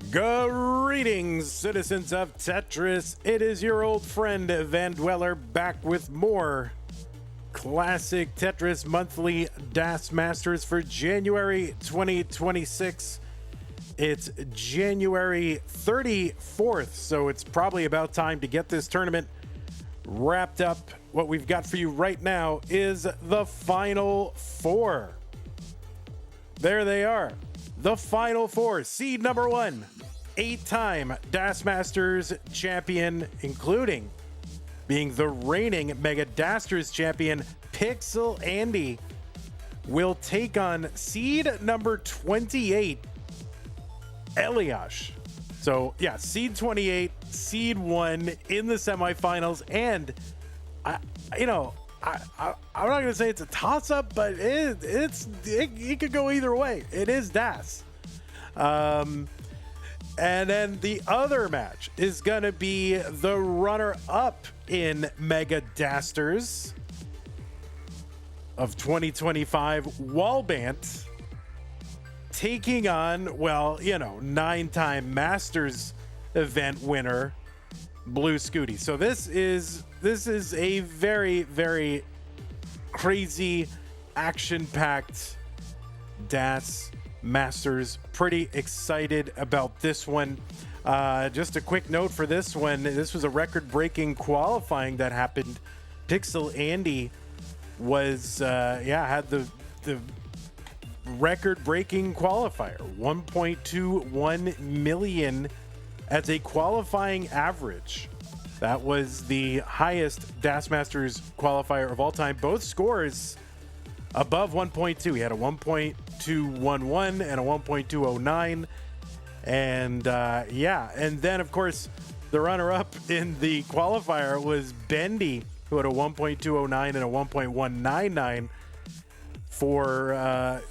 Greetings, citizens of Tetris. It is your old friend Van Dweller back with more classic Tetris monthly DAS Masters for January 2026. It's January 34th, so it's probably about time to get this tournament wrapped up. What we've got for you right now is the Final Four. There they are. The Final Four. Seed number 1, 8-time DAS Masters champion, including being the reigning Mega Dasters champion, Pixel Andy, will take on seed number 28, Elash. So yeah, seed 28, seed 1 in the semifinals, and I'm not going to say it's a toss-up, but it could go either way. It is DAS. And then the other match is going to be the runner-up in Mega Dasters of 2025, WallBant, taking on, 9-time Masters event winner, Blue Scooty. So this is a very, very crazy, action-packed DAS Masters. Pretty excited about this one. Just a quick note for this one. This was a record-breaking qualifying that happened. Pixel Andy was had the record-breaking qualifier, 1.21 million as a qualifying average. That was the highest DAS Masters qualifier of all time. Both scores above 1.2. He had a 1.211 and a 1.209. And and then of course the runner-up in the qualifier was Bendy, who had a 1.209 and a 1.199 for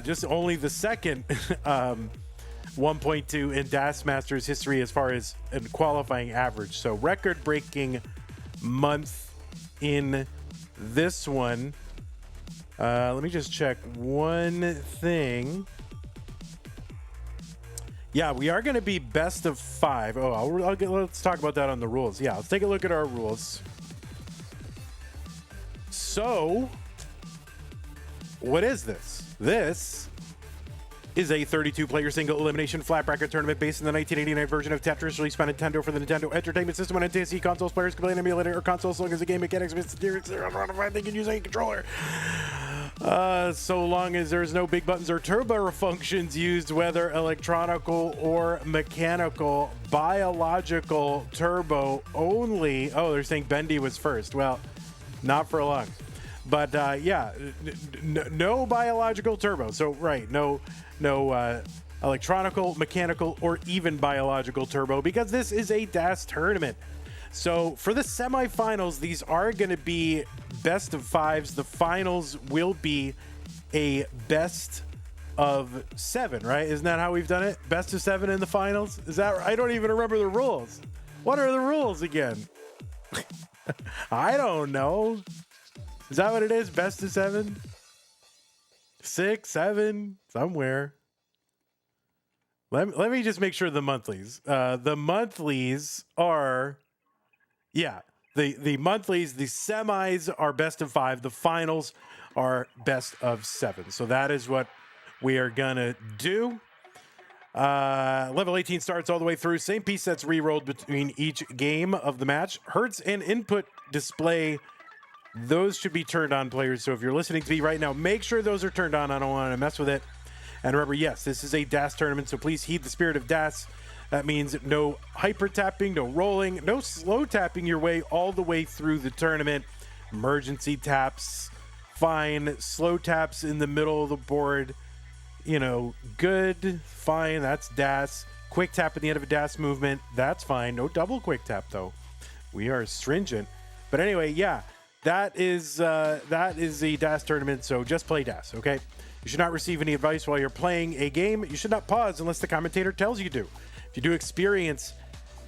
just only the second 1.2 in DAS Masters history as far as a qualifying average. So record-breaking month in this one. Let me just check one thing. Yeah, we are going to be best of 5. Let's talk about that on the rules. Yeah, let's take a look at our rules. So, what is this? This is a 32-player single elimination flat bracket tournament based on the 1989 version of Tetris released by Nintendo for the Nintendo Entertainment System on NTSC consoles. Players can play an emulator or console as long as the game mechanics they can use a controller. So long as there's no big buttons or turbo functions used, whether electronical or mechanical. Biological turbo only. Oh, they're saying Bendy was first. Well, not for long. But no biological turbo. So right, no electronical, mechanical, or even biological turbo, because this is a DAS tournament. So for the semifinals, these are going to be best of 5s. The finals will be a best of 7, right? Isn't that how we've done it? Best of 7 in the finals? Is that right? I don't even remember the rules. What are the rules again? I don't know. Is that what it is? Best of 7? 6, 7, somewhere. Let me just make sure the monthlies. The monthlies are, the monthlies, the semis are best of 5. The finals are best of 7. So that is what we are gonna do. Level 18 starts all the way through. Same piece that's re-rolled between each game of the match. Hertz and input display, those should be turned on, players. So if you're listening to me right now, make sure those are turned on. I don't want to mess with it. And remember, yes, this is a DAS tournament, so please heed the spirit of DAS. That means no hyper tapping, no rolling, no slow tapping your way all the way through the tournament. Emergency taps, fine. Slow taps in the middle of the board, good, fine. That's DAS. Quick tap at the end of a DAS movement, that's fine. No double quick tap, though. We are stringent. But anyway, that is a DAS tournament, so just play DAS, okay? You should not receive any advice while you're playing a game. You should not pause unless the commentator tells you to. If you do experience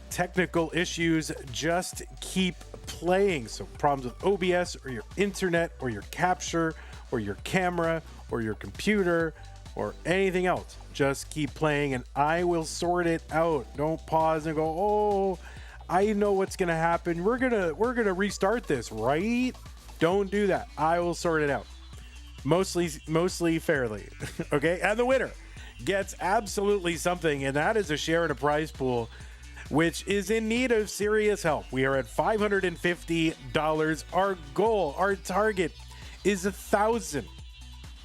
technical issues, just keep playing. So problems with OBS or your internet or your capture or your camera or your computer or anything else, just keep playing and I will sort it out. Don't pause and go, oh, I know what's gonna happen. We're gonna restart this, right? Don't do that. I will sort it out. Mostly fairly. Okay, and the winner gets absolutely something, and that is a share in a prize pool which is in need of serious help. We are at $550. Our goal, our target is 1,000.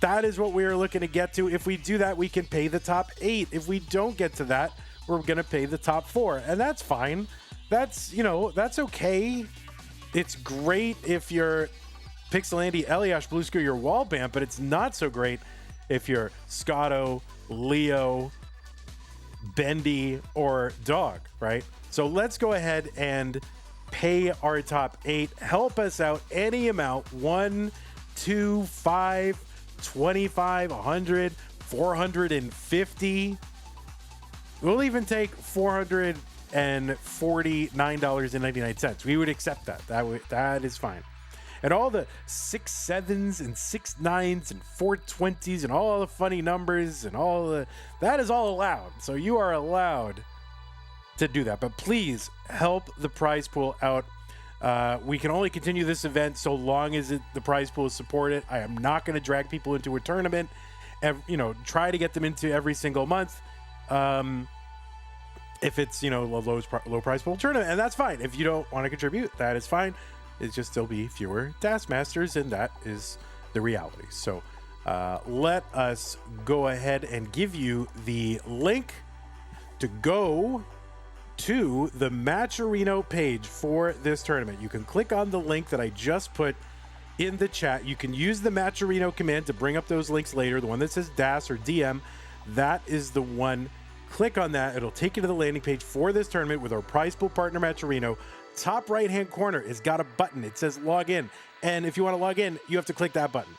That is what we are looking to get to. If we do that, we can pay the top 8. If we don't get to that, we're going to pay the top 4, and that's fine. That's, you know, that's okay. It's great if you're Pixelandy, Elash, Blue Screw, your WallBant, but it's not so great if you're Scotto, Leo, Bendy, or Dog, right? So let's go ahead and pay our top 8. Help us out any amount. 1, 2, 5, 25, 100, 450. We'll even take $449.99. We would accept that. That is fine. And all the 6 7s and 6 9s and 420s and all the funny numbers and that is all allowed. So you are allowed to do that. But please help the prize pool out. We can only continue this event so long as the prize pool is supported. I am not going to drag people into a tournament and, you know, try to get them into every single month. If it's, you know, a low prize pool tournament, and that's fine. If you don't want to contribute, that is fine. It's just there'll be fewer Taskmasters, and that is the reality. So let us go ahead and give you the link to go to the Matcherino page for this tournament. You can click on the link that I just put in the chat. You can use the Matcherino command to bring up those links later. The one that says DAS or DM, that is the one. Click on that. It'll take you to the landing page for this tournament with our prize pool partner, Matcherino. Top right-hand corner has got a button. It says log in. And if you want to log in, you have to click that button.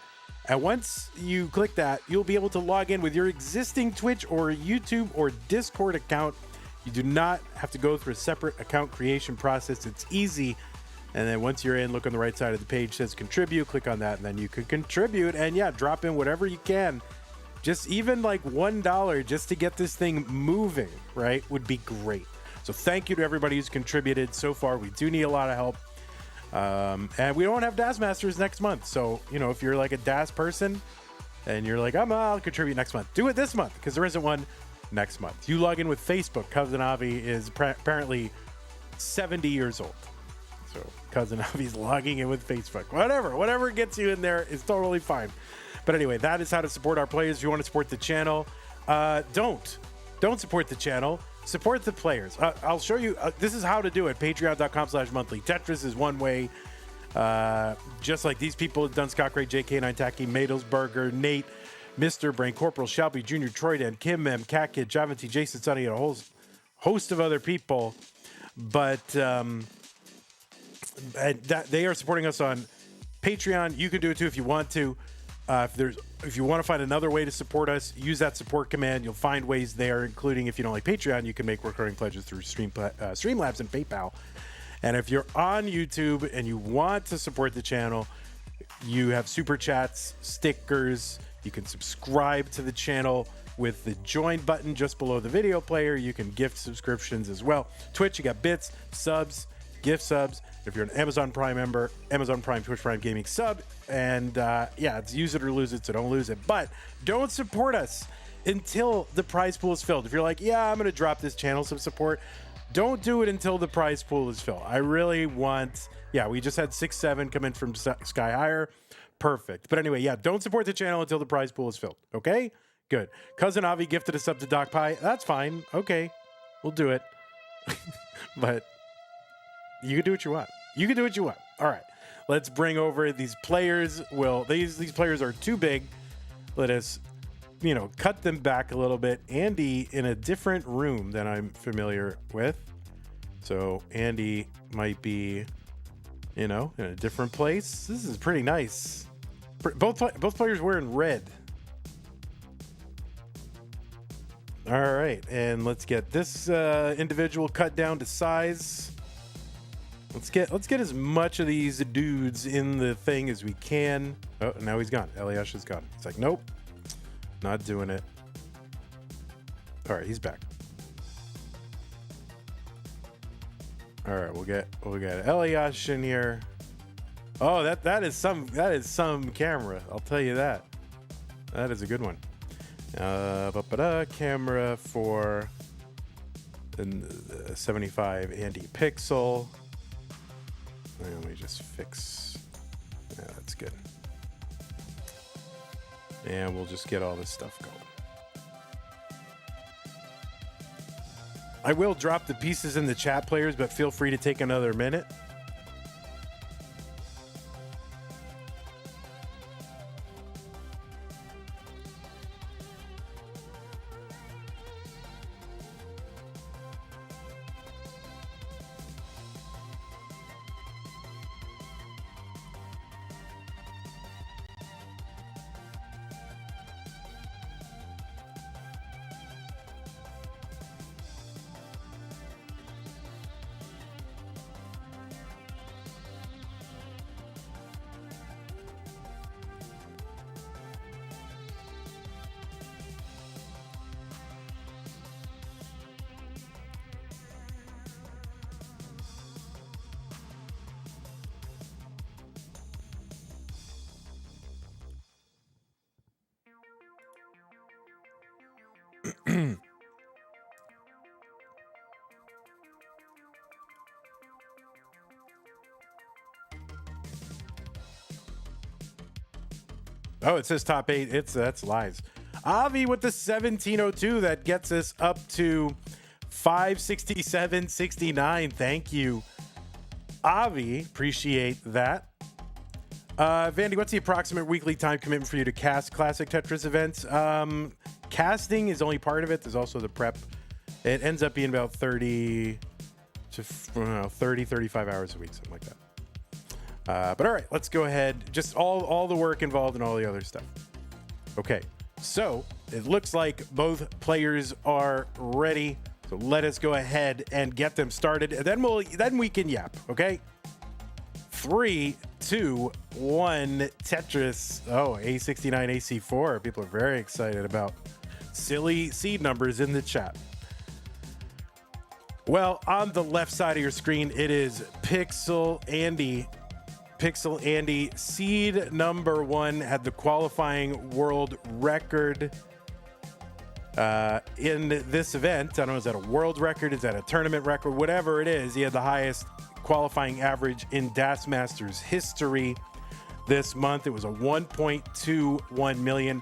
And once you click that, you'll be able to log in with your existing Twitch or YouTube or Discord account. You do not have to go through a separate account creation process. It's easy. And then once you're in, look on the right side of the page, it says contribute. Click on that, and then you can contribute. And yeah, drop in whatever you can. Just even like $1 just to get this thing moving, right, would be great. So thank you to everybody who's contributed so far. We do need a lot of help. And we don't have DAS Masters next month. So, you know, if you're like a DAS person and you're like, I'll contribute next month, do it this month because there isn't one next month. You log in with Facebook. Cousin Avi is apparently 70 years old. So Cousin Avi's logging in with Facebook. Whatever gets you in there is totally fine. But anyway, that is how to support our players. If you want to support the channel, don't support the channel. Support the players. I'll show you. This is how to do it. Patreon.com/monthly. Tetris is one way. Just like these people have done. Scott Gray, JK9 Tacky, Madelsberger, Nate, Mr. Brain, Corporal Shelby, Junior, Troydan, Kim Mem, Cat Kid, Javanti, Jason Sunny, and a whole host of other people. But they are supporting us on Patreon. You can do it too if you want to. If you want to find another way to support us, use that support command. You'll find ways there, including if you don't like Patreon, you can make recurring pledges through Streamlabs and PayPal. And if you're on YouTube and you want to support the channel, you have super chats, stickers. You can subscribe to the channel with the join button just below the video player. You can gift subscriptions as well. Twitch, you got bits, subs, gift subs. If you're an Amazon Prime member, Amazon Prime, Twitch Prime Gaming sub, and yeah, it's use it or lose it, so don't lose it. But don't support us until the prize pool is filled. If you're like, yeah, I'm going to drop this channel some support, don't do it until the prize pool is filled. I really want, yeah, we just had 6 7 come in from Sky Higher. Perfect. But anyway, yeah, don't support the channel until the prize pool is filled. Okay? Good. Cousin Avi gifted a sub to Doc Pie. That's fine. Okay. We'll do it. But you can do what you want. You can do what you want. All right. Let's bring over these players. Well, these players are too big. Let us, you know, cut them back a little bit. Andy in a different room than I'm familiar with. So Andy might be, you know, in a different place. This is pretty nice. Both players wearing red. All right. And let's get this individual cut down to size. Let's get as much of these dudes in the thing as we can. Oh, now he's gone. Elash is gone. It's like, nope. Not doing it. All right, he's back. All right, we'll get Elash in here. Oh, that is some camera. I'll tell you that. That is a good one. Camera for the 75 Andy Pixel. Let me just fix. Yeah, that's good. And we'll just get all this stuff going. I will drop the pieces in the chat, players, but feel free to take another minute. Oh, it says top 8. That's lies. Avi with the 1702 that gets us up to 567.69. Thank you, Avi. Appreciate that. Vandy, what's the approximate weekly time commitment for you to cast classic Tetris events? Casting is only part of it. There's also the prep. It ends up being about 30 to 35 hours a week, something like that. But all right, let's go ahead. Just all the work involved and all the other stuff. Okay, so it looks like both players are ready. So let us go ahead and get them started, and then we can yap. Okay, 3, 2, 1. Tetris. Oh, A69, AC4. People are very excited about silly seed numbers in the chat. Well, on the left side of your screen, it is Pixel Andy. Pixel Andy, seed number 1, had the qualifying world record in this event. I don't know, is that a world record? Is that a tournament record? Whatever it is, he had the highest qualifying average in DAS Masters history this month. It was a 1.21 million.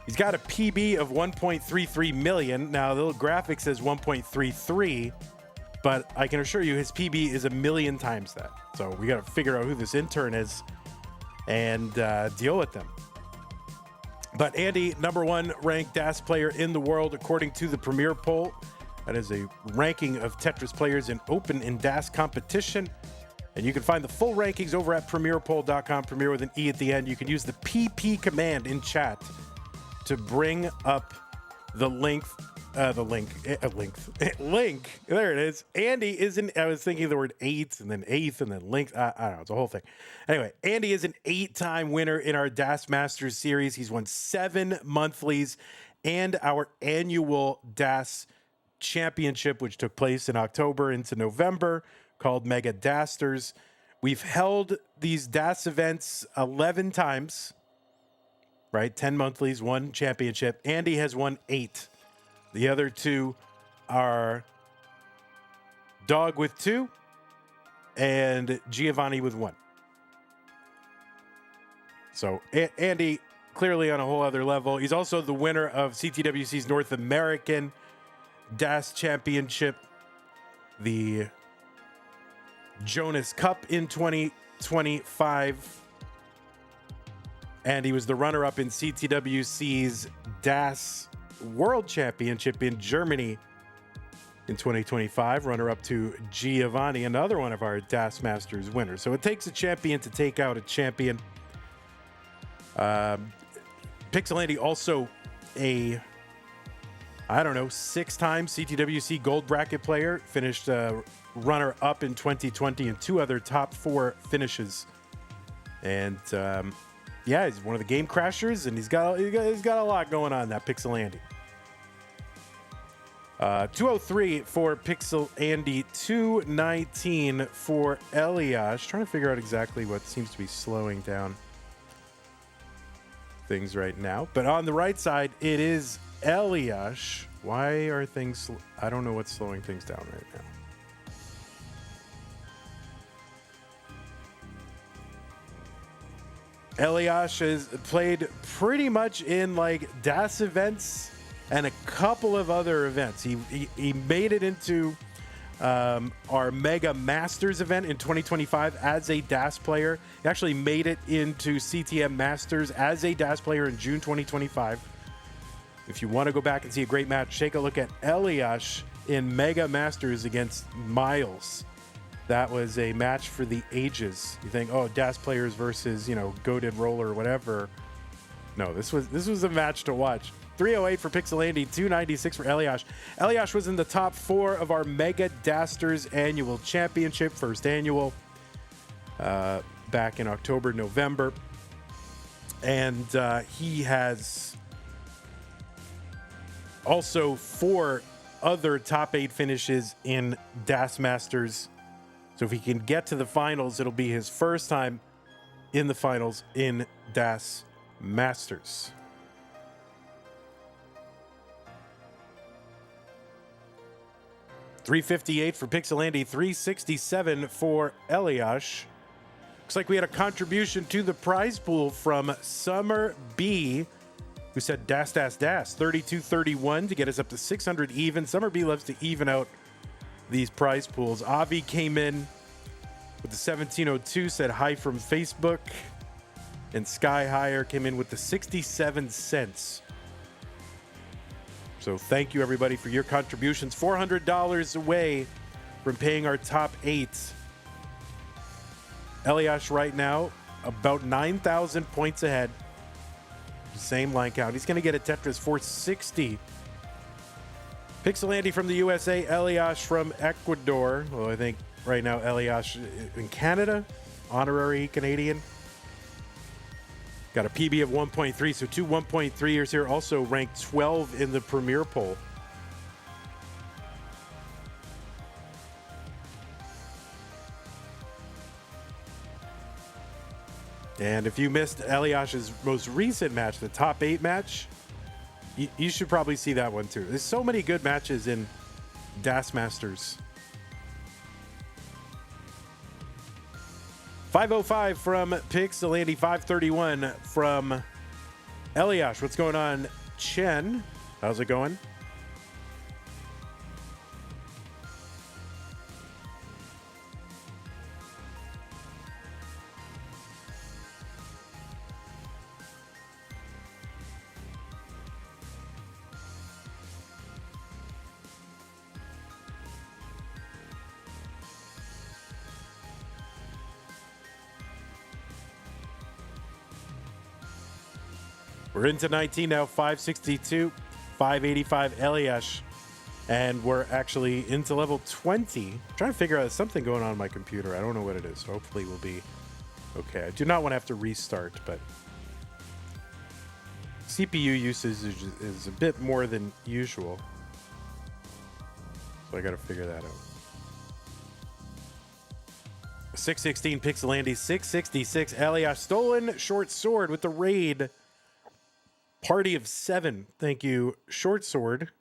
He's got a PB of 1.33 million. Now, the little graphic says 1.33, but I can assure you his PB is a million times that. So we got to figure out who this intern is and deal with them. But Andy, number 1 ranked DAS player in the world, according to the Premier Poll. That is a ranking of Tetris players in open and DAS competition. And you can find the full rankings over at premierpoll.com, Premier with an E at the end. You can use the PP command in chat to bring up the link. Link. There it is. Andy is I was thinking the word 8 and then 8th and then link. I don't know. It's a whole thing. Anyway, Andy is an 8-time winner in our DAS Masters series. He's won 7 monthlies and our annual DAS championship, which took place in October into November, called Mega Dasters. We've held these DAS events 11 times, right? 10 monthlies, 1 championship. Andy has won 8. The other 2 are Dog with 2 and Giovanni with 1. So Andy clearly on a whole other level. He's also the winner of CTWC's North American DAS Championship, the Jonas Cup in 2025. And he was the runner-up in CTWC's DAS World Championship in Germany in 2025, runner-up to Giovanni, another one of our DAS Masters winners. So it takes a champion to take out a champion. Pixel Andy also a, 6-time CTWC Gold Bracket player, finished runner-up in 2020 and 2 other top 4 finishes. And Yeah, he's one of the game crashers, and he's got a lot going on, that Pixel Andy. 203 for Pixel Andy, 219 for Elash. Trying to figure out exactly what seems to be slowing down things right now. But on the right side, it is Elash. Why are things... I don't know what's slowing things down right now. Elash has played pretty much in like DAS events and a couple of other events. He made it into our Mega Masters event in 2025 as a DAS player. He actually made it into CTM Masters as a DAS player in June 2025. If you want to go back and see a great match, take a look at Elash in Mega Masters against Miles. That was a match for the ages. You think, oh, DAS players versus, you know, goated roller or whatever. No, this was a match to watch. 308 for Pixel Andy, 296 for Elash. Elash was in the top 4 of our Mega Dasters Annual Championship, first annual, back in October, November. And he has also 4 other top 8 finishes in DAS Masters. So if he can get to the finals, it'll be his first time in the finals in DAS Masters. $358 for Pixel Andy, $367 for Elash. Looks like we had a contribution to the prize pool from Summer B, who said DAS, 3231 to get us up to 600 even. Summer B loves to even out these prize pools. Avi came in with the 1702, said hi from Facebook. And Sky Higher came in with the 67 cents. So thank you, everybody, for your contributions. $400 away from paying our top 8. Elash right now, about 9,000 points ahead. Same line count. He's going to get a Tetris 460. Pixel Andy from the USA, Elash from Ecuador. Well, I think right now Elash in Canada, honorary Canadian. Got a PB of 1.3, so 2 1.3ers here, also ranked 12 in the Premier poll. And if you missed Eliash's most recent match, the top 8 match, you should probably see that one too. There's so many good matches in DAS Masters. 505 from Pixel Andy, 531 from Elash. What's going on, Chen? How's it going? We're into 19 now, 562, 585 Elash. And we're actually into level 20. I'm trying to figure out something going on in my computer. I don't know what it is. Hopefully we'll be okay. I do not want to have to restart, but CPU usage is a bit more than usual. So I got to figure that out. 616 Pixel Andy, 666 Elash. Stolen short sword with the raid. Party of 7. Thank you, Short Sword.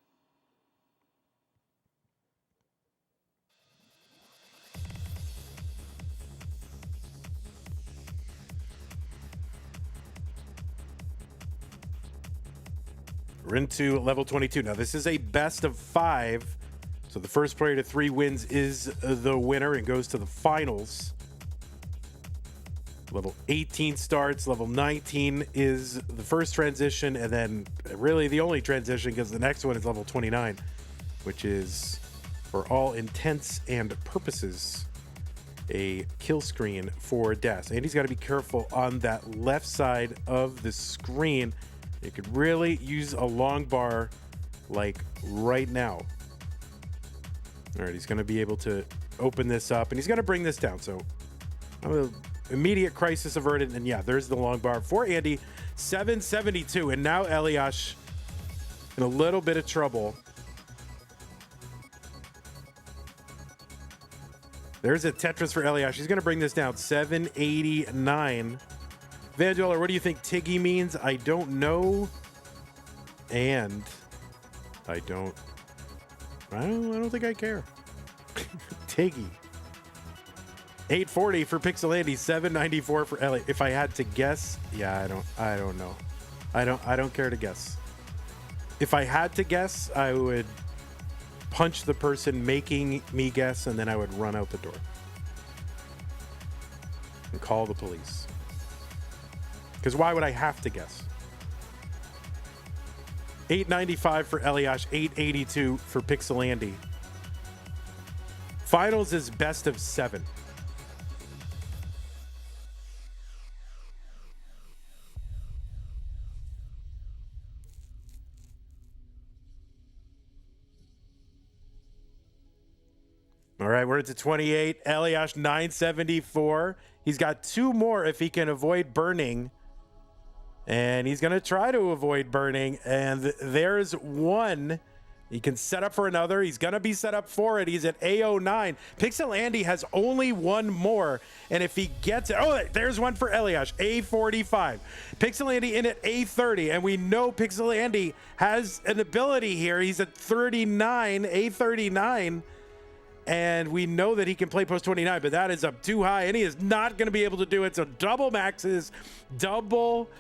We're into level 22. Now, this is a best of 5. So the first player to 3 wins is the winner and goes to the finals. Level 18 starts. Level 19 is the first transition, and then really the only transition, because the next one is level 29, which is, for all intents and purposes, a kill screen for DAS. And he's got to be careful on that left side of the screen. You could really use a long bar like right now. All right, he's going to be able to open this up, and he's going to bring this down. So I'm going to immediate crisis averted. And yeah, there's the long bar for Andy. 772. And now Elash in a little bit of trouble. There's a Tetris for Elash. He's going to bring this down. 789. Vangeller, what do you think Tiggy means? I don't know. And I don't think I care. Tiggy. 840 for Pixelandy, 794 for Elliot. If I had to guess, yeah, I don't know. I don't care to guess. If I had to guess, I would punch the person making me guess, and then I would run out the door and call the police. Because why would I have to guess? 895 for Elash, 882 for Pixelandy. Finals is best of 7. All right, we're into 28. Elash 974. He's got 2 more if he can avoid burning. And he's going to try to avoid burning. And there's 1. He can set up for another. He's going to be set up for it. He's at A09. Pixelandy has only 1 more. And if he gets it, oh, there's 1 for Elash, A45. Pixelandy in at A30. And we know Pixelandy has an ability here. He's at 39, A39. And we know that he can play post 29, but that is up too high. And he is not going to be able to do it. So double maxes, double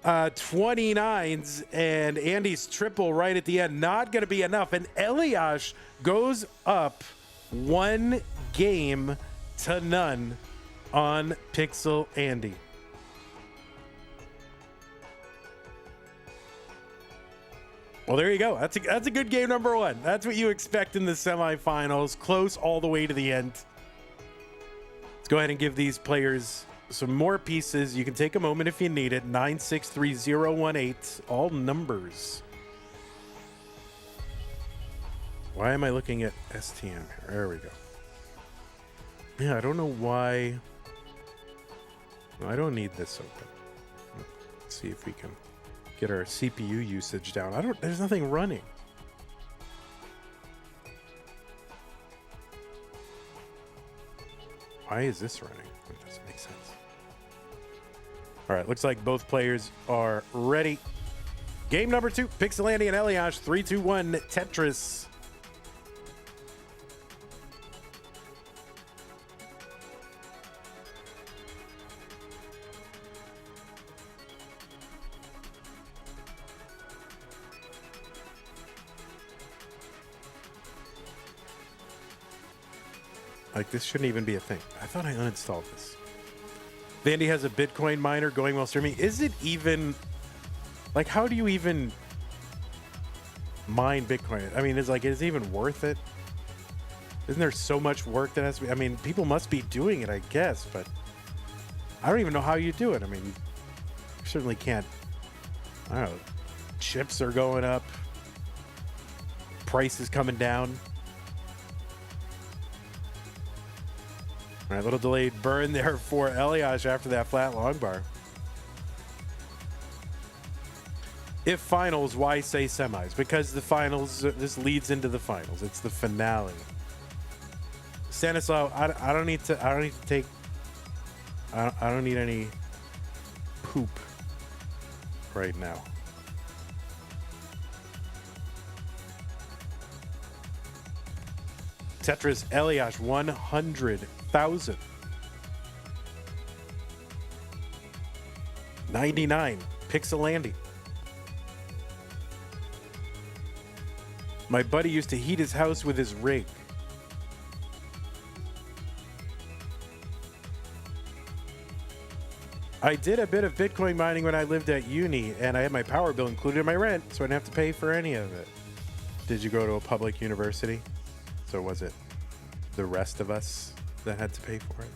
29s, and Andy's triple right at the end. Not going to be enough. And Elash goes up 1 game to none on Pixelandy. Well, there you go. That's a good game number 1. That's what you expect in the semifinals. Close all the way to the end. Let's go ahead and give these players some more pieces. You can take a moment if you need it. 963018, all numbers. Why am I looking at STM here? There we go. Yeah, I don't know why. I don't need this open. Let's see if we can get our CPU usage down. There's nothing running. Why is this running? It doesn't make sense. All right, looks like both players are ready. Game number 2, Pixelandy and Elash, 3, 2, 1, Tetris. Like, this shouldn't even be a thing. I thought I uninstalled this. Vandy has a Bitcoin miner going while streaming. Is it even... Like, how do you even mine Bitcoin? I mean, is it even worth it? Isn't there so much work that has to be... I mean, people must be doing it, I guess, but I don't even know how you do it. I mean, you certainly can't... I don't know. Chips are going up. Price is coming down. All right, little delayed burn there for Elash after that flat long bar. If finals, why say semis? Because the finals, this leads into the finals. It's the finale. Stanislav, I don't need to take, I don't need any poop right now. Tetris Elash 100,000. 99 Pixelandy. My buddy used to heat his house with his rig. I did a bit of Bitcoin mining when I lived at uni, and I had my power bill included in my rent, so I didn't have to pay for any of it. Did you go to a public university? So was it the rest of us that had to pay for it?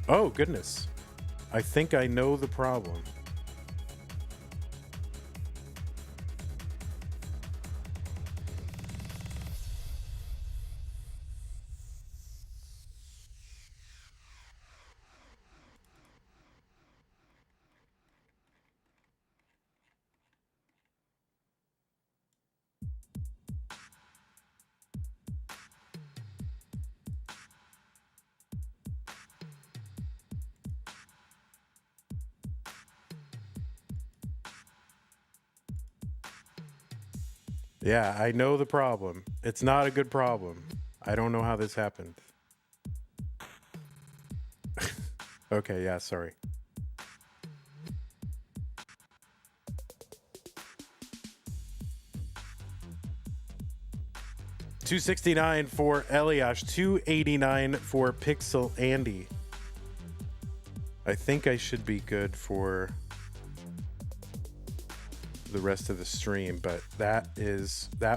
Oh, goodness. I think I know the problem. Yeah, I know the problem. It's not a good problem. I don't know how this happened. Okay, yeah, sorry. $269 for Elash, $289 for Pixel Andy. I think I should be good for the rest of the stream, but that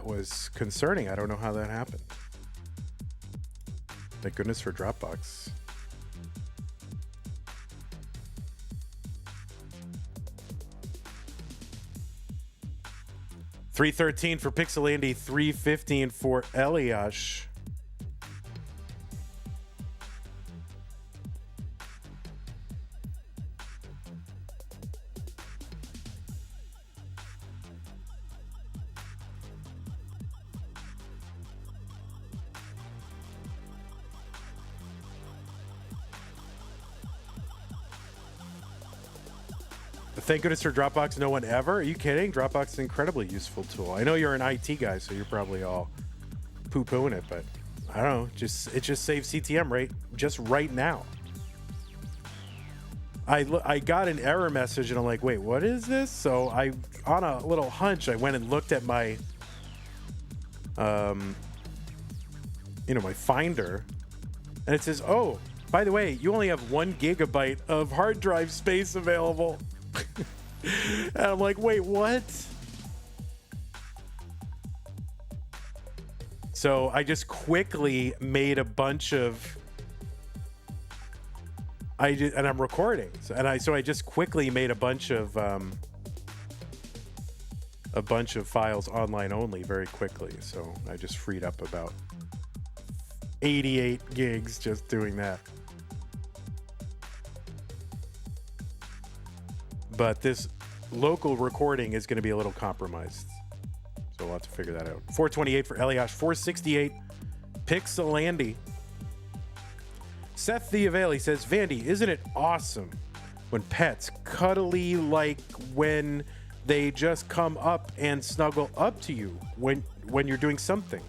was concerning. I don't know how that happened. Thank goodness for Dropbox. $313 for Pixel Andy, $315 for Elash. Thank goodness for Dropbox. No one ever. Are you kidding? Dropbox is an incredibly useful tool. I know you're an IT guy, so you're probably all poo-pooing it, but I don't know. It just saves CTM right now. I got an error message and I'm like, wait, what is this? So on a little hunch, I went and looked at my, my Finder, and it says, oh, by the way, you only have 1 gigabyte of hard drive space available. And I'm like, wait, what? So I just quickly made a bunch of, and I'm recording. So I just quickly made a bunch of files online only very quickly. So I just freed up about 88 gigs just doing that. But this local recording is going to be a little compromised. So we'll have to figure that out. 428 for Elash, 468 Pixel Andy. Seth the Avali says, Vandy, isn't it awesome when pets cuddly like when they just come up and snuggle up to you when you're doing something?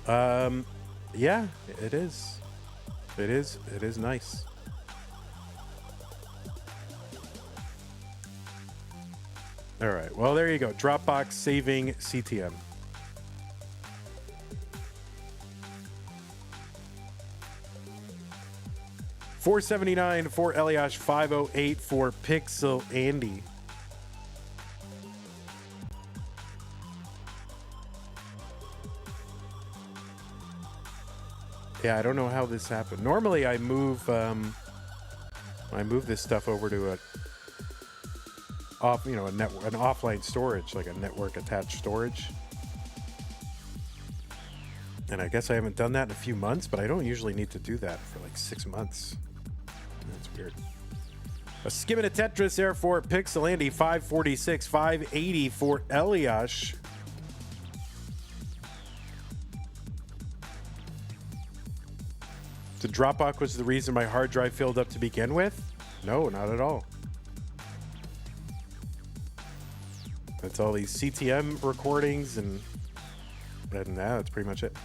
Yeah, it is. It is nice. All right. Well, there you go. Dropbox saving CTM. $479 for Elash, $508 for Pixel Andy. Yeah, I don't know how this happened. Normally, I move this stuff over to an offline storage, like a network attached storage. And I guess I haven't done that in a few months, but I don't usually need to do that for like 6 months. That's weird. A skimming a Tetris there for Pixel Andy, 546, 580 for Elash. The Dropbox was the reason my hard drive filled up to begin with? No, not at all. That's all these CTM recordings and that's pretty much it.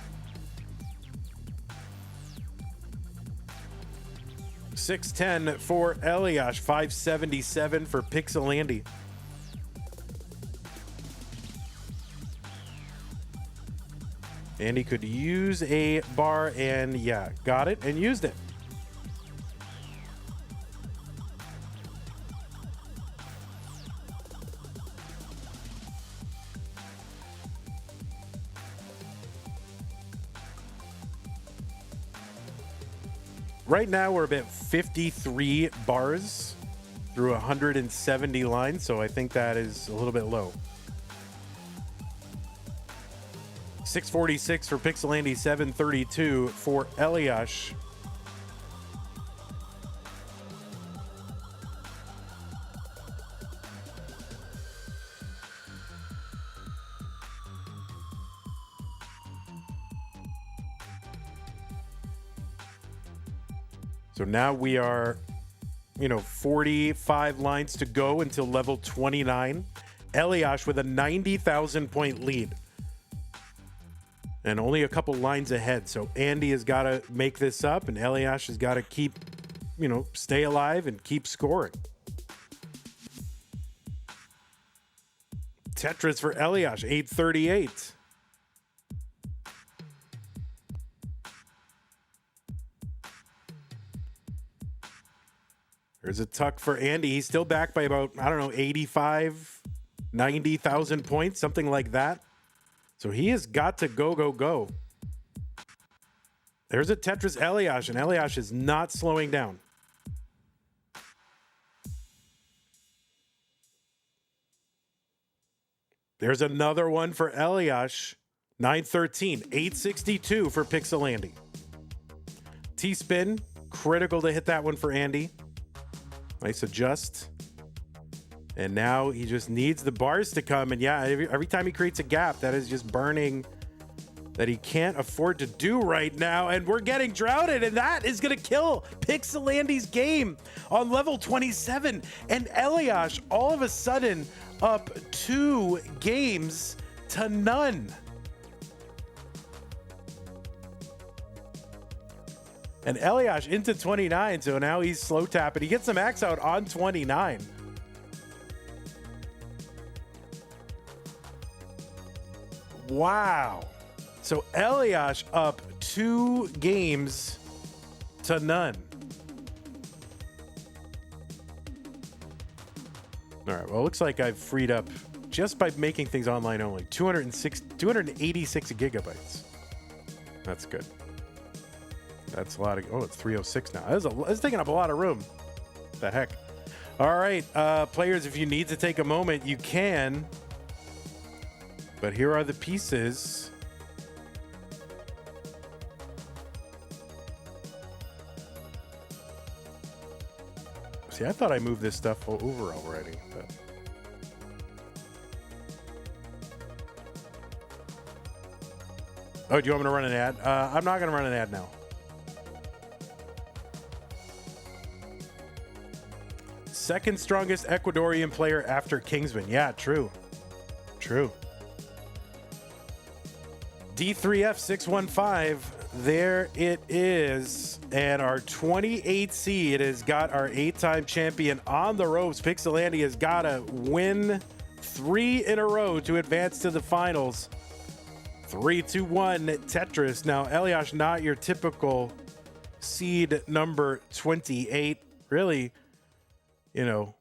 610 for Elash, 577 for Pixel Andy. Andy could use a bar, and yeah, got it and used it. Right now, we're about 53 bars through 170 lines, so I think that is a little bit low. 646 for Pixel Andy, 732 for Elash. So now we are, 45 lines to go until level 29. Elash with a 90,000 point lead. And only a couple lines ahead. So Andy has got to make this up, and Elash has got to keep, stay alive and keep scoring. Tetris for Elash, 838. There's a tuck for Andy. He's still back by about, 85, 90,000 points, something like that. So he has got to go. There's a Tetris Elash, and Elash is not slowing down. There's another one for Elash, 913, 862 for Pixel T-spin, critical to hit that one for Andy. Nice adjust. And now he just needs the bars to come. And yeah, every time he creates a gap, that is just burning that he can't afford to do right now. And we're getting droughted, and that is going to kill Pixel game on level 27. And Elash all of a sudden up 2 games to none. And Elash into 29, so now he's slow tapping. He gets the max out on 29. Wow. So Elash up 2 games to none. All right, well, it looks like I've freed up, just by making things online only, 286 gigabytes. That's good. That's a lot of, it's 306 now. That's taking up a lot of room. What the heck? All right, players, if you need to take a moment, you can. But here are the pieces. See, I thought I moved this stuff over already, but. Oh, do you want me to run an ad? I'm not going to run an ad now. Second strongest Ecuadorian player after Kingsman. Yeah, true. True. D3F615, there it is. And our 28 seed has got our 8-time champion on the ropes. Pixel has got to win 3 in a row to advance to the finals. 3-2-1 Tetris. Now, Elash, not your typical seed number 28. Really, an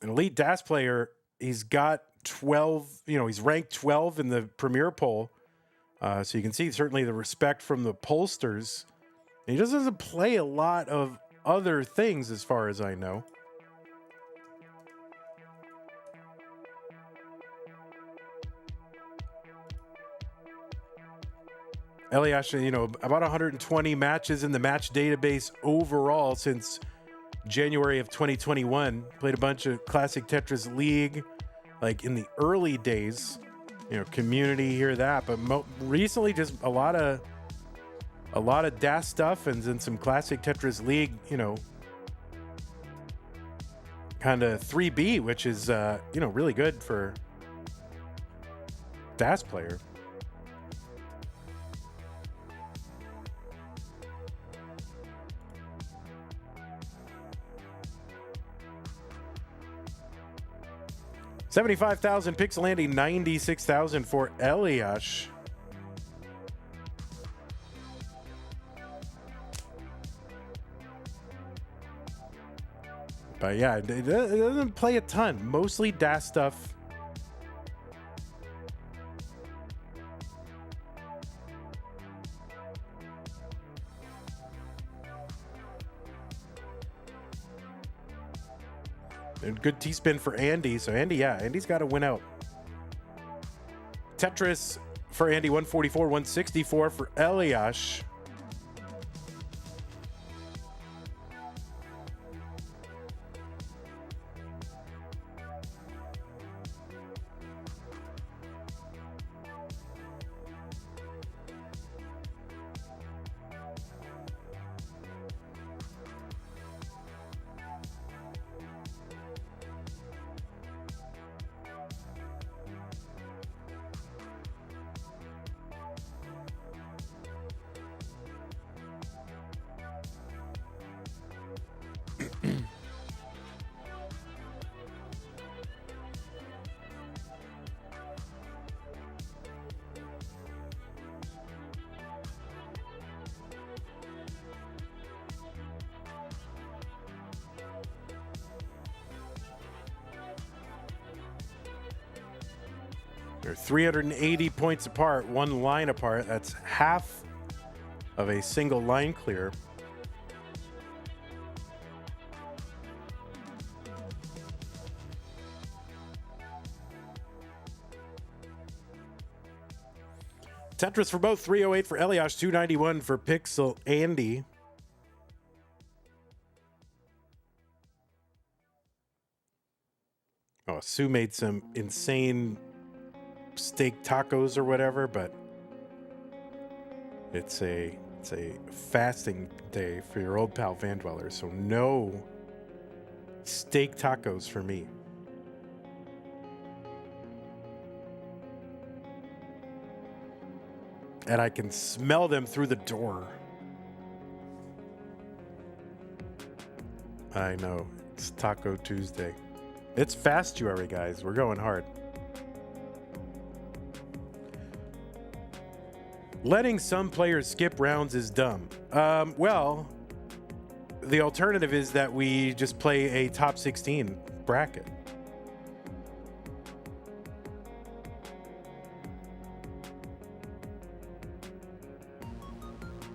elite DAS player. He's got 12, he's ranked 12 in the Premier poll. So you can see certainly the respect from the pollsters. And he just doesn't play a lot of other things as far as I know. Elash, about 120 matches in the match database overall since January of 2021. Played a bunch of classic Tetris League, like in the early days. Community, hear that, but recently just a lot of DAS stuff and then some classic Tetris League, kind of 3B, which is really good for DAS player. $75,000 Pixel 96,000 for Elash. But yeah, it doesn't play a ton. Mostly DAS stuff. And good T-spin for Andy. So Andy's got to win out. Tetris for Andy, 144, 164 for Elash. They're 380 points apart, one line apart. That's half of a single line clear. Tetris for both, 308 for Elash, 291 for Pixel Andy. Oh, Sue made some insane steak tacos or whatever, but it's a fasting day for your old pal Van Dweller, so no steak tacos for me. And I can smell them through the door. I know, it's Taco Tuesday. It's Fastuary, guys. We're going hard. Letting some players skip rounds is dumb. Well, the alternative is that we just play a top 16 bracket.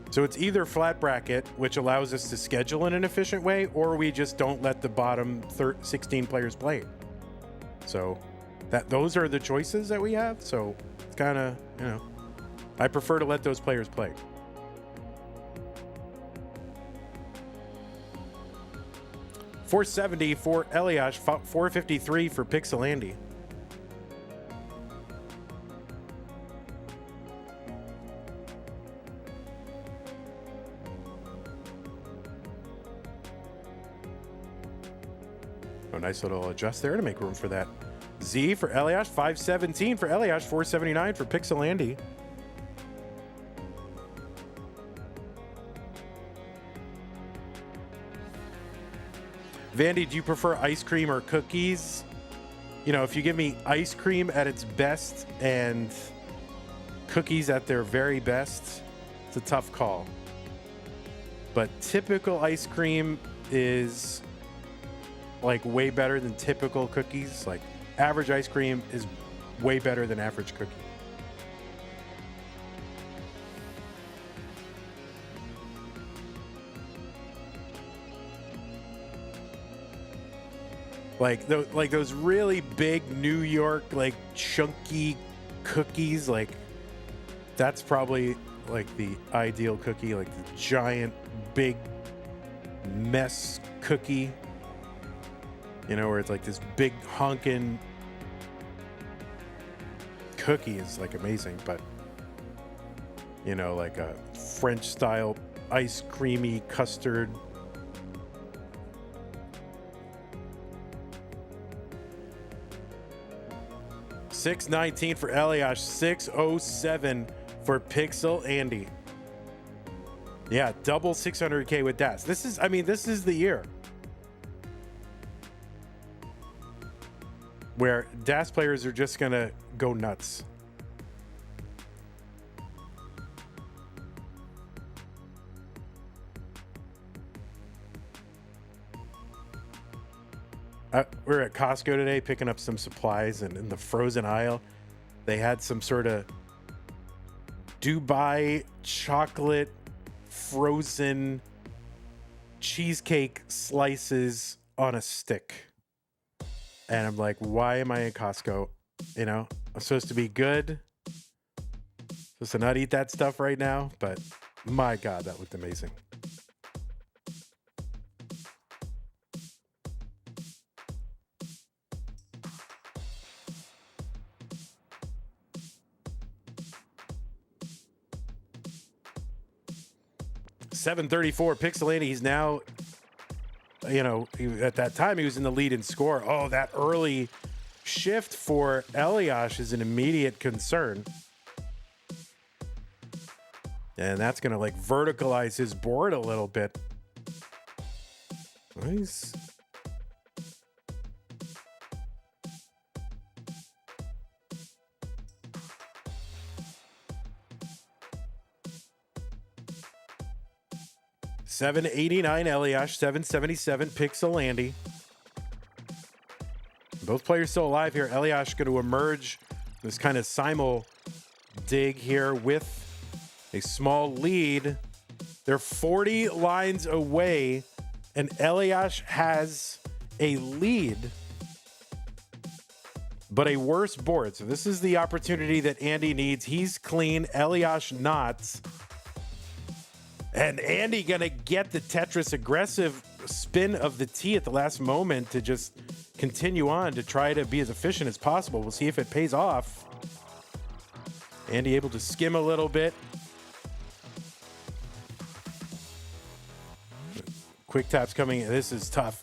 So it's either flat bracket, which allows us to schedule in an efficient way, or we just don't let the bottom 16 players play. So those are the choices that we have. So it's kind of, you know, I prefer to let those players play. $470 for Elash, $453 for Pixel Andy. Oh, nice little adjust there to make room for that. Z for Elash, 517 for Elash, 479 for Pixel Andy. Vandy, do you prefer ice cream or cookies? You know, if you give me ice cream at its best and cookies at their very best, it's a tough call. But typical ice cream is like way better than typical cookies. Like average ice cream is way better than average cookie. Like those really big New York, like chunky cookies, like that's probably like the ideal cookie, like the giant, big mess cookie. You know, where it's like this big honkin' cookie is like amazing, but you know, like a French style ice creamy custard. $619 for Elash, $607 for Pixel Andy. Yeah, double 600K with DAS. This is the year where DAS players are just going to go nuts. We were at Costco today picking up some supplies, and in the frozen aisle, they had some sort of Dubai chocolate frozen cheesecake slices on a stick. And I'm like, why am I at Costco? You know, I'm supposed to be good. Supposed to not eat that stuff right now, but my God, that looked amazing. $734 Pixel Andy. He's now, you know, at that time he was in the lead in score. Oh, that early shift for Elash is an immediate concern. And that's going to like verticalize his board a little bit. Nice. $789 Elash, $777 Pixel Andy. Both players still alive here. Elash going to emerge this kind of simul dig here with a small lead. They're 40 lines away, and Elash has a lead, but a worse board. So this is the opportunity that Andy needs. He's clean, Elash not. And Andy gonna get the Tetris aggressive spin of the T at the last moment to just continue on to try to be as efficient as possible. We'll see if it pays off. Andy able to skim a little bit. Quick taps coming. This is tough.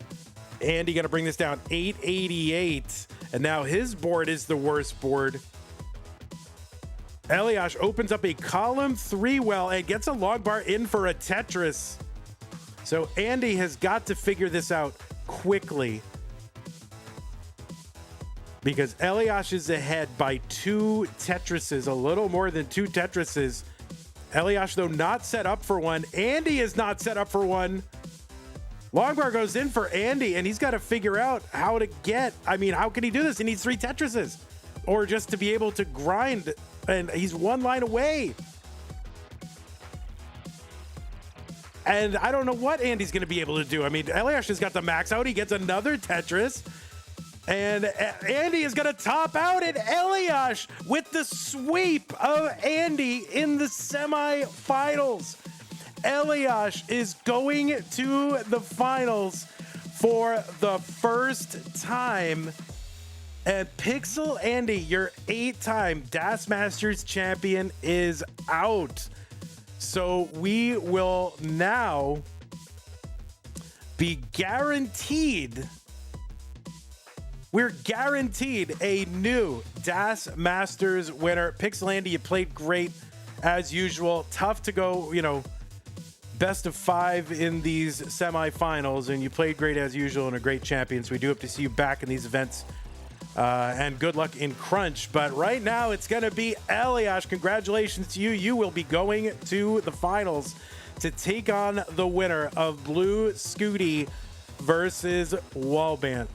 Andy gonna bring this down 888, and now his board is the worst board. Elash opens up a column 3 well and gets a long bar in for a Tetris. So Andy has got to figure this out quickly, because Elash is ahead by 2 Tetrises, a little more than 2 Tetrises. Elash, though, not set up for one. Andy is not set up for one. Long bar goes in for Andy, and he's got to figure out how to get, how can he do this? He needs 3 Tetrises, or just to be able to grind, and he's 1 line away. And I don't know what Andy's going to be able to do. Elash has got the max out. He gets another Tetris, and Andy is going to top out at Elash with the sweep of Andy in the semifinals. Elash is going to the finals for the first time. And Pixel Andy, your 8-time Das Masters champion, is out. So we will now be guaranteed. We're guaranteed a new Das Masters winner. Pixel Andy, you played great as usual. Tough to go, best of 5 in these semifinals, and you played great as usual and a great champion. So we do hope to see you back in these events. And good luck in Crunch. But right now, it's going to be Elash. Congratulations to you. You will be going to the finals to take on the winner of Blue Scooty versus WallBant.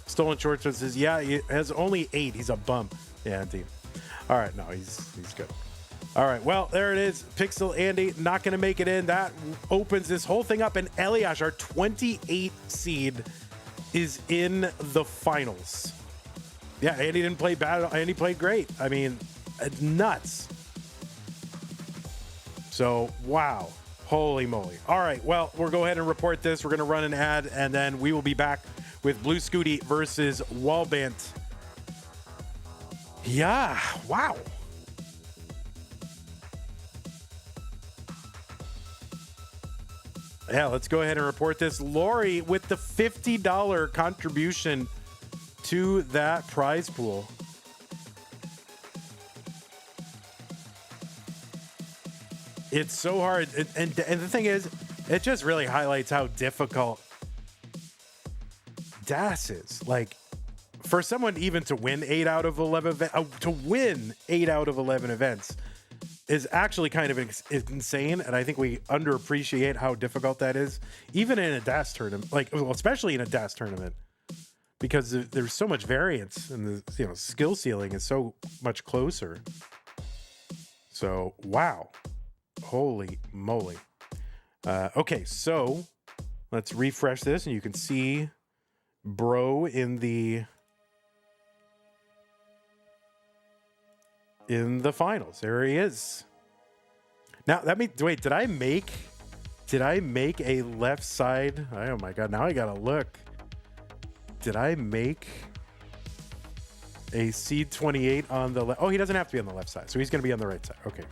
Stolen Short says, yeah, he has only 8. He's a bum. Yeah, indeed. All right, no, he's good. All right, well, there it is. Pixel Andy not going to make it in. That opens this whole thing up, and Elash, our 28 seed, is in the finals. Yeah, Andy didn't play bad. Andy played great. It's nuts. So, wow. Holy moly. All right, well, we'll go ahead and report this. We're going to run an ad, and then we will be back with Blue Scooty versus WallBant. Yeah, wow. Yeah, let's go ahead and report this. Lori with the $50 contribution to that prize pool. It's so hard. And the thing is, it just really highlights how difficult Das is. Like, for someone even to win 8 out of 11 events is actually kind of insane, and I think we underappreciate how difficult that is, even in a Das tournament, especially in a Das tournament, because there's so much variance, and the skill ceiling is so much closer. So wow, holy moly. Okay, so let's refresh this, and you can see Bro in the finals. There he is. Now that means, wait, did I make a left side? Oh my god, now I gotta look. Did I make a seed 28 on the left? Oh, he doesn't have to be on the left side, so he's gonna be on the right side. Okay.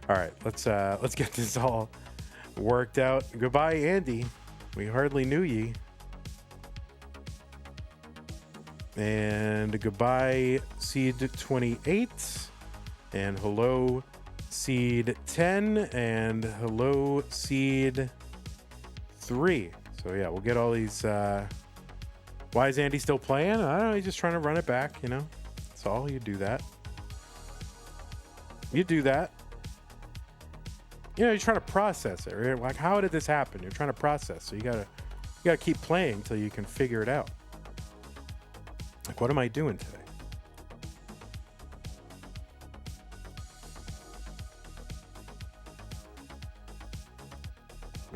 All right, let's get this all worked out. Goodbye, Andy. We hardly knew ye. And goodbye, seed 28. And hello, seed 10. And hello, seed 3. So yeah, we'll get all these. Why is Andy still playing? I don't know. He's just trying to run it back, That's all. You do that. You do that. You're trying to process it. Right? Like, how did this happen? You're trying to process. So you gotta keep playing until you can figure it out. Like, what am I doing today?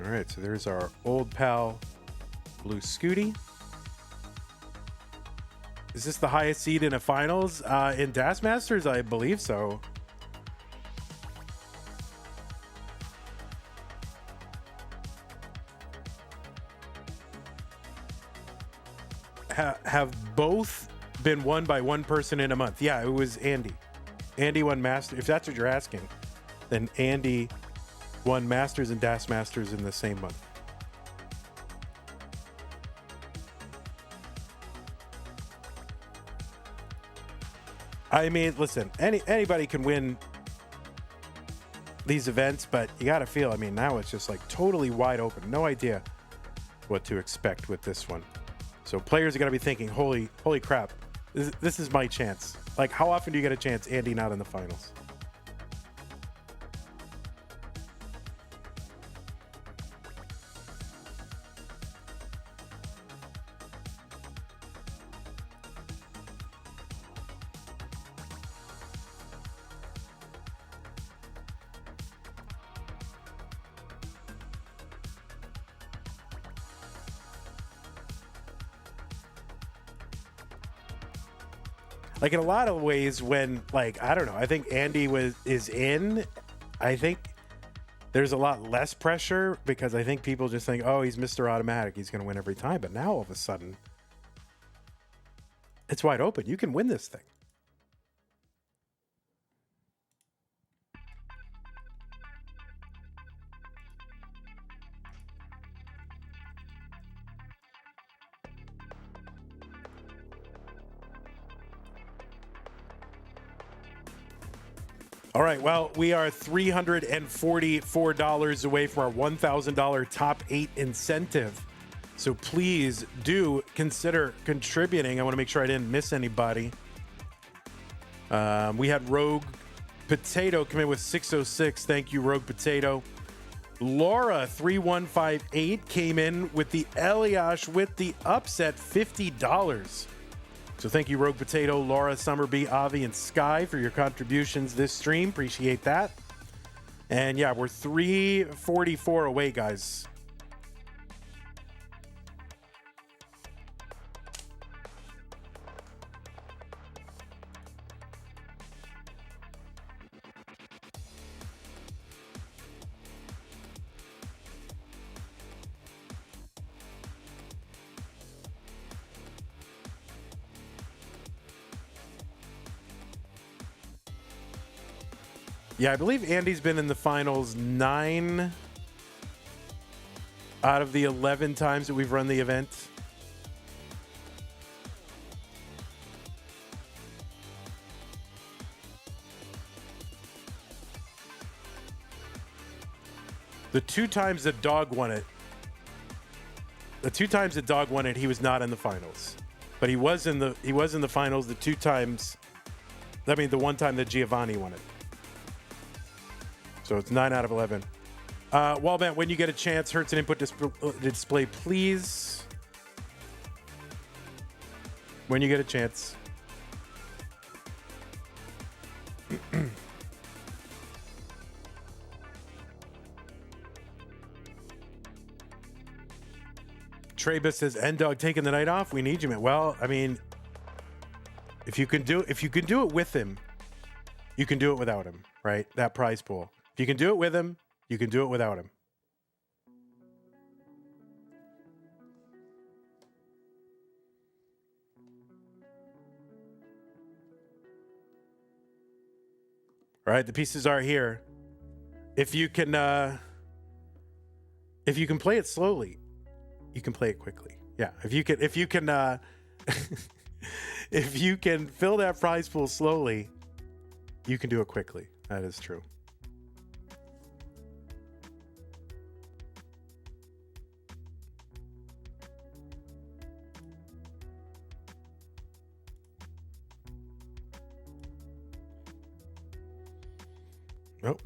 All right, so there's our old pal, Blue Scooty. Is this the highest seed in a finals? In Das Masters, I believe so. Have both been won by one person in a month? Yeah, it was Andy. Andy won Master. If that's what you're asking, then Andy won Masters and Das Masters in the same month. I mean, listen, anybody can win these events, but you got to feel, I mean, now it's just like totally wide open. No idea what to expect with this one. So players are going to be thinking, holy crap, this is my chance. Like, how often do you get a chance, Andy, not in the finals? Like, in a lot of ways, when, like, I don't know, I think Andy is in, I think there's a lot less pressure because I think people just think, oh, he's Mr. Automatic, he's going to win every time. But now all of a sudden, it's wide open. You can win this thing. All right, well, we are $344 away from our $1,000 top 8 incentive. So please do consider contributing. I want to make sure I didn't miss anybody. We had Rogue Potato come in with 606. Thank you, Rogue Potato. Laura 3158 came in with the Elash with the upset, $50. So thank you, Rogue Potato, Laura, Summerby, Avi, and Sky for your contributions this stream. Appreciate that. And yeah, we're 344 away, guys. Yeah, I believe Andy's been in the finals 9 out of the 11 times that we've run the event. The 2 times that Dog won it, he was not in the finals. But he was in the finals the 2 times. I mean, the 1 time that Giovanni won it. So it's 9 out of 11. WallBant, when you get a chance, Hertz and input display, please. When you get a chance. Trebus says, N-Dog taking the night off. We need you, man. Well, I mean, if you can do it with him, you can do it without him, right? That prize pool. If you can do it with him, you can do it without him. All right, the pieces are here. If you can play it slowly, you can play it quickly. Yeah, if you can if you can fill that prize pool slowly, you can do it quickly. That is true. Nope.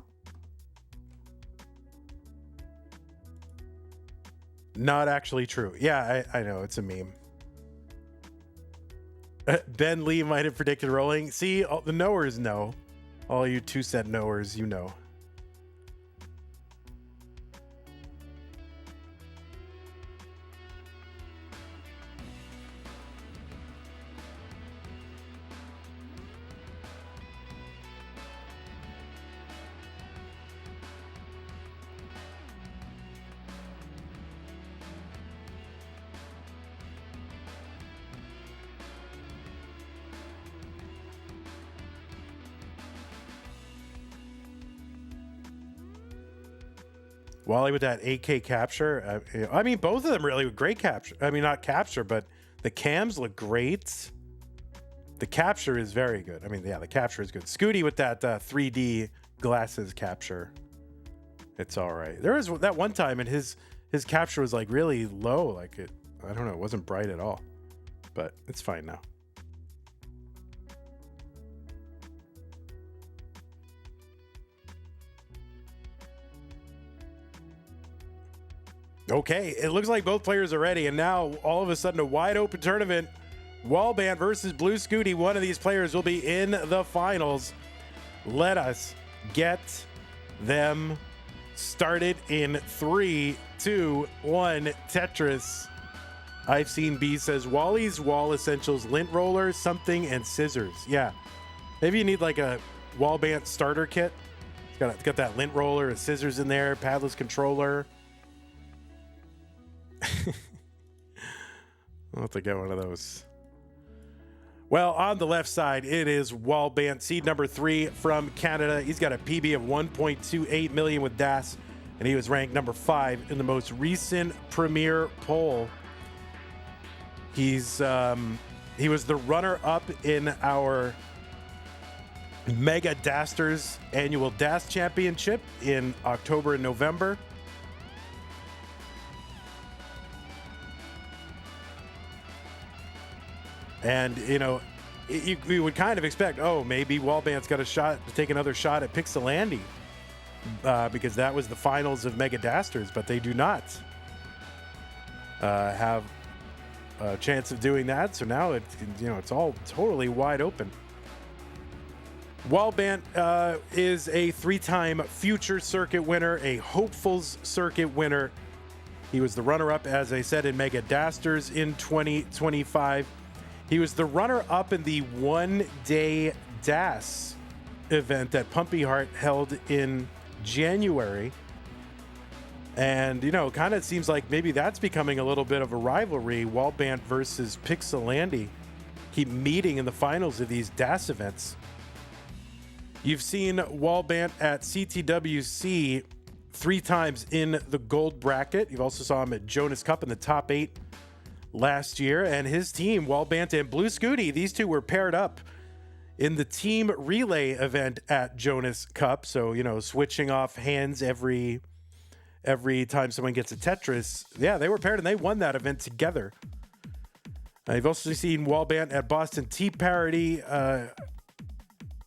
Not actually true. Yeah, I know. It's a meme. Ben Lee might have predicted rolling. See, all the knowers know. All you 2-cent knowers, you know. Wally with that 8K capture. I mean, both of them really great capture. I mean, not capture, but the cams look great. The capture is very good. I mean, yeah, the capture is good. Scooty with that 3D glasses capture. It's all right. There was that one time and his capture was like really low. Like I don't know, it wasn't bright at all, but it's fine now. Okay, it looks like both players are ready, and now all of a sudden a wide open tournament. WallBant versus Blue Scooty. One of these players will be in the finals. Let us get them started in 3, 2, 1. Tetris. I've seen B says Wally's Wall Essentials lint roller, something, and scissors. Yeah, maybe you need like a WallBant starter kit. It's got that lint roller and scissors in there, padless controller. I'll have to get one of those. Well, on the left side, it is WallBant, seed number 3 from Canada. He's got a PB of 1.28 million with DAS, and he was ranked number 5 in the most recent Premier poll. He was the runner-up in our Mega Dasters annual DAS Championship in October and November. And, you know, you would kind of expect, oh, maybe WallBant's got a shot to take another shot at Pixelandy because that was the finals of Mega Dasters, but they do not have a chance of doing that. So now it's all totally wide open. WallBant is a 3-time Future Circuit winner, a Hopefuls Circuit winner. He was the runner-up, as I said, in Mega Dasters in 2025. He was the runner-up in the one-day DAS event that Pumpy Heart held in January. And, you know, kind of seems like maybe that's becoming a little bit of a rivalry. WallBant versus Pixelandy keep meeting in the finals of these DAS events. You've seen WallBant at CTWC 3 times in the gold bracket. You've also saw him at Jonas Cup in the top 8 last year, and his team, WallBant and Blue Scooty, these two were paired up in the team relay event at Jonas Cup. So, you know, switching off hands every time someone gets a Tetris. Yeah, they were paired and they won that event together. You've also seen WallBant at Boston Tea Parody.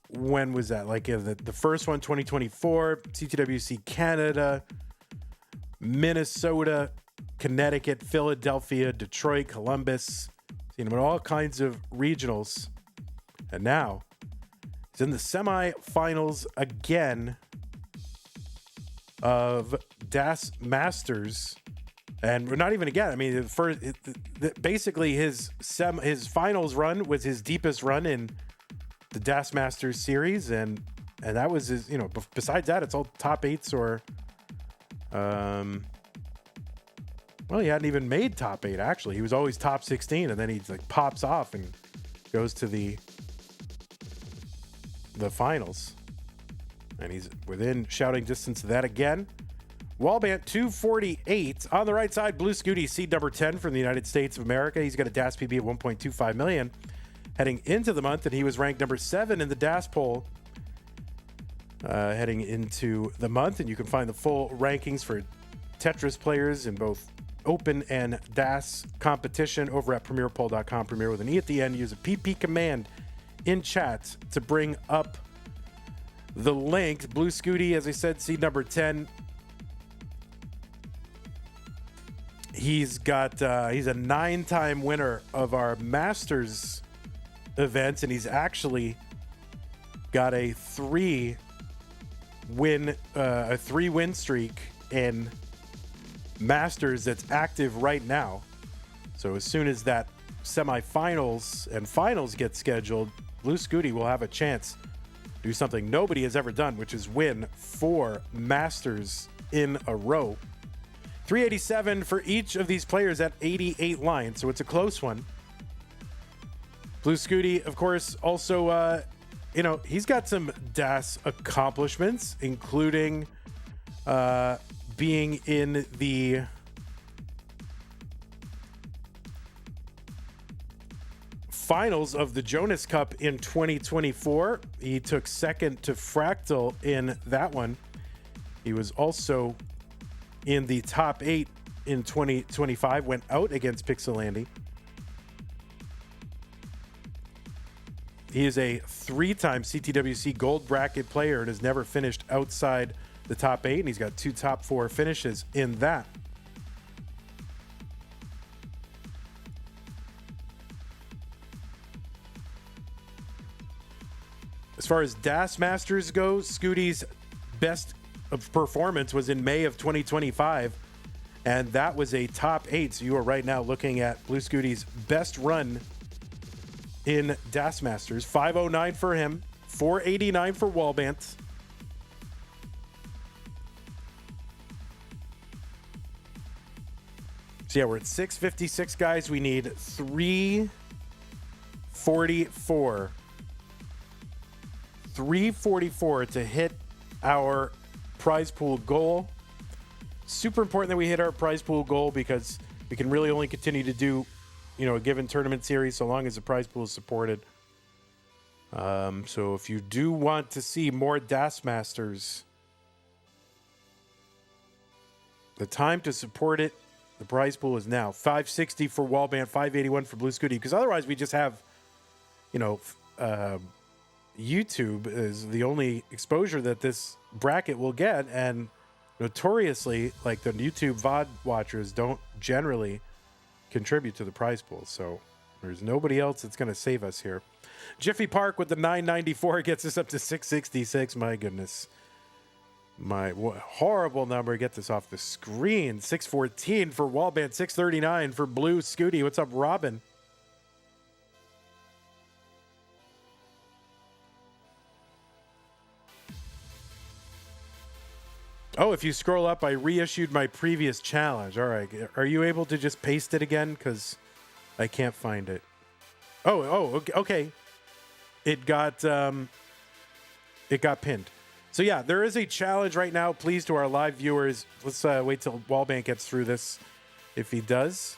When was that? Like the first one, 2024, CTWC Canada, Minnesota, Connecticut, Philadelphia, Detroit, Columbus. Seen him in all kinds of regionals. And now he's in the semifinals again of DAS Masters. And we're not even again. I mean, basically his finals run was his deepest run in the DAS Masters series. And that was his, you know, besides that, it's all top 8s or well, he hadn't even made top 8, actually. He was always top 16, and then he like pops off and goes to the finals. And he's within shouting distance of that again. WallBant 248. On the right side, Blue Scooty, seed number 10 from the United States of America. He's got a DAS PB of 1.25 million heading into the month, and he was ranked number 7 in the DAS poll heading into the month. And you can find the full rankings for Tetris players in both Open and DAS competition over at premierpoll.com. Premier with an E at the end. Use a PP command in chat to bring up the link. Blue Scooty, as I said, seed number 10. He's a 9-time winner of our Masters events, and he's actually got a 3-win streak in Masters that's active right now. So as soon as that semifinals and finals get scheduled, Blue Scooty will have a chance to do something nobody has ever done, which is win 4 Masters in a row. 387 for each of these players at 88 lines, so it's a close one. Blue Scooty, of course, also, you know, he's got some DAS accomplishments, including being in the finals of the Jonas Cup in 2024. He took second to Fractal in that one. He was also in the top 8 in 2025, went out against Pixelandi. He is a 3-time CTWC Gold Bracket player and has never finished outside the top 8, and he's got 2 top 4 finishes in that. As far as DAS Masters go, Scooty's best of performance was in May of 2025, and that was a top 8. So you are right now looking at Blue Scooty's best run in DAS Masters. 509 for him, 489 for WallBant. So yeah, we're at 656, guys. We need 344. 344 to hit our prize pool goal. Super important that we hit our prize pool goal because we can really only continue to do, you know, a given tournament series so long as the prize pool is supported. So if you do want to see more DAS Masters, the time to support it, the prize pool is now. 560 for WallBant, 581 for Blue Scooty, because otherwise we just have, you know, YouTube is the only exposure that this bracket will get, and notoriously, like, the YouTube VOD watchers don't generally contribute to the prize pool, so there's nobody else that's going to save us here. Jiffy Park with the 994 gets us up to 666. My goodness. Horrible number. Get this off the screen. 614 for WallBant, 639 for Blue Scooty. What's up, Robin? Oh, if you scroll up, I reissued my previous challenge. All right. Are you able to just paste it again? Because I can't find it. Oh, okay. It got pinned. So yeah, there is a challenge right now. Please, to our live viewers, let's wait till WallBant gets through this, if he does.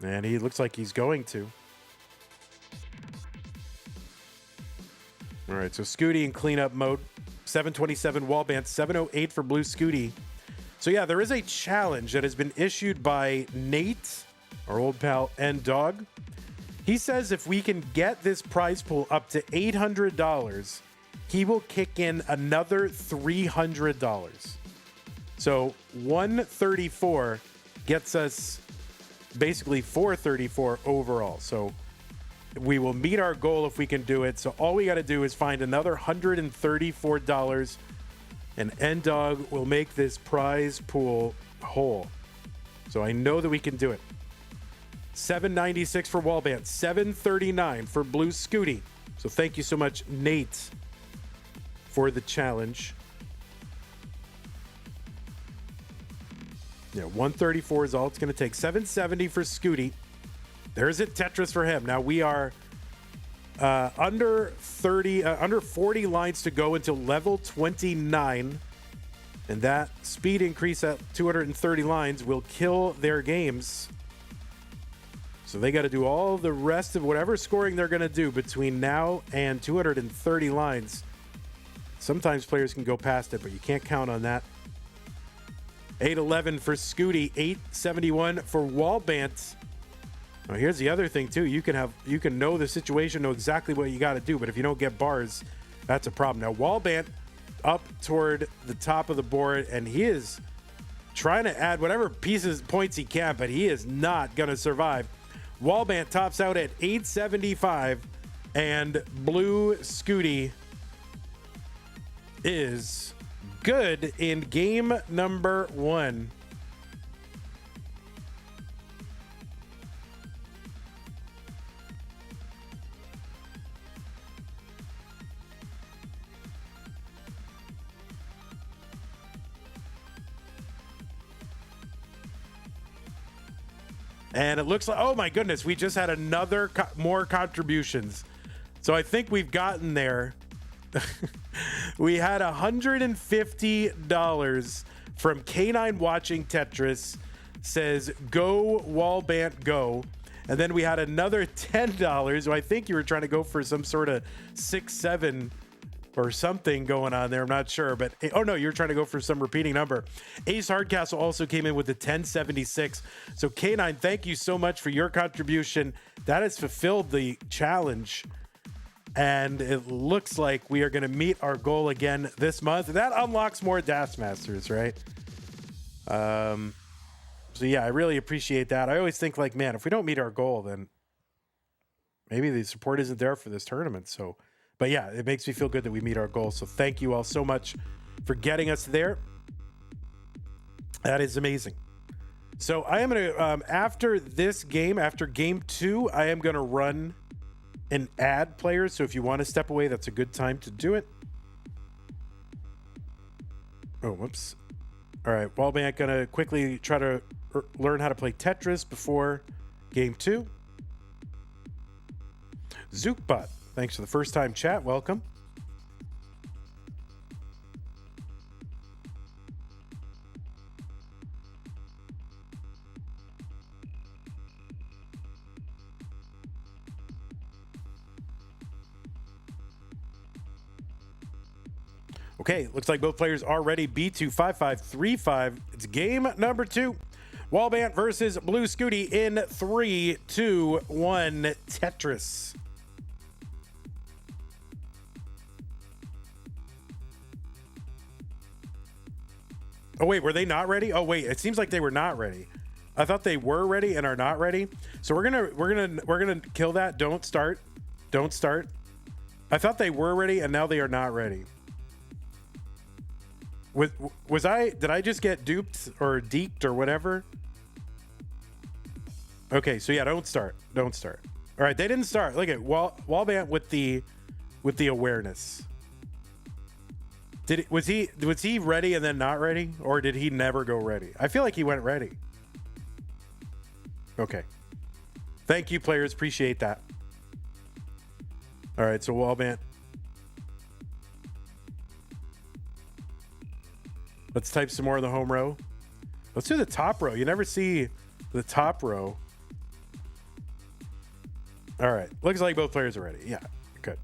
And he looks like he's going to. All right, so Scooty in cleanup mode. 727 WallBant, 708 for Blue Scooty. So yeah, there is a challenge that has been issued by Nate, our old pal, and Dog. He says if we can get this prize pool up to $800, he will kick in another $300. So 134 gets us basically 434 overall. So we will meet our goal if we can do it. So all we got to do is find another $134, and N-Dog will make this prize pool whole. So I know that we can do it. 796 for WallBant, 739 for Blue Scooty. So thank you so much, Nate, for the challenge. Yeah, 134 is all it's going to take. 770 for Scooty. There's it, Tetris for him. Now we are under 40 lines to go until level 29, and that speed increase at 230 lines will kill their games. So they got to do all the rest of whatever scoring they're going to do between now and 230 lines. Sometimes players can go past it, but you can't count on that. 811 for Scooty, 871 for WallBant. Now here's the other thing too. You can know the situation, know exactly what you got to do, but if you don't get bars, that's a problem. Now WallBant up toward the top of the board, and he is trying to add whatever points he can, but he is not going to survive. WallBant tops out at 875, and Blue Scooty is good in game number 1. And it looks like, oh my goodness, we just had another more contributions. So I think we've gotten there. We had $150 from K9 Watching Tetris says, go WallBant go. And then we had another $10. So I think you were trying to go for some sort of 6-7 or something going on there. I'm not sure, but oh no, you're trying to go for some repeating number. Ace Hardcastle also came in with the 1076. So K9, thank you so much for your contribution. That has fulfilled the challenge. And it looks like we are going to meet our goal again this month. That unlocks more Dash Masters, right? So yeah, I really appreciate that. I always think like, man, if we don't meet our goal, then maybe the support isn't there for this tournament. So, but yeah, it makes me feel good that we meet our goal. So thank you all so much for getting us there. That is amazing. So I am going to, after this game, after game 2, I am going to run an ad player. So if you want to step away, that's a good time to do it. Oh, whoops. All right, WallBant gonna quickly try to learn how to play Tetris before game 2. Zookbot, thanks for the first time chat. Welcome. Okay, looks like both players are ready. B25535. It's game number 2. WallBant versus Blue Scooty in 3, 2, 1. Tetris. Oh wait, were they not ready? Oh wait, it seems like they were not ready. I thought they were ready and are not ready. So we're gonna kill that. Don't start. Don't start. I thought they were ready and now they are not ready. Did I just get duped or deked or whatever? Okay, so yeah, don't start. Don't start. All right, they didn't start. Look at WallBant with the awareness. Was he ready and then not ready, or did he never go ready? I feel like he went ready. Okay. Thank you, players. Appreciate that. All right, so WallBant. Let's type some more in the home row. Let's do the top row. You never see the top row. All right. Looks like both players are ready. Yeah, good.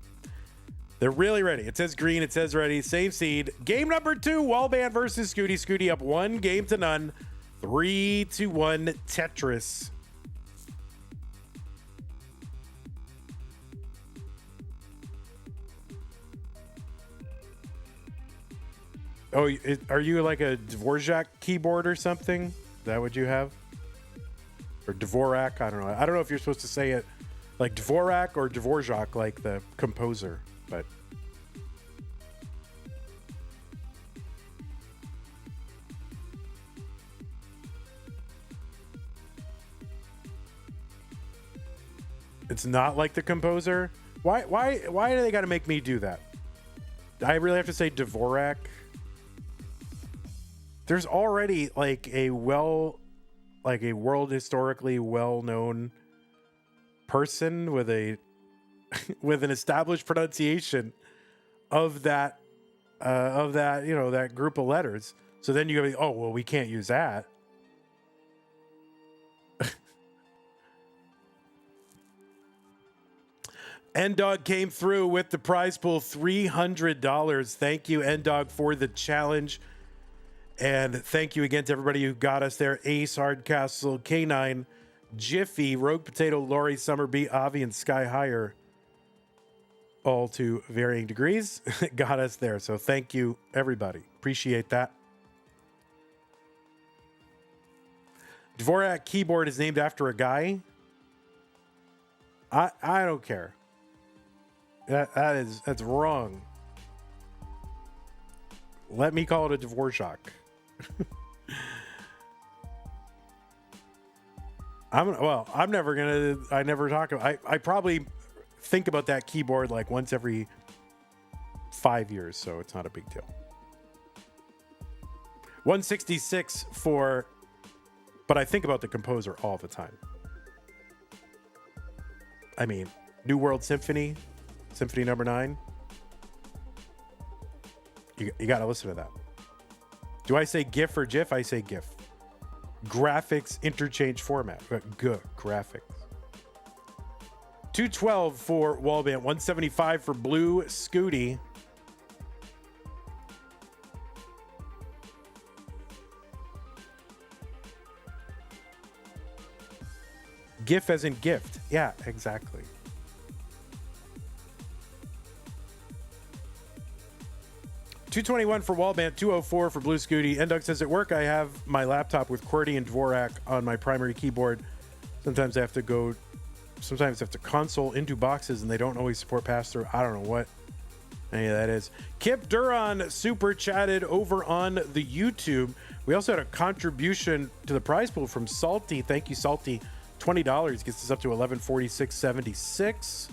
They're really ready. It says green. It says ready. Same seed. Game number 2, WallBant versus Scooty. Scooty up 1 game to none. 3 to 1 Tetris. Oh, are you like a Dvorak keyboard or something? Is that what you have? Or Dvorak? I don't know. I don't know if you're supposed to say it like Dvorak or Dvorak, like the composer, but it's not like the composer. Why do they got to make me do that? I really have to say Dvorak. There's already like a world historically well-known person with a with an established pronunciation of that that group of letters. So then you go, oh well, we can't use that. N-Dog came through with the prize pool, $300. Thank you, N-Dog, for the challenge. And thank you again to everybody who got us there. Ace, Hardcastle, K9, Jiffy, Rogue Potato, Lori, Summerbee, Avi, and Sky Higher, all to varying degrees, got us there. So thank you, everybody. Appreciate that. Dvorak keyboard is named after a guy. I don't care. That's wrong. Let me call it a Dvorak. I never talk about, I probably think about that keyboard like once every 5 years, so it's not a big deal. 166 but I think about the composer all the time. I mean, New World Symphony number 9. You got to listen to that. Do I say GIF or GIF? I say GIF. Graphics interchange format. Good graphics. 212 for WallBant, 175 for Blue Scooty. GIF as in gift. Yeah, exactly. $221 for WallBant, 204 for Blue Scooty. Endux says at work I have my laptop with QWERTY and Dvorak on my primary keyboard. Sometimes I have to console into boxes and they don't always support pass-through. I don't know what any of that is. Kip Duran super chatted over on the YouTube. We also had a contribution to the prize pool from Salty. Thank you, Salty. $20 gets us up to $1146.76.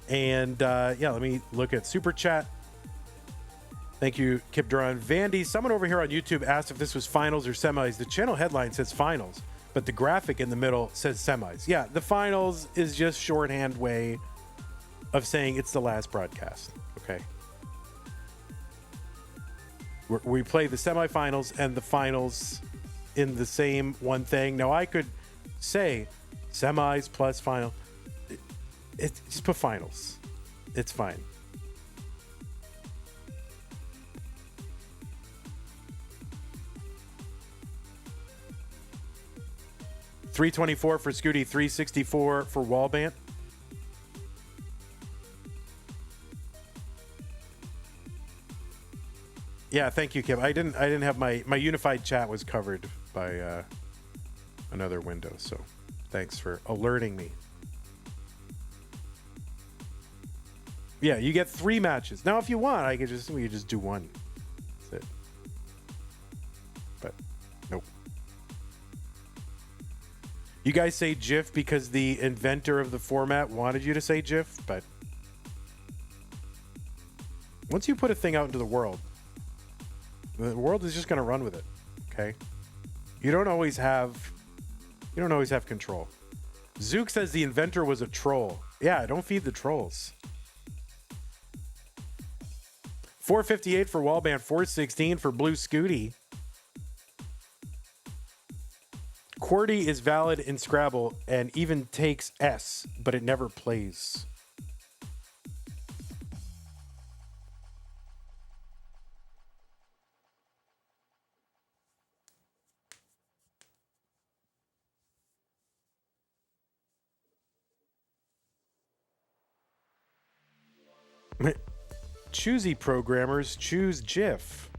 And yeah, let me look at super chat. Thank you, Kip Duran. Vandy, someone over here on YouTube asked if this was finals or semis. The channel headline says finals, but the graphic in the middle says semis. Yeah, the finals is just shorthand way of saying it's the last broadcast. Okay. We play the semifinals and the finals in the same one thing. Now, I could say semis plus final. Just put finals. It's fine. $324 for Scooty, $364 for WallBant. Yeah, thank you, Kim. I didn't have my unified chat was covered by another window, so thanks for alerting me. Yeah, you get 3 matches. Now if you want, we could just do one. That's it. But nope. You guys say GIF because the inventor of the format wanted you to say GIF, but once you put a thing out into the world is just going to run with it. Okay. You don't always have control. Zook says the inventor was a troll. Yeah, don't feed the trolls. 458 for WallBant, 416 for Blue Scooty. QWERTY is valid in Scrabble and even takes S, but it never plays. Choosy programmers choose GIF.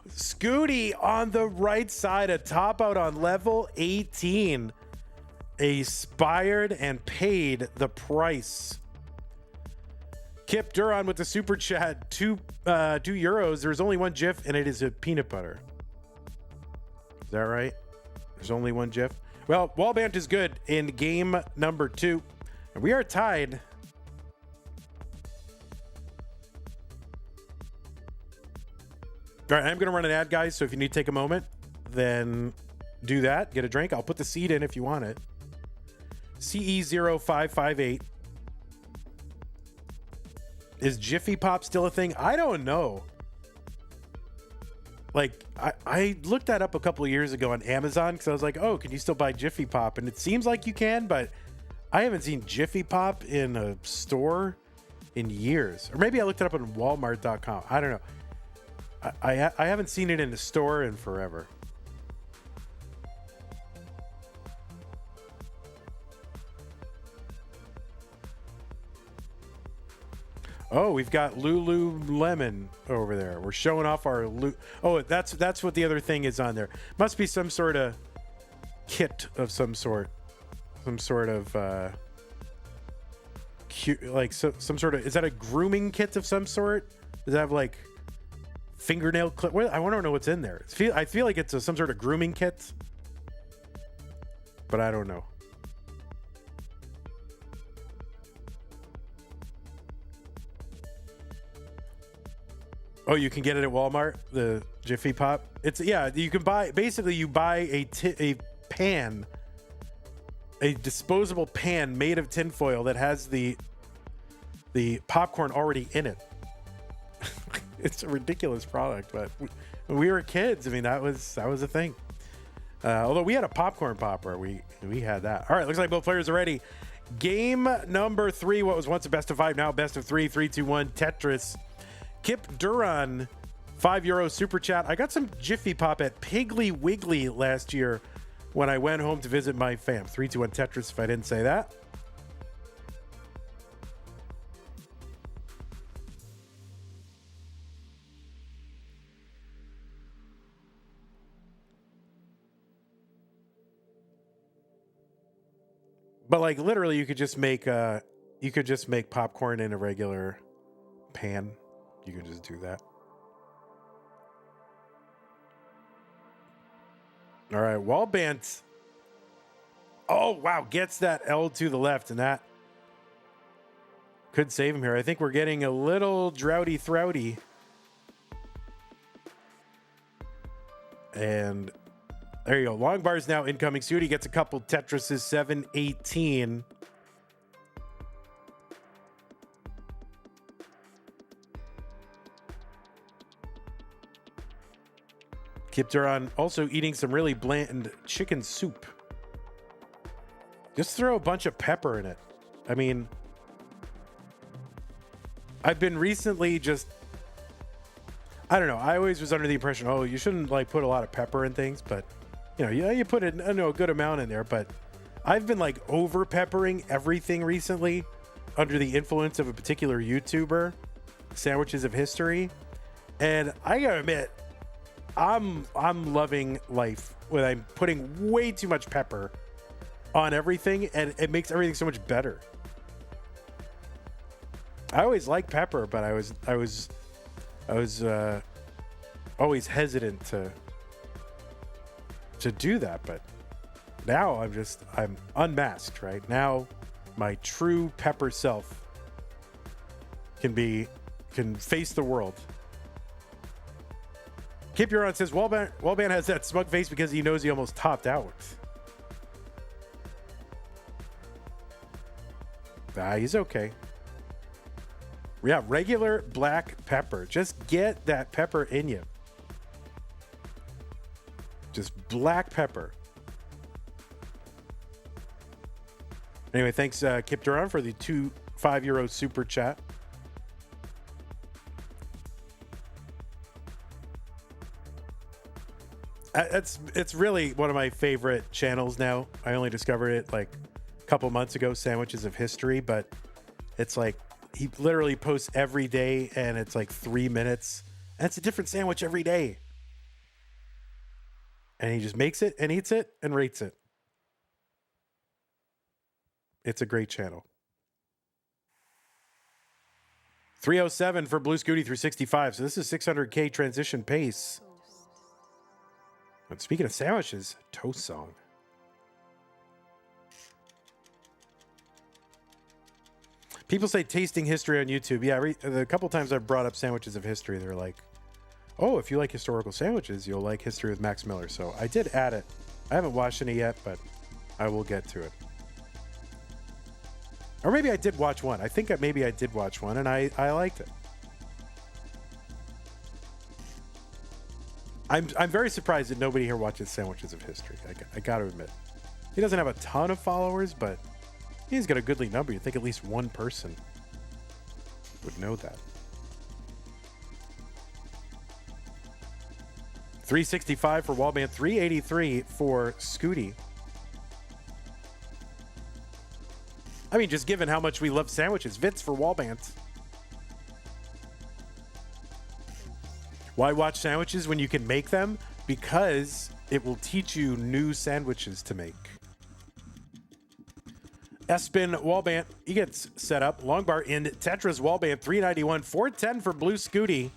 Scooty on the right side, a top out on level 18. Aspired and paid the price. Kip Duran with the super chat, €2. There's only one GIF and it is a peanut butter. Is that right? There's only one GIF. Well, WallBant is good in game number 2. And we are tied. All right, I'm going to run an ad, guys. So if you need to take a moment, then do that. Get a drink. I'll put the seed in if you want it. CE0558. Is Jiffy Pop still a thing? I don't know. Like, I looked that up a couple of years ago on Amazon because I was like, oh, can you still buy Jiffy Pop? And it seems like you can, but I haven't seen Jiffy Pop in a store in years. Or maybe I looked it up on Walmart.com. I don't know. I haven't seen it in the store in forever. Oh, we've got Lululemon over there. We're showing off our Oh, that's what the other thing is on there. Must be some sort of kit of some sort. Some sort of cute, like some sort of, is that a grooming kit of some sort? Does it have like fingernail clip? I want to know what's in there. I feel like it's some sort of grooming kit, but I don't know. Oh, you can get it at Walmart, the Jiffy Pop. It's, yeah, you can buy, basically you buy a pan, a disposable pan made of tinfoil that has the popcorn already in it. It's a ridiculous product, but when we were kids, I mean, that was a thing. Although we had a popcorn popper, we had that. All right, looks like both players are ready. Game number 3, what was once a best of 5, now best of 3, 3, 2, 1, Tetris. Kip Duran, €5 super chat. I got some Jiffy Pop at Piggly Wiggly last year when I went home to visit my fam. 3, 2, 1, Tetris, if I didn't say that. But like literally, you could just make popcorn in a regular pan. You can just do that. All right, WallBant. Oh wow, gets that L to the left, and that could save him here. I think we're getting a little droughty throughty. And there you go. Long bars now incoming. Scooty gets a couple Tetrises. 7-18. Kip Duran also eating some really bland chicken soup. Just throw a bunch of pepper in it. I mean, I've been recently just, I don't know. I always was under the impression, oh, you shouldn't like put a lot of pepper in things, but you know, you put it, I know, a good amount in there. But I've been like over peppering everything recently under the influence of a particular YouTuber, Sandwiches of History, and I gotta admit, I'm loving life when I'm putting way too much pepper on everything, and it makes everything so much better. I always liked pepper, but I was always hesitant to do that. But now I'm unmasked, right? Now my true pepper self can face the world. Kip Huron says WallBant has that smug face because he knows he almost topped out. He's okay. Yeah, regular black pepper. Just get that pepper in you. Just black pepper. Anyway, thanks Kip Duran for the €5 super chat. It's really one of my favorite channels now. I only discovered it like a couple months ago, Sandwiches of History, but it's like he literally posts every day and it's like 3 minutes and it's a different sandwich every day. And he just makes it and eats it and rates it. It's a great channel. 307 for Blue Scooty through 65. So this is 600K transition pace. But speaking of sandwiches, toast song. People say tasting history on YouTube. Yeah, a couple times I've brought up Sandwiches of History. They're like, oh, if you like historical sandwiches, you'll like History with Max Miller. So I did add it. I haven't watched any yet, but I will get to it. Or maybe I did watch one. I think maybe I did watch one, and I liked it. I'm very surprised that nobody here watches Sandwiches of History. I got to admit. He doesn't have a ton of followers, but he's got a goodly number. You'd think at least one person would know that. 365 for WallBant, 383 for Scooty. I mean, just given how much we love sandwiches. Vits for WallBant. Why watch sandwiches when you can make them? Because it will teach you new sandwiches to make. Espin WallBant, he gets set up. Long bar in Tetris WallBant, 391, 410 for Blue Scooty.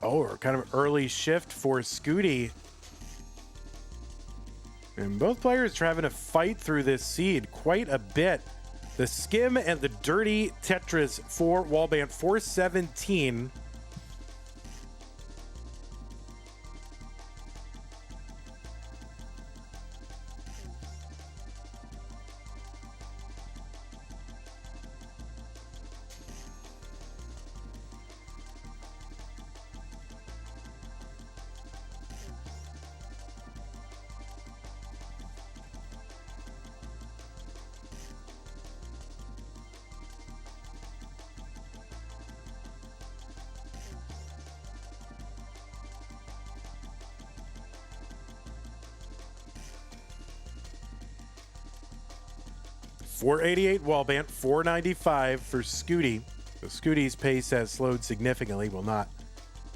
Oh, kind of early shift for Scooty. And both players are having to fight through this seed quite a bit. The skim and the dirty Tetris for WallBant, 417. 488 WallBant, 495 for Scooty. So Scooty's pace has slowed significantly. Will not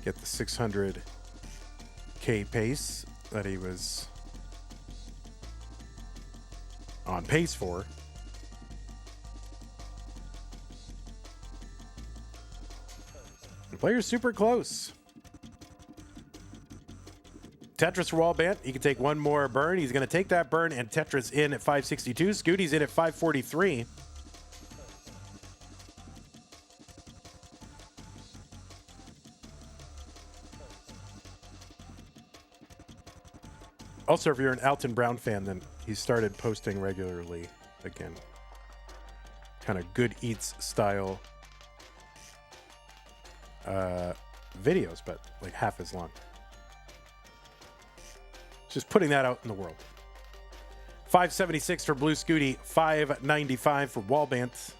get the 600K pace that he was on pace for. The player's super close. Tetris for WallBant. He can take one more burn. He's going to take that burn and Tetris in at 562. Scooty's in at 543. Also, if you're an Alton Brown fan, then he started posting regularly again. Kind of Good Eats style videos, but like half as long. Just putting that out in the world. 576 for Blue Scooty, 595 for WallBant.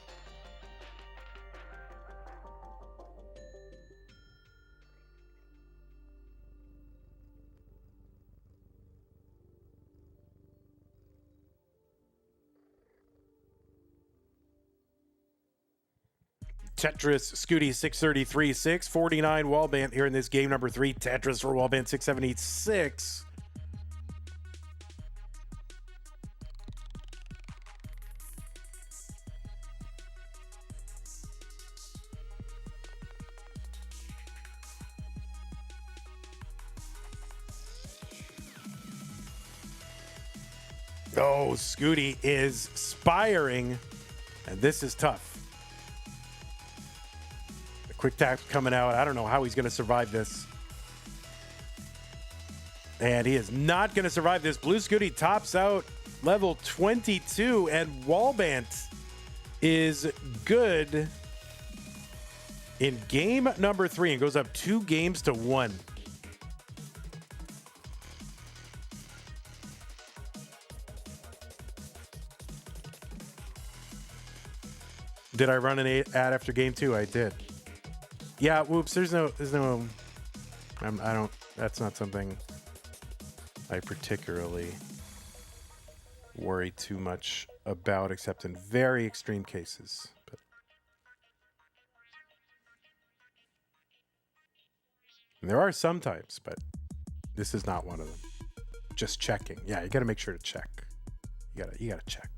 Tetris, Scooty, 633, 649 WallBant here in this game number 3. Tetris for WallBant, 676. Oh, Scooty is spiring, and this is tough. The quick tap coming out. I don't know how he's going to survive this. And he is not going to survive this. Blue Scooty tops out level 22, and WallBant is good in game number 3 and goes up 2 games to 1. Did I run an ad after game 2? I did. Yeah, whoops. There's no, I don't, that's not something I particularly worry too much about, except in very extreme cases. But and there are some types, but this is not one of them. Just checking. Yeah, you got to make sure to check. You gotta check.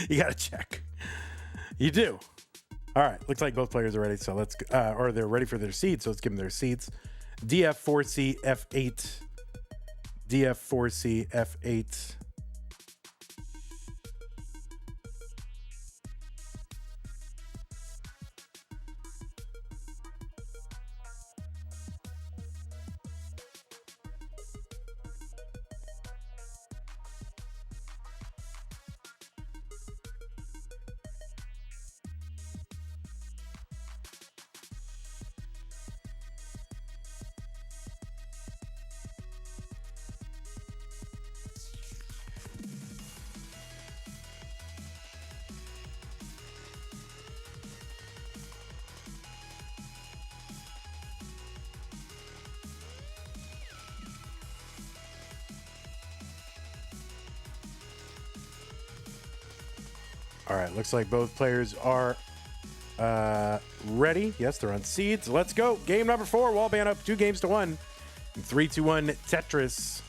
You gotta check. You do. All right. Looks like both players are ready. So let's, or they're ready for their seeds. So let's give them their seeds. DF4C F8. DF4C F8. All right, looks like both players are ready. Yes, they're on seeds. Let's go. Game number 4. WallBant up 2 games to 1. 3-2-1 Tetris.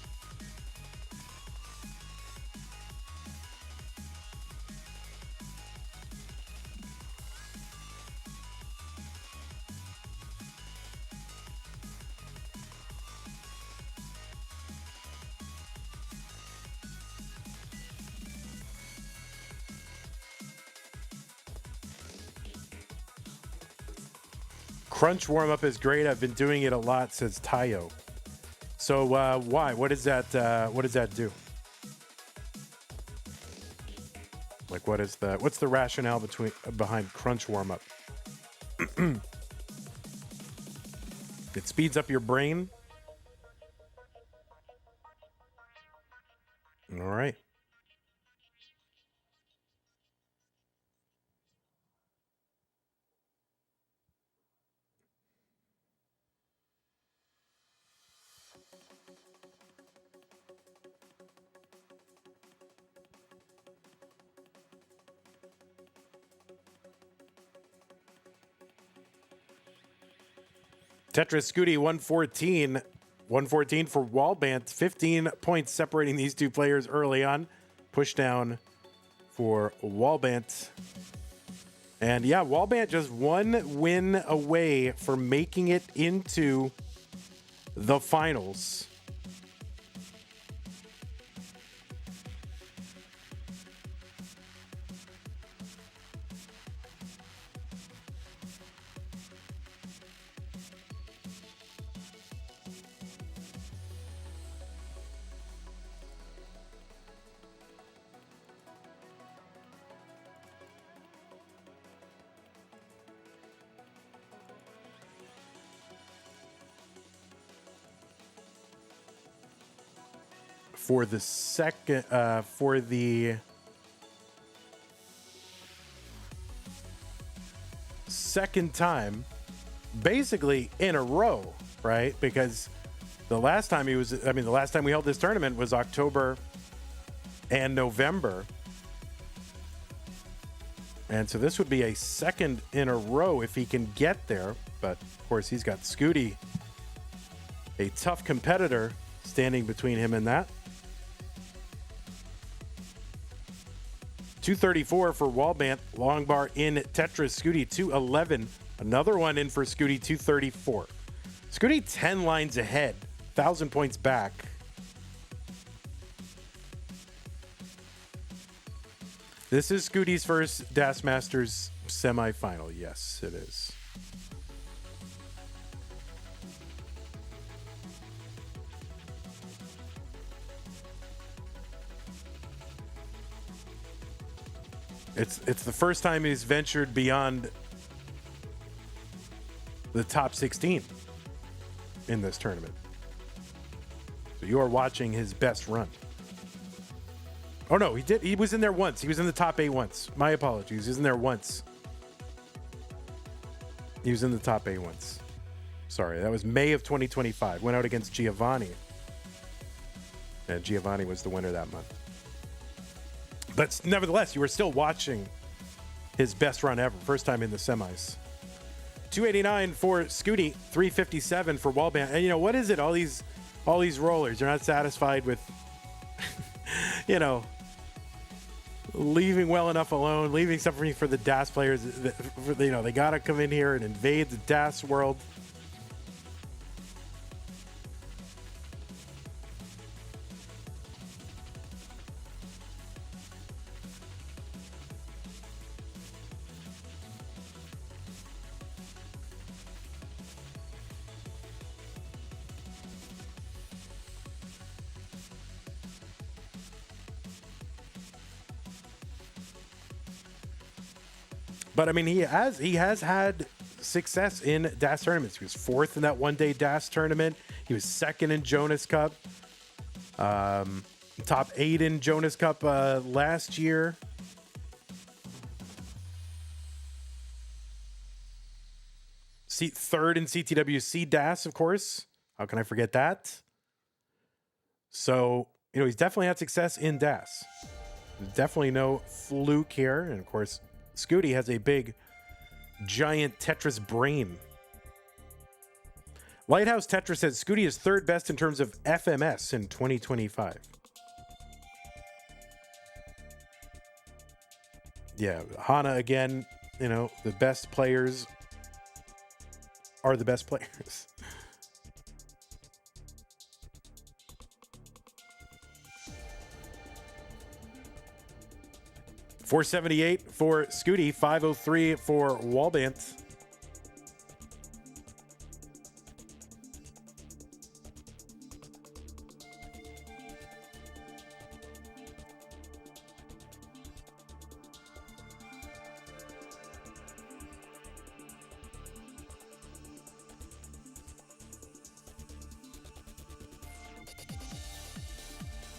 Crunch warm-up is great. I've been doing it a lot, says Tayo. So why? What does that do? Like, what's the rationale behind crunch warm-up? It speeds up your brain. All right. Tetris Scooty 114. 114 for WallBant. 15 points separating these two players early on. Push down for WallBant. And yeah, WallBant just one win away from making it into the finals. For the second time, basically in a row, right? Because the last time the last time we held this tournament was October and November. And so this would be a second in a row if he can get there. But of course, he's got Scooty, a tough competitor, standing between him and that. 234 for WallBant. Long bar in Tetris. Scooty 211. Another one in for Scooty 234. Scooty 10 lines ahead. 1,000 points back. This is Scooty's first Das Masters semifinal. Yes, it is. It's the first time he's ventured beyond the top 16 in this tournament. So you are watching his best run. Oh no, he did. He was in there once. He was in the top 8 once. My apologies. He was in there once. He was in the top 8 once. Sorry, that was May of 2025. Went out against Giovanni. And Giovanni was the winner that month. But nevertheless, you were still watching his best run ever. First time in the semis. 289 for Scooty, 357 for WallBant. And you know, what is it? All these rollers, they're not satisfied with, you know, leaving well enough alone, leaving something for the DAS players. You know, they got to come in here and invade the DAS world. But I mean, he has had success in DAS tournaments. He was 4th in that one-day DAS tournament. He was 2nd in Jonas Cup. Top 8 in Jonas Cup last year. Third in CTWC DAS, of course. How can I forget that? So, you know, he's definitely had success in DAS. There's definitely no fluke here. And of course, Scooty has a big, giant Tetris brain. Lighthouse Tetris says Scooty is 3rd best in terms of FMS in 2025. Yeah, Hana again, you know, the best players are the best players. $478 for Scooty, $503 for WallBant.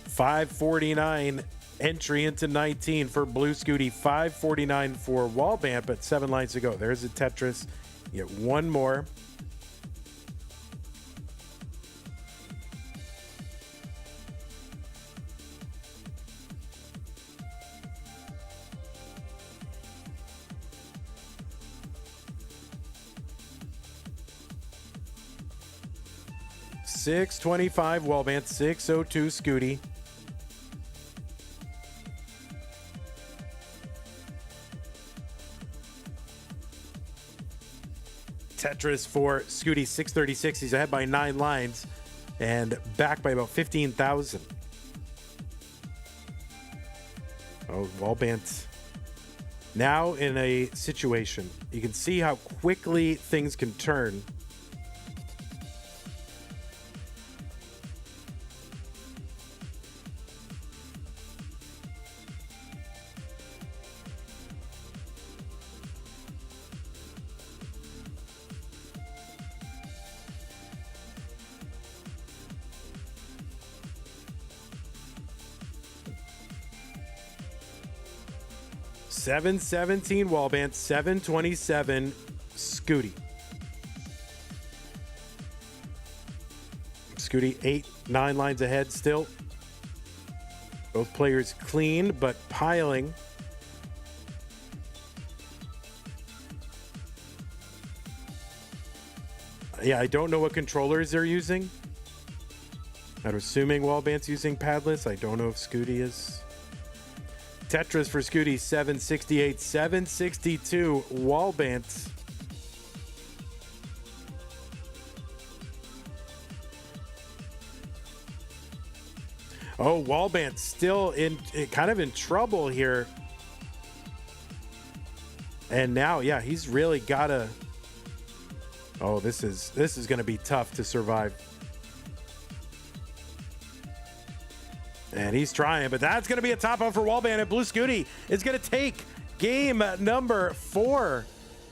$549 entry into 19 for Blue Scooty, $549 for WallBant, but 7 lines to go. There's a Tetris. You get one more. 625 WallBant, 602 Scooty. Tetris for Scooty, 636. He's ahead by 9 lines and back by about 15,000. Oh, WallBant now in a situation. You can see how quickly things can turn. $717 WallBant, $727 Scooty. Scooty 8-9 lines ahead still. Both players clean but piling. Yeah, I don't know what controllers they're using. I'm assuming WallBant's using padless. I don't know if Scooty is. Tetris for Scooty, 768, 762 WallBant. Oh, WallBant still kind of in trouble here. And now, yeah, he's really gotta. Oh, this is going to be tough to survive. And he's trying, but that's going to be a top out for WallBant. And Blue Scooty is going to take game number 4.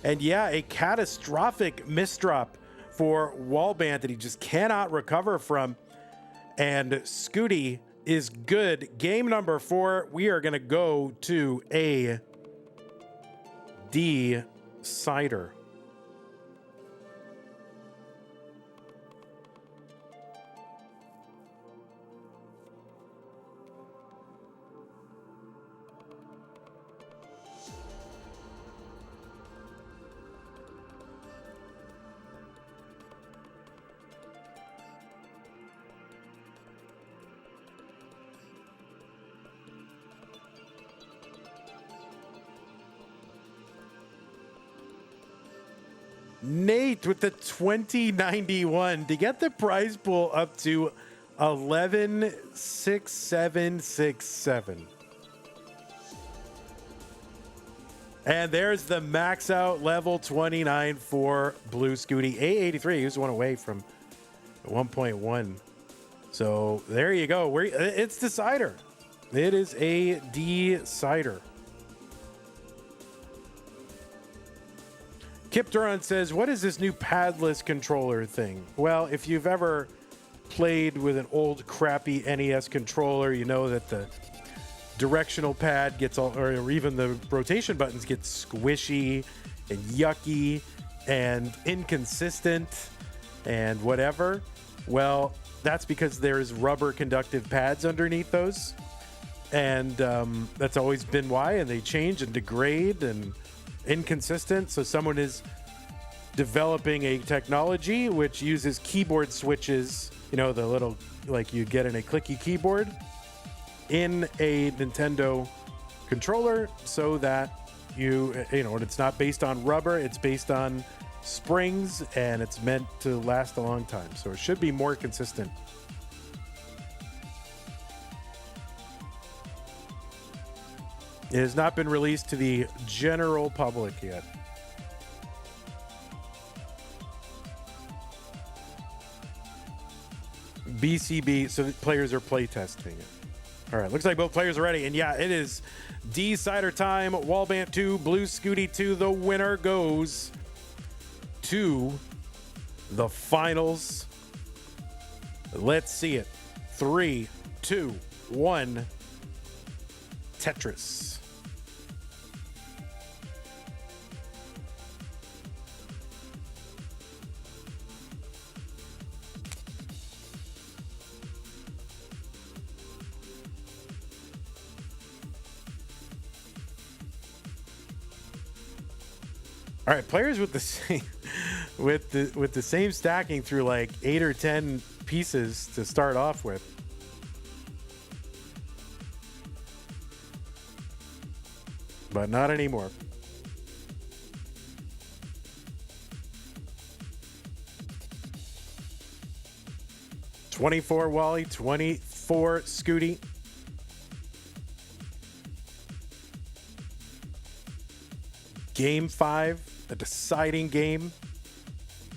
And yeah, a catastrophic misdrop for WallBant that he just cannot recover from. And Scooty is good. Game number 4, we are going to go to a decider. Nate with the 2091 to get the prize pool up to 116767. And there's the max out level 29 for Blue Scooty. A83, he was one away from 1.1. So there you go. It's decider. It is a decider. Kip Duran says, what is this new padless controller thing? Well, if you've ever played with an old crappy NES controller, you know that the directional pad gets all, or even the rotation buttons get squishy and yucky and inconsistent and whatever. Well, that's because there's rubber conductive pads underneath those. And that's always been why. And they change and degrade and inconsistent. So someone is developing a technology which uses keyboard switches, you know, the little like you get in a clicky keyboard in a Nintendo controller, so that you know, it's not based on rubber, it's based on springs, and it's meant to last a long time. So it should be more consistent. It has not been released to the general public yet. BCB, so the players are play testing it. All right, looks like both players are ready. And yeah, it is decider time. WallBant 2, Blue Scooty 2. The winner goes to the finals. Let's see it. 3, 2, 1. Tetris. All right, players with the same with the same stacking through like 8 or 10 pieces to start off with. But not anymore. $24 Wally, $24 Scooty. Game 5, a deciding game.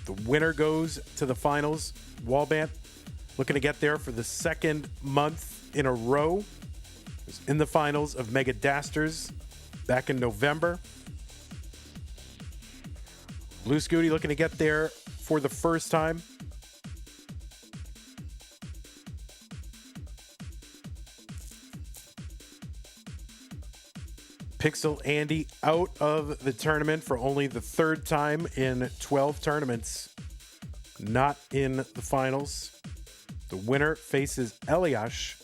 The winner goes to the finals. WallBant looking to get there for the second month in a row. Was in the finals of Mega Dasters back in November. Blue Scooty looking to get there for the first time. Pixel Andy out of the tournament for only the third time in 12 tournaments. Not in the finals. The winner faces Elash.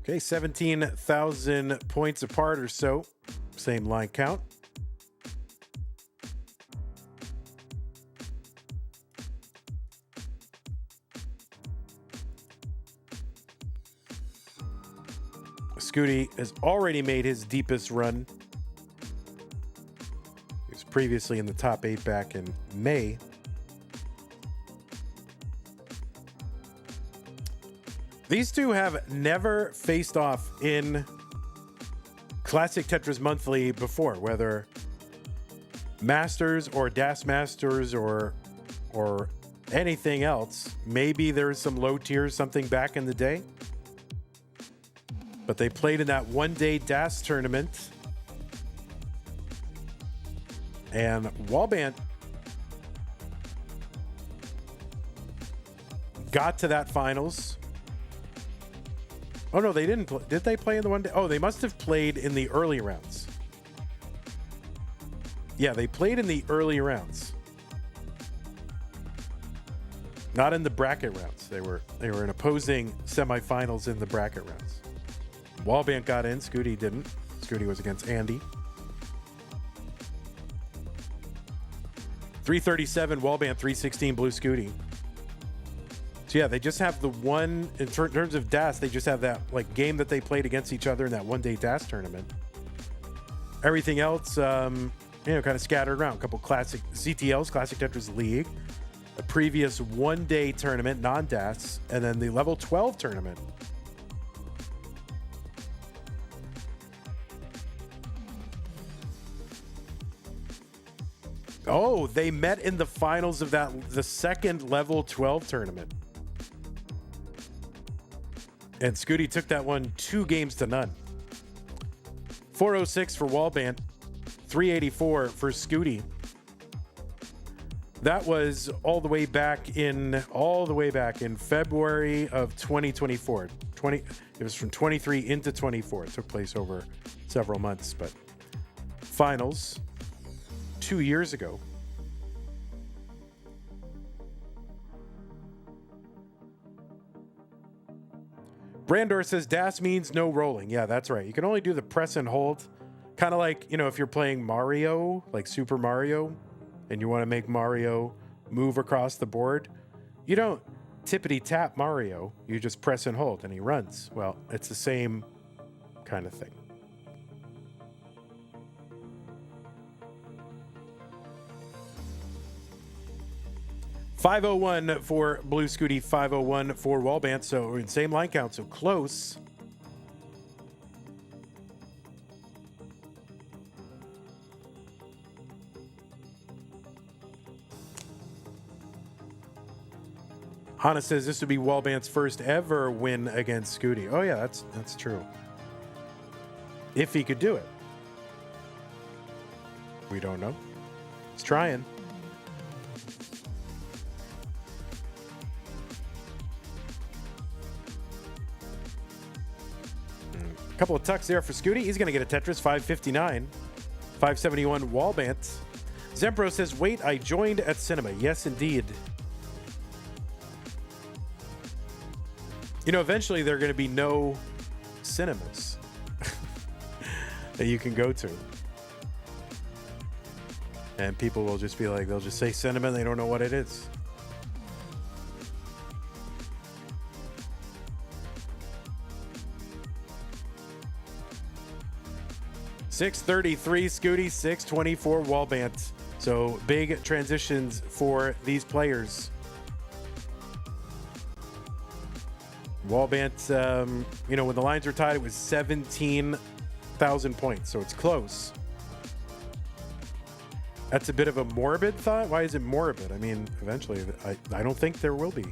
Okay, 17,000 points apart or so. Same line count. Scooty has already made his deepest run. He was previously in the top 8 back in May. These two have never faced off in Classic Tetris Monthly before, whether Masters or Das Masters or anything else. Maybe there's some low tiers, something back in the day. But they played in that one-day Das tournament. And WallBant got to that finals. Oh, no, they didn't play. Did they play in the one day? Oh, they must have played in the early rounds. Yeah, they played in the early rounds. Not in the bracket rounds. They were in opposing semifinals in the bracket rounds. WallBant got in. Scooty didn't. Scooty was against Andy. 337 WallBant, 316 Blue Scooty. So yeah, they just have the one, in terms of DAS, they just have that like game that they played against each other in that one-day DAS tournament. Everything else, kind of scattered around. A couple classic CTLs, Classic Tetris League, a previous one-day tournament, non-DAS, and then the level 12 tournament. Oh, they met in the finals of the second level 12 tournament. And Scooty took that one 2-0. 406 for WallBant, 384 for Scooty. That was all the way back in February of 2024. It was from 23 into 24. It took place over several months, but finals 2 years ago. Brandor says DAS means no rolling. Yeah, that's right. You can only do the press and hold. Kind of like, if you're playing Mario, like Super Mario, and you want to make Mario move across the board, you don't tippity tap Mario. You just press and hold and he runs. Well, it's the same kind of thing. $501 for Blue Scooty, $501 for WallBant. So we're in same line count, so close. Hana says this would be WallBant's first ever win against Scooty. Oh yeah, that's true. If he could do it. We don't know. He's trying. Couple of tucks there for Scooty. He's going to get a Tetris, 559. 571 WallBant. Zempro says, wait, I joined at cinema. Yes, indeed. You know, eventually there are going to be no cinemas that you can go to. And people will just be like, they'll just say cinema and they don't know what it is. $633 Scooty, $624 WallBant. So big transitions for these players. WallBant, you know, when the lines were tied, it was 17,000 points, so it's close. That's a bit of a morbid thought. Why is it morbid? I mean, eventually, I don't think there will be.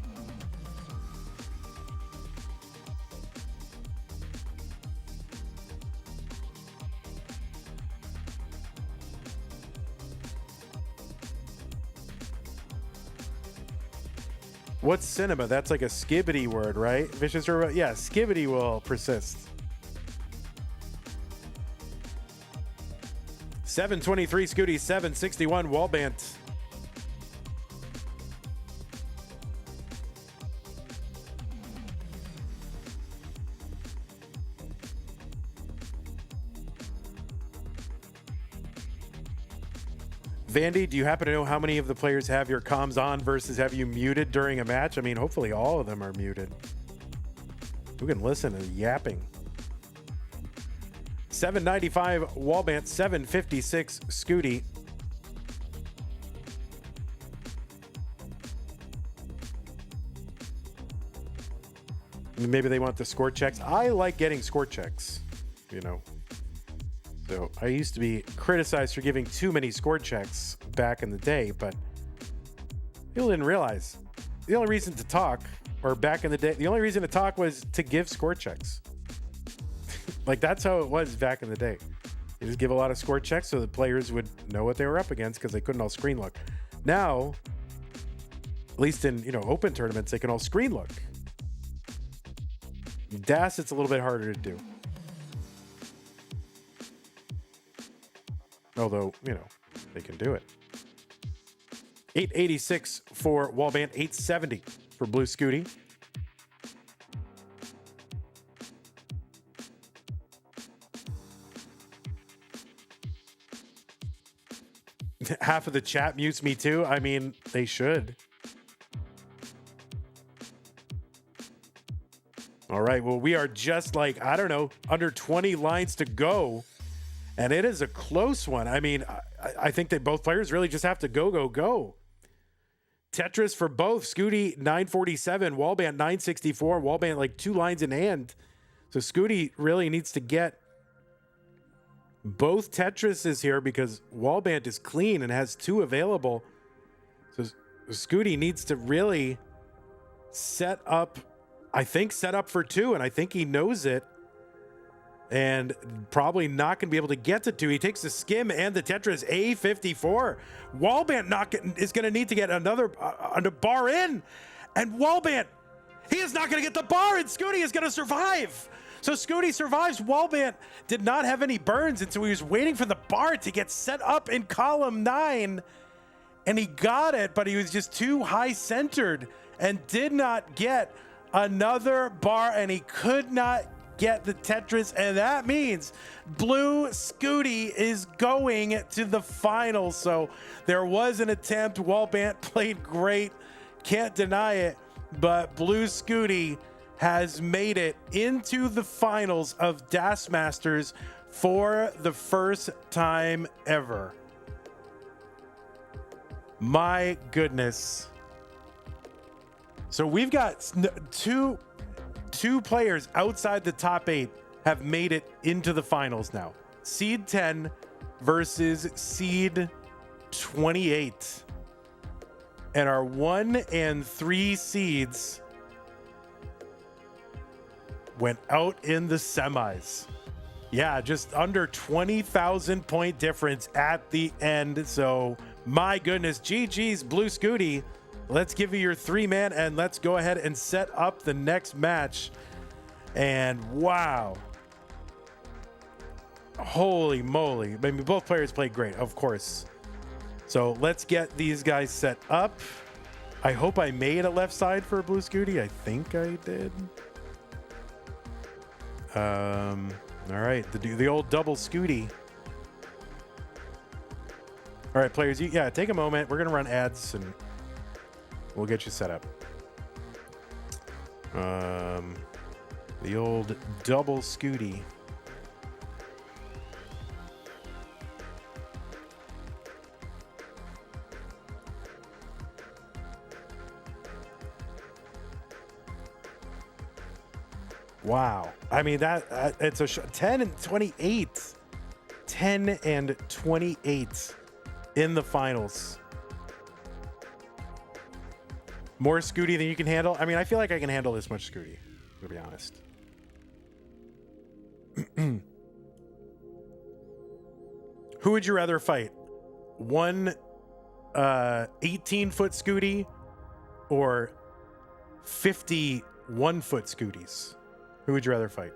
What's cinema? That's like a skibbity word, right? Vicious Robot? Yeah, skibbity will persist. 723 Scooty, 761 WallBant. Vandy, do you happen to know how many of the players have your comms on versus have you muted during a match? I mean, hopefully all of them are muted. Who can listen to yapping? 795 WallBant, 756 Scooty. Maybe they want the score checks. I like getting score checks, you know. So I used to be criticized for giving too many score checks back in the day, but people didn't realize the only reason to talk, or back in the day, the only reason to talk was to give score checks. Like, that's how it was back in the day. You just give a lot of score checks so the players would know what they were up against because they couldn't all screen look. Now, at least in, you know, open tournaments, they can all screen look. DAS, it's a little bit harder to do. Although, you know, they can do it. 886 for WallBant, 870 for Blue Scooty. Half of the chat mutes me too. I mean, they should. All right, well, we are just like, I don't know, under 20 lines to go. And it is a close one. I mean, I think that both players really just have to go. Tetris for both. Scooty, 947. WallBant, 964. WallBant, like 2 lines in hand. So Scooty really needs to get both Tetrises here because WallBant is clean and has 2 available. So Scooty needs to really set up for 2, and I think he knows it. And probably not going to be able to get to 2. He takes the skim and the Tetris, A54. WallBant is going to need to get another bar in. And WallBant, he is not going to get the bar, and Scooty is going to survive. So Scooty survives. WallBant did not have any burns, and so he was waiting for the bar to get set up in column 9. And he got it, but he was just too high centered and did not get another bar, and he could not get the Tetris, and that means Blue Scooty is going to the finals. So there was an attempt. WallBant played great, can't deny it, but Blue Scooty has made it into the finals of DAS Masters for the first time ever. My goodness. So we've got two players outside the top 8 have made it into the finals now. Seed 10 versus Seed 28. And our 1 and 3 seeds went out in the semis. Yeah, just under 20,000 point difference at the end. So my goodness, GG's Blue Scooty. Let's give you your 3-man and let's go ahead and set up the next match. And wow, Holy moly. I mean, both players played great, of course. So let's get these guys set up. I hope I made a left side for a blue Scooty. I think I did. All right, the old double Scooty. All right, players, yeah, take a moment. We're going to run ads and we'll get you set up. The old double Scooty. Wow. I mean, it's a 10 and 28. 10 and 28 in the finals. More Scooty than you can handle. I mean, I feel like I can handle this much Scooty, to be honest. Who would you rather fight? One 18-foot Scooty or 51-foot Scooties? Who would you rather fight?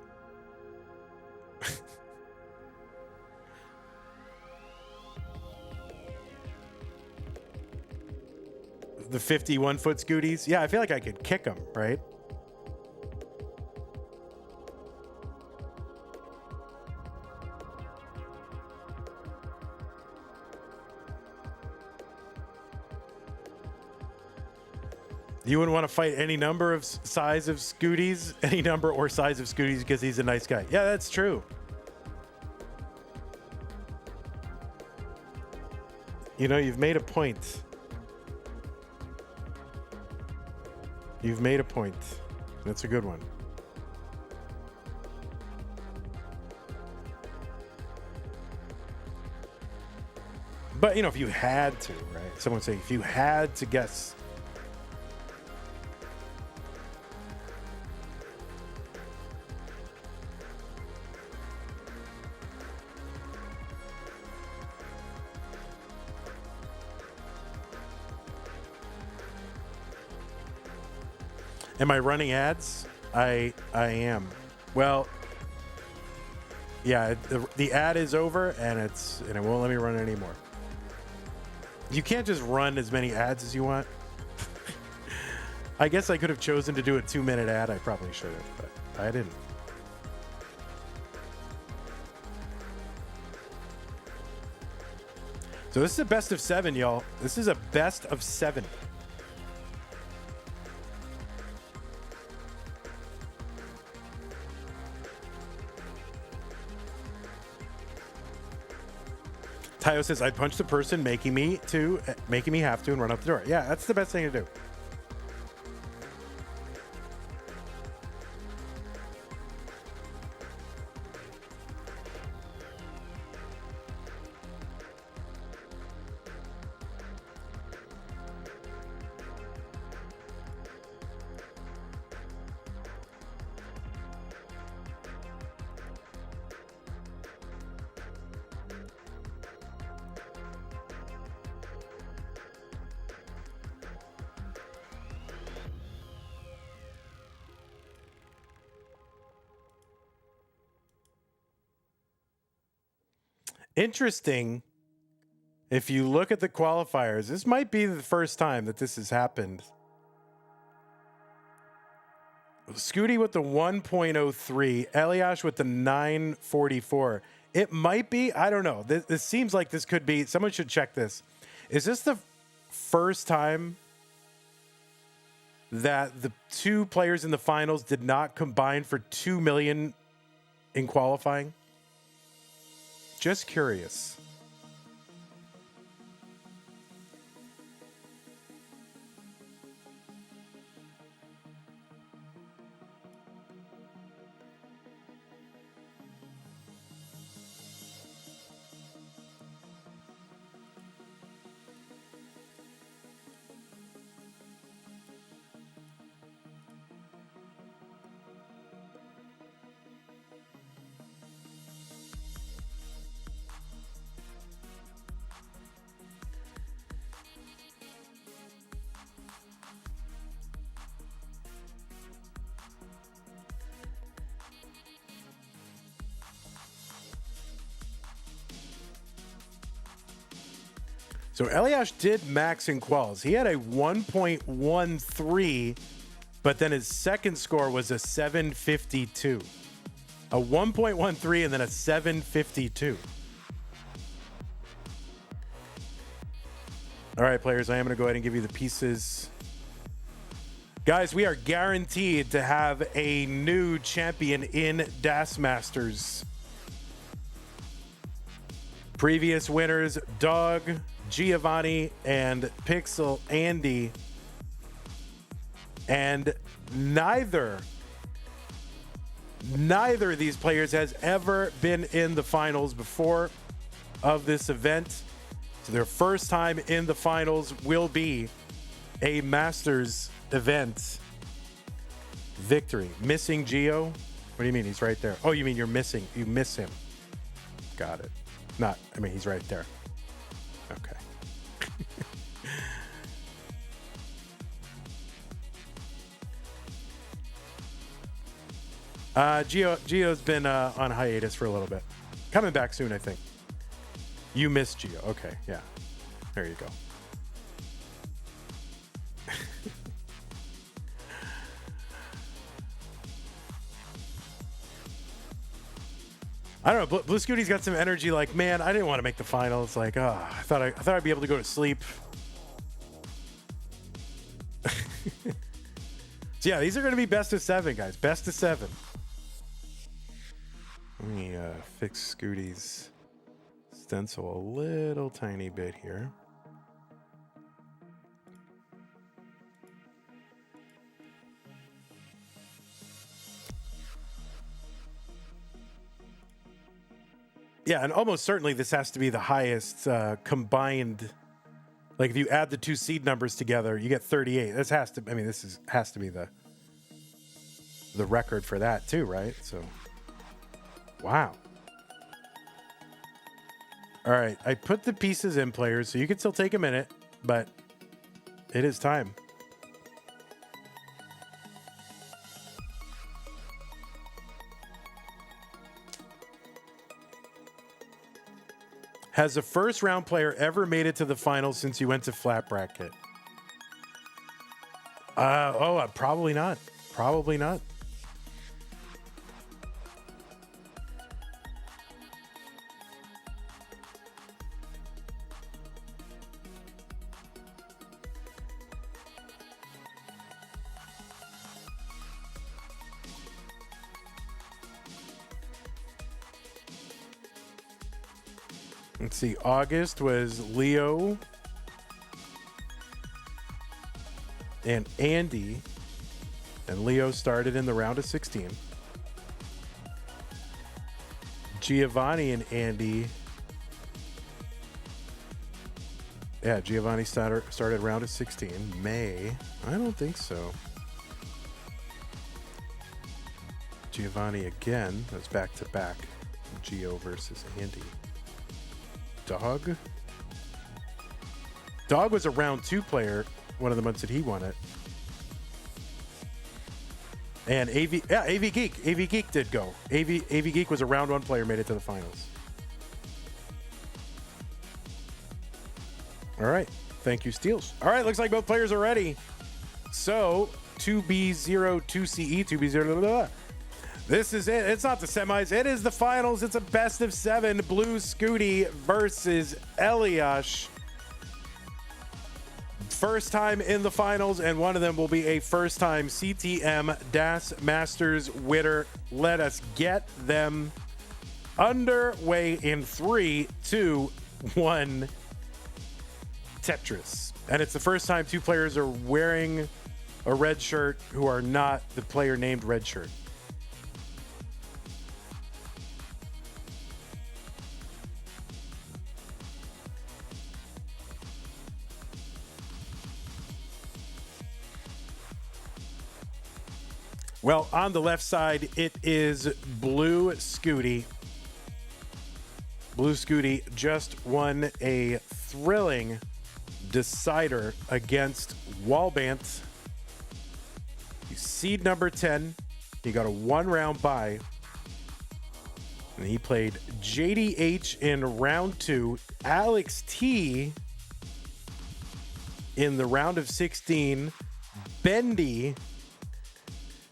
The 51-foot Scooties? Yeah, I feel like I could kick them, right? You wouldn't want to fight any number of size of Scooties, any number or size of Scooties because he's a nice guy. Yeah, that's true. You know, you've made a point. You've made a point. That's a good one. But, you know, if you had to, right? Someone say, if you had to guess. Am I running ads? I am. Well, yeah, the ad is over and it won't let me run it anymore. You can't just run as many ads as you want. I guess I could have chosen to do a 2-minute ad. I probably should have, but I didn't. So this is a best of 7, y'all. This is a best of 7. Tayo says, I'd punch the person making me have to and run out the door. Yeah, that's the best thing to do. Interesting. If you look at the qualifiers, this might be the first time that this has happened. Scooty with the 1.03, Elash with the 944. It might be, I don't know. This seems like this could be, someone should check this. Is this the first time that the two players in the finals did not combine for 2 million in qualifying? Just curious. So Elash did max in quals. He had a 1.13, but then his second score was a 752. A 1.13 and then a 752. All right, players, I am going to go ahead and give you the pieces. Guys, we are guaranteed to have a new champion in Das Masters. Previous winners, Dog, Giovanni, and Pixel Andy. And neither of these players has ever been in the finals before of this event. So their first time in the finals will be a Masters event victory. Missing Geo? What do you mean? He's right there. Oh, you mean you miss him. Got it. He's right there. Okay. Geo's been on hiatus for a little bit. Coming back soon, I think. You missed Geo. Okay, yeah. There you go. I don't know. Blue Scooty's got some energy. Like, man, I didn't want to make the final. It's like, I thought I'd be able to go to sleep. So yeah, these are going to be best of 7, guys. Best of 7. Let me fix Scooty's stencil a little tiny bit here. Yeah, and almost certainly this has to be the highest combined. Like if you add the 2 seed numbers together, you get 38. This has to. Has to be the record for that too, right? So, wow. All right, I put the pieces in, players, so you can still take a minute, but it is time. Has a first round player ever made it to the finals since you went to flat bracket? Probably not. Probably not. Let's see. August was Leo and Andy. And Leo started in the round of 16. Giovanni and Andy. Yeah, Giovanni started round of 16. May. I don't think so. Giovanni again. That's back to back. Gio versus Andy. Dog was a round 2 player one of the months that he won it. And AV Geek did go. AV Geek was a round 1 player, made it to the finals. All right. Thank you, Steels. All right, looks like both players are ready. So 2B0 2CE 2B0 blah, blah, blah. This is it. It's not the semis. It is the finals. It's a best of 7. Blue Scooty versus Elash. First time in the finals, and one of them will be a first-time CTM Das Masters winner. Let us get them underway in 3, 2, 1. Tetris. And it's the first time 2 players are wearing a red shirt who are not the player named Red Shirt. Well, on the left side, it is Blue Scooty. Blue Scooty just won a thrilling decider against WallBant. He's seed number 10. He got a 1-round bye. And he played JDH in round 2. Alex T in the round of 16, Bendy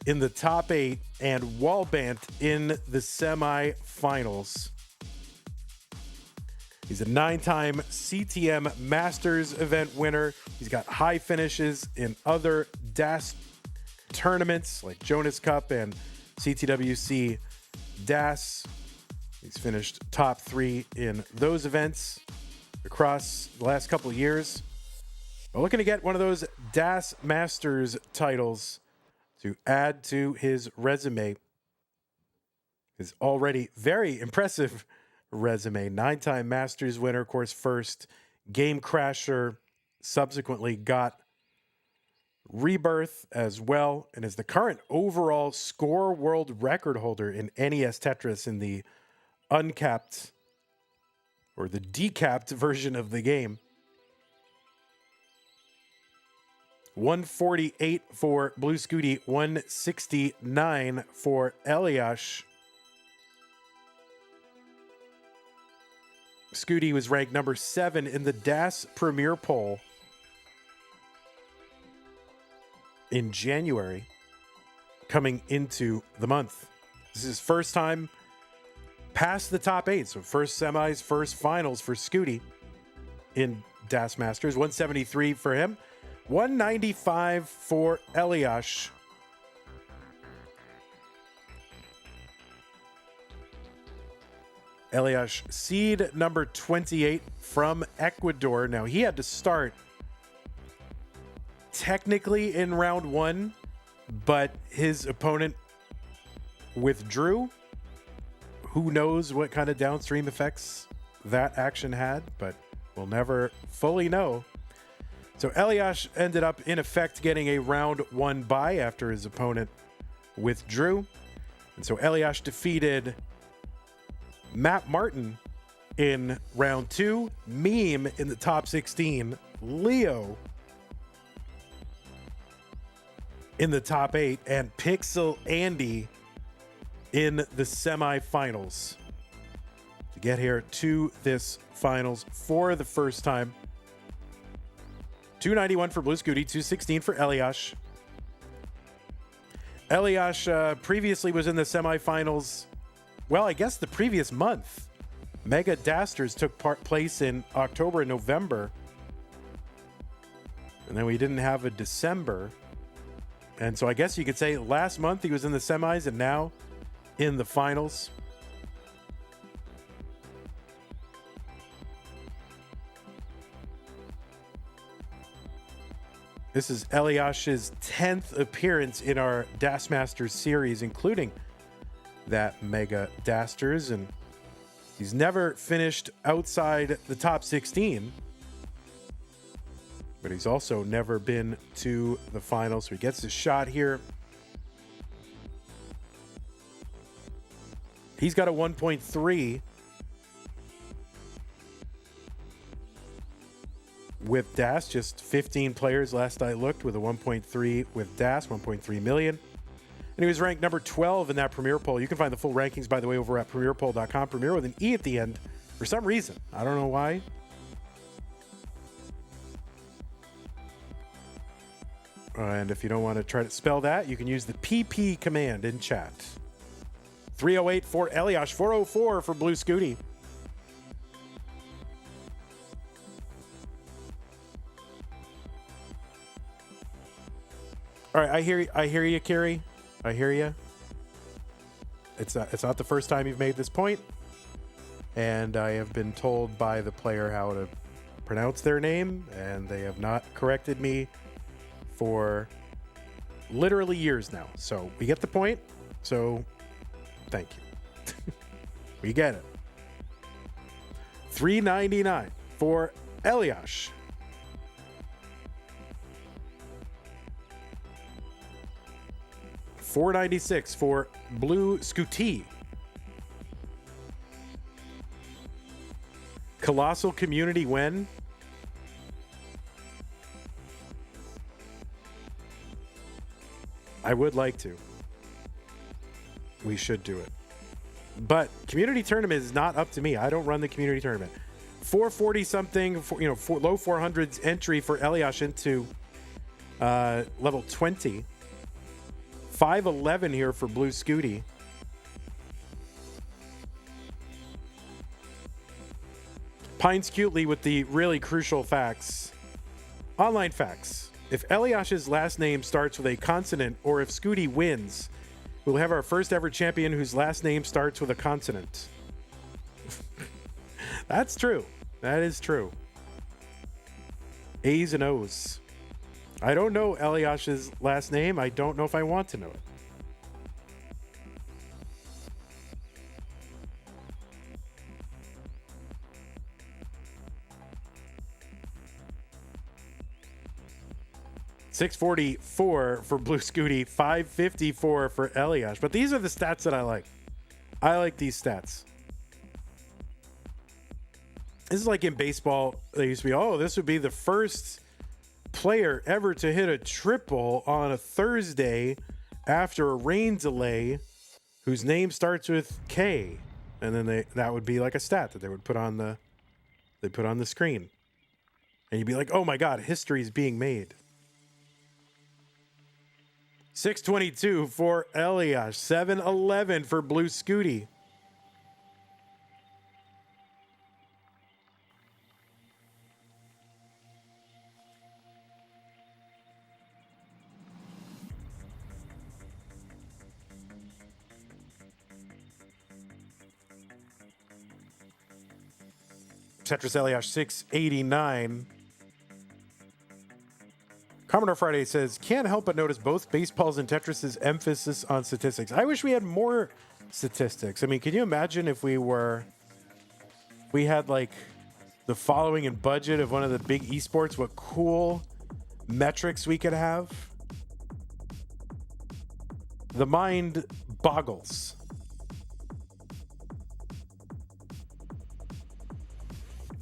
in the top 8, and WallBant in the semifinals. He's a 9-time CTM Masters event winner. He's got high finishes in other DAS tournaments like Jonas Cup and CTWC DAS. He's finished top 3 in those events across the last couple of years. We're looking to get one of those DAS Masters titles to add to his resume. His already very impressive resume. 9-time Masters winner, of course, first Game Crasher, subsequently got Rebirth as well, and is the current overall score world record holder in NES Tetris in the uncapped or the decapped version of the game. 148 for Blue Scooty, 169 for Elash. Scooty was ranked number 7 in the DAS Premier poll in January, coming into the month. This is his first time past the top 8, so first semis, first finals for Scooty in DAS Masters. 173 for him, 195 for Elash. Elash, seed number 28 from Ecuador. Now, he had to start technically in round 1, but his opponent withdrew. Who knows what kind of downstream effects that action had, but we'll never fully know. So Elash ended up, in effect, getting a round 1 bye after his opponent withdrew. And so Elash defeated Matt Martin in round 2, Meme in the top 16, Leo in the top 8, and Pixel Andy in the semifinals to get here to this finals for the first time. 291 for Blue Scooty, 216 for Elash. Elash previously was in the semifinals, well, I guess the previous month. Mega Dasters took place in October and November. And then we didn't have a December. And so I guess you could say last month he was in the semis and now in the finals. This is Eliash's 10th appearance in our DAS Masters series, including that Mega Dasters, and he's never finished outside the top 16, but he's also never been to the finals. So he gets his shot here. He's got a 1.3 with DAS, just 15 players last I looked with a 1.3 with DAS, 1.3 million. And he was ranked number 12 in that Premier poll. You can find the full rankings, by the way, over at premierpoll.com. Premier with an E at the end for some reason. I don't know why. And if you don't want to try to spell that, you can use the PP command in chat. 308 for Elash, 404 for Blue Scooty. All right, I hear you, Carrie. I hear you. It's not the first time you've made this point, and I have been told by the player how to pronounce their name, and they have not corrected me for literally years now. So we get the point. So thank you. We get it. $3.99 for Elash. $4.96 for Blue Scooty. Colossal community win. I would like to. We should do it. But community tournament is not up to me. I don't run the community tournament. 440 something, low 400s entry for Elash into level 20. 511 here for Blue Scooty. Pines Cutely with the really crucial facts. Online facts. If Eliash's last name starts with a consonant, or if Scooty wins, we'll have our first ever champion whose last name starts with a consonant. That's true. That is true. A's and O's. I don't know Eliash's last name. I don't know if I want to know it. $644 for Blue Scooty, $554 for Elash. But these are the stats that I like. I like these stats. This is like in baseball. They used to be, this would be the first player ever to hit a triple on a Thursday after a rain delay whose name starts with K. And then that would be like a stat that they would put on the screen. And you'd be like, oh my God, history is being made. 622 for Elash, 711 for Blue Scooty. Tetris Elash 689. Commodore Friday says, can't help but notice both baseballs and Tetris's emphasis on statistics. I wish we had more statistics. I mean, can you imagine if we had like the following in budget of one of the big esports, what cool metrics we could have? The mind boggles.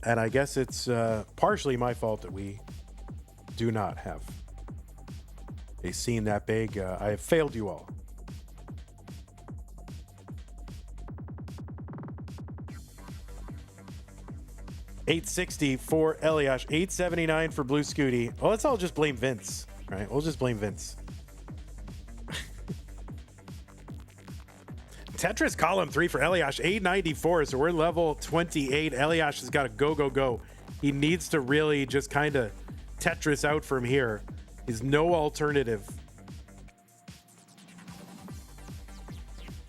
And I guess it's partially my fault that we do not have a scene that big. I have failed you all. $860 for Elash, $879 for Blue Scooty. Well, let's all just blame Vince, right? We'll just blame Vince. Tetris column 3 for Elash, 894. So we're level 28. Elash has got to go. He needs to really just kind of Tetris out from here. Is no alternative.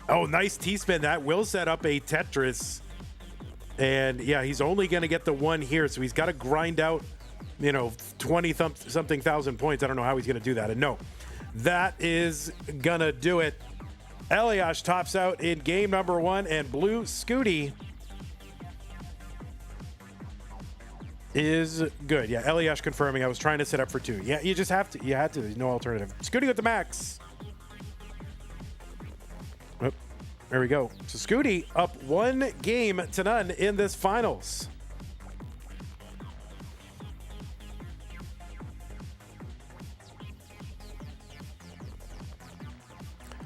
Oh, nice T-spin. That will set up a Tetris. And yeah, he's only going to get the one here. So he's got to grind out, 20 something thousand points. I don't know how he's going to do that. And no, that is going to do it. Elash tops out in game number 1, and Blue Scooty is good. Yeah, Elash confirming. I was trying to set up for 2. Yeah, you just have to. You had to. There's no alternative. Scooty with the max. Oh, there we go. So Scooty up 1 game to none in this finals.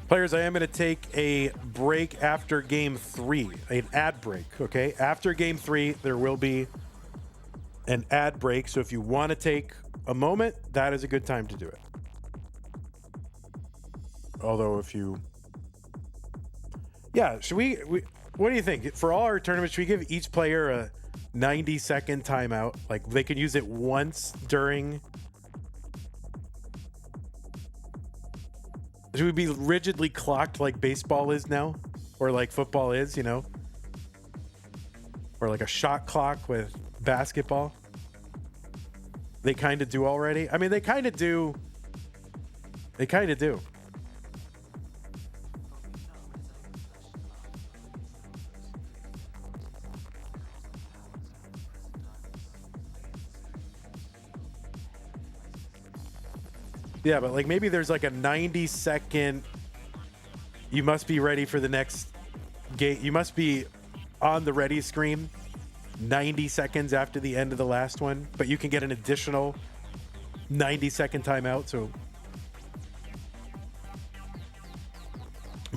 Players, I am going to take a break after game 3, an ad break, okay? After game 3, there will be an ad break. So if you want to take a moment, that is a good time to do it. Although if you... Yeah, should we what do you think? For all our tournaments, should we give each player a 90-second timeout? Like, they can use it once during... Should we be rigidly clocked like baseball is now? Or like football is, Or like a shot clock with basketball? They kind of do already. I mean, they kind of do. They kind of do. Yeah, but like maybe there's like a 90-second. You must be ready for the next game. You must be on the ready screen 90 seconds after the end of the last one, but you can get an additional 90-second timeout. So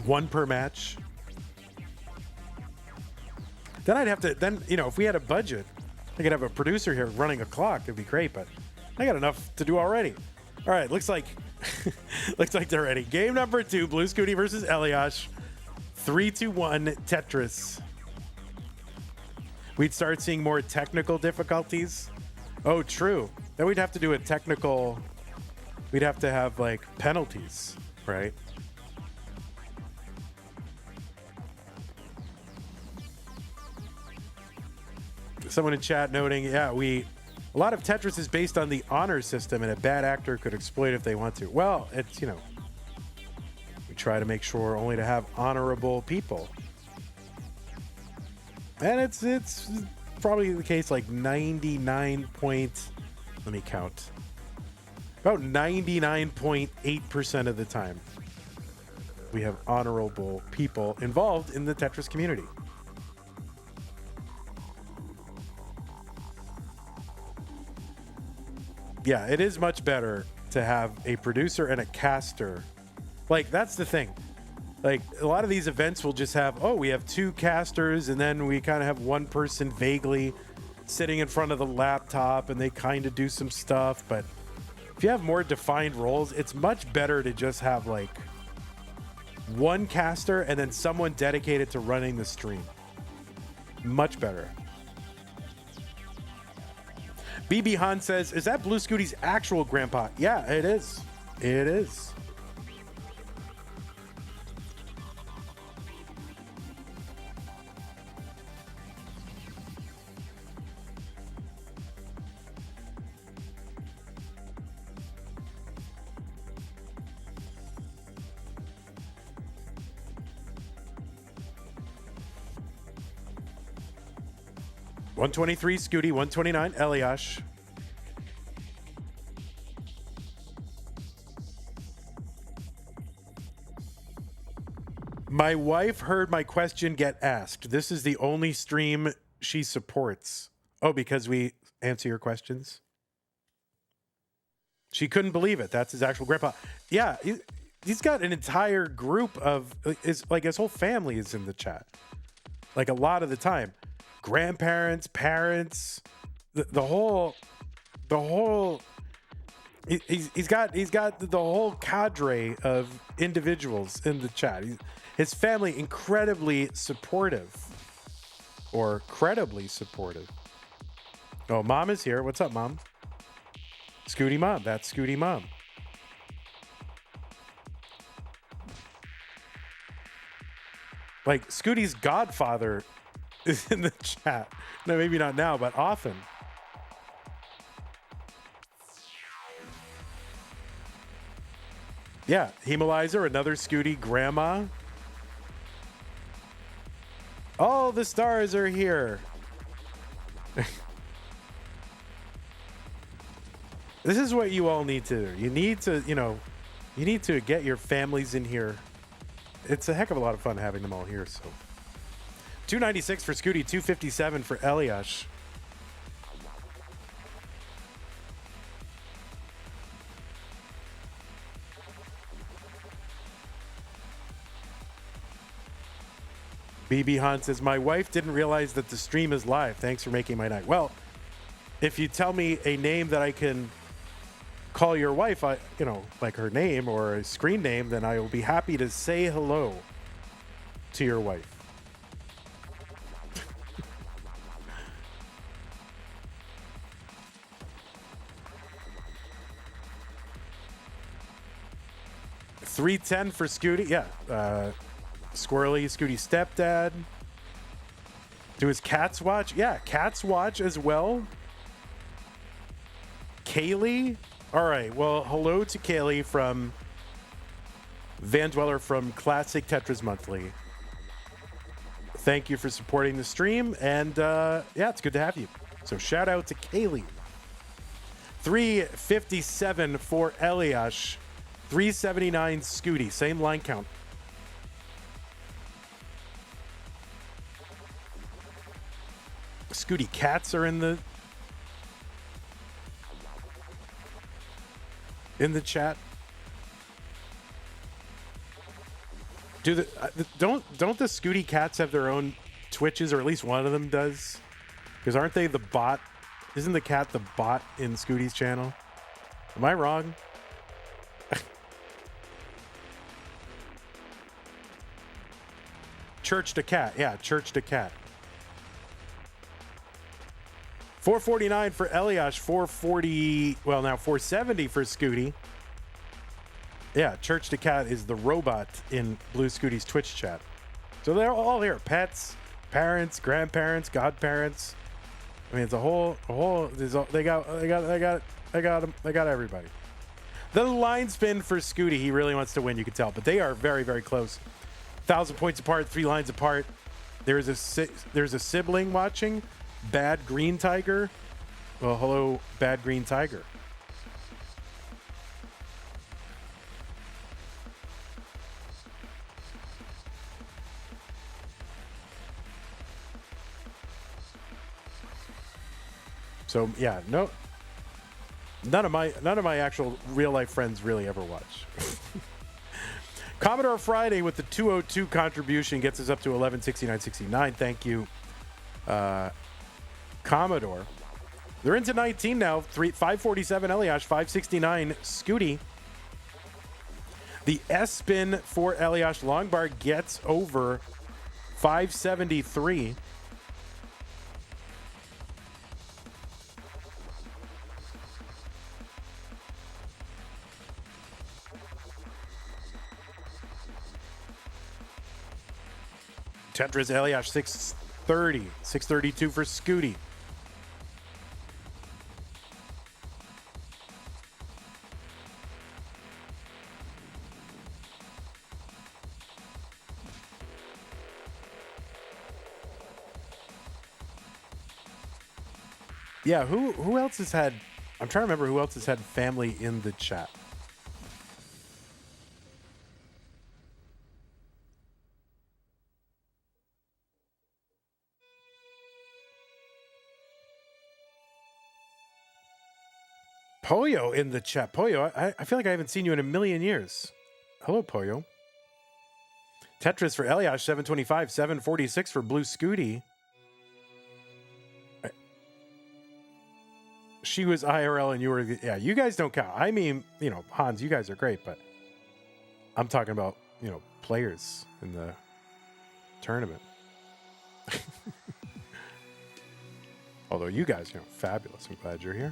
1 per match. Then I'd have to, if we had a budget, I could have a producer here running a clock. It'd be great, but I got enough to do already. All right, looks like they're ready. Game number 2, Blue Scooty versus Elash. 3-1 Tetris. We'd start seeing more technical difficulties. Oh, true. Then we'd have to do a technical. We'd have to have like penalties, right? Someone in chat noting, yeah, a lot of Tetris is based on the honor system, and a bad actor could exploit it if they want to. Well, it's, we try to make sure only to have honorable people. And it's probably the case like 99 point, let me count. About 99.8% of the time, we have honorable people involved in the Tetris community. Yeah, it is much better to have a producer and a caster. Like, that's the thing. Like, a lot of these events will just have, we have 2 casters, and then we kind of have one person vaguely sitting in front of the laptop, and they kind of do some stuff. But if you have more defined roles, it's much better to just have, like, one caster and then someone dedicated to running the stream. Much better. BB Han says, is that Blue Scooty's actual grandpa? Yeah, it is. It is. $123 Scooty, $129 Elash. My wife heard my question get asked. This is the only stream she supports. Oh, because we answer your questions? She couldn't believe it. That's his actual grandpa. Yeah, he's got an entire group of his whole family is in the chat. Like, a lot of the time. Grandparents, parents, the whole he's got the whole cadre of individuals in the chat. His family incredibly supportive, or credibly supportive. Oh, Mom is here. What's up, Mom? Scooty Mom. That's Scooty Mom. Like, Scooty's godfather is in the chat. No, maybe not now, but often. Yeah, Hemalizer, another Scooty grandma. All the stars are here. This is what you all need to do. You need to, you need to get your families in here. It's a heck of a lot of fun having them all here, so. 296 for Scooty, 257 for Elash. BB Han says, my wife didn't realize that the stream is live. Thanks for making my night. Well, if you tell me a name that I can call your wife, like her name or a screen name, then I will be happy to say hello to your wife. $310 for Scooty. Yeah. Squirrely, Scooty's stepdad. Do his cats watch? Yeah, cats watch as well. Kaylee. All right. Well, hello to Kaylee from Van Dweller from Classic Tetris Monthly. Thank you for supporting the stream. And yeah, it's good to have you. So shout out to Kaylee. 357 for Elash. 379 Scooty. Same line count. Scooty cats are in the chat. Don't the Scooty cats have their own Twitches, or at least one of them does? Because aren't they the bot? Isn't the cat the bot in Scooty's channel? Am I wrong? Church to cat. Yeah, church to cat. 449 for Elash. 440. Well, now 470 for Scooty. Yeah, church to cat is the robot in Blue Scooty's Twitch chat. So they're all here. Pets, parents, grandparents, godparents. I mean, it's a whole. They got everybody. The line spin for Scooty. He really wants to win. You can tell, but they are very, very close. 1,000 points apart, 3 lines apart. There's a sibling watching. Bad Green Tiger. Well, hello, Bad Green Tiger. So yeah, no, none of my actual real life friends really ever watch. Commodore Friday with the 202 contribution gets us up to 1169.69. Thank you, Commodore. They're into 19 now. 547 Elash, 569 Scooty. The S spin for Elash Longbar gets over 573. Tetris Elash 630, 632 for Scooty. Yeah, who else has had? I'm trying to remember who else has had family in the chat. Poyo in the chat. Poyo, I feel like I haven't seen you in a million years. Hello, Poyo. Tetris for Elash, 725, 746 for Blue Scooty. She was IRL and you were, yeah, you guys don't count. I mean, you know, Hans, you guys are great, but I'm talking about, you know, players in the tournament. Although you guys, you know, fabulous. I'm glad you're here.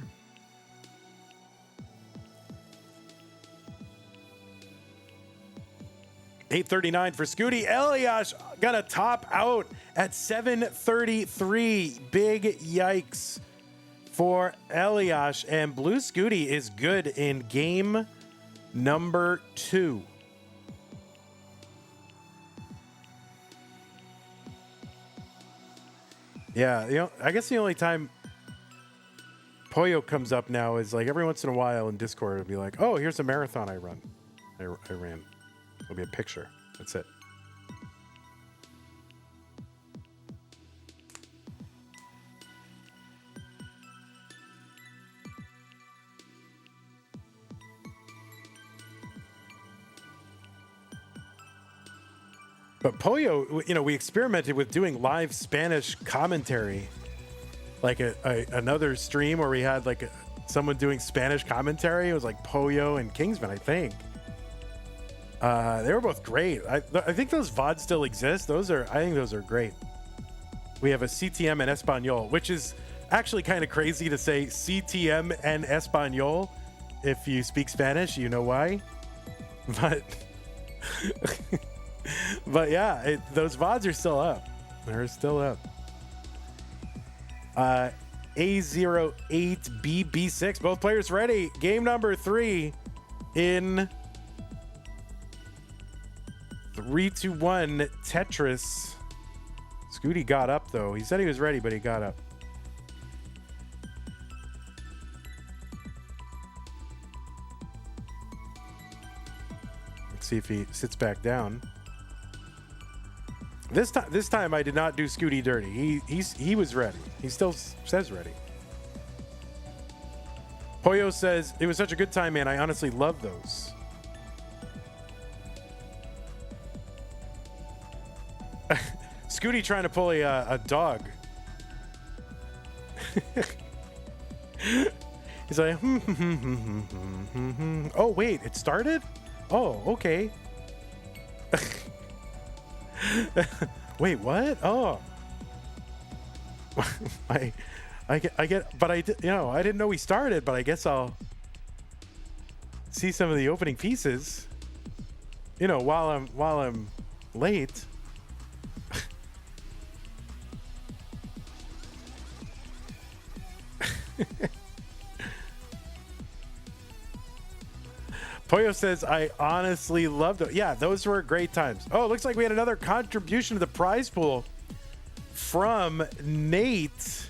$839 for Scooty. Elash got a top out at 733. Big yikes for Elash. And Blue Scooty is good in game number 2. Yeah, you know, I guess the only time Poyo comes up now is like every once in a while in Discord it'll be like, oh, here's a marathon I ran. It'll be a picture. That's it. But Poyo, you know, we experimented with doing live Spanish commentary, like another stream where we had like someone doing Spanish commentary. It was like Poyo and Kingsman, I think. They were both great. I think those VODs still exist. I think those are great. We have a CTM and Espanol, which is actually kind of crazy to say CTM and Espanol. If you speak Spanish, you know why. But, but yeah, those VODs are still up. They're still up. A08BB6, both players ready. Game number 3 in 3, 2, 1 Tetris. Scooty got up though. He said he was ready, but he got up. Let's see if he sits back down. This time I did not do Scooty dirty. He was ready. He still says ready. Poyo says, it was such a good time, man. I honestly love those. Scooty trying to pull a dog. He's like, oh, wait, it started? Oh, okay. Wait, what? Oh. I get, but I didn't know we started, but I guess I'll see some of the opening pieces, while I'm late. Poyo says, I honestly loved it. Yeah, those were great times. Oh, it looks like we had another contribution to the prize pool from Nate.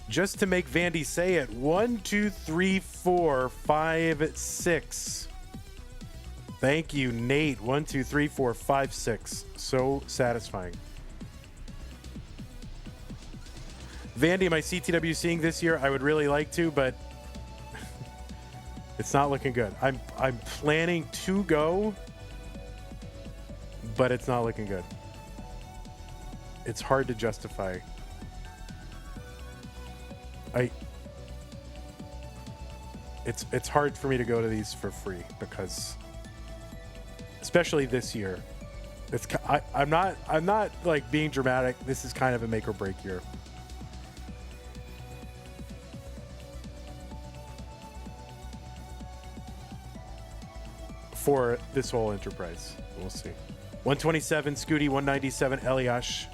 Just to make Vandy say it. 1, 2, 3, 4, 5, 6. Thank you, Nate. 1, 2, 3, 4, 5, 6. So satisfying. Vandy, am I CTW seeing this year? I would really like to, but it's not looking good. I'm planning to go, but it's not looking good. It's hard to justify. It's hard for me to go to these for free because, especially this year, I'm not like being dramatic. This is kind of a make or break year. For this whole enterprise. We'll see. 127 Scooty, 197 Elash.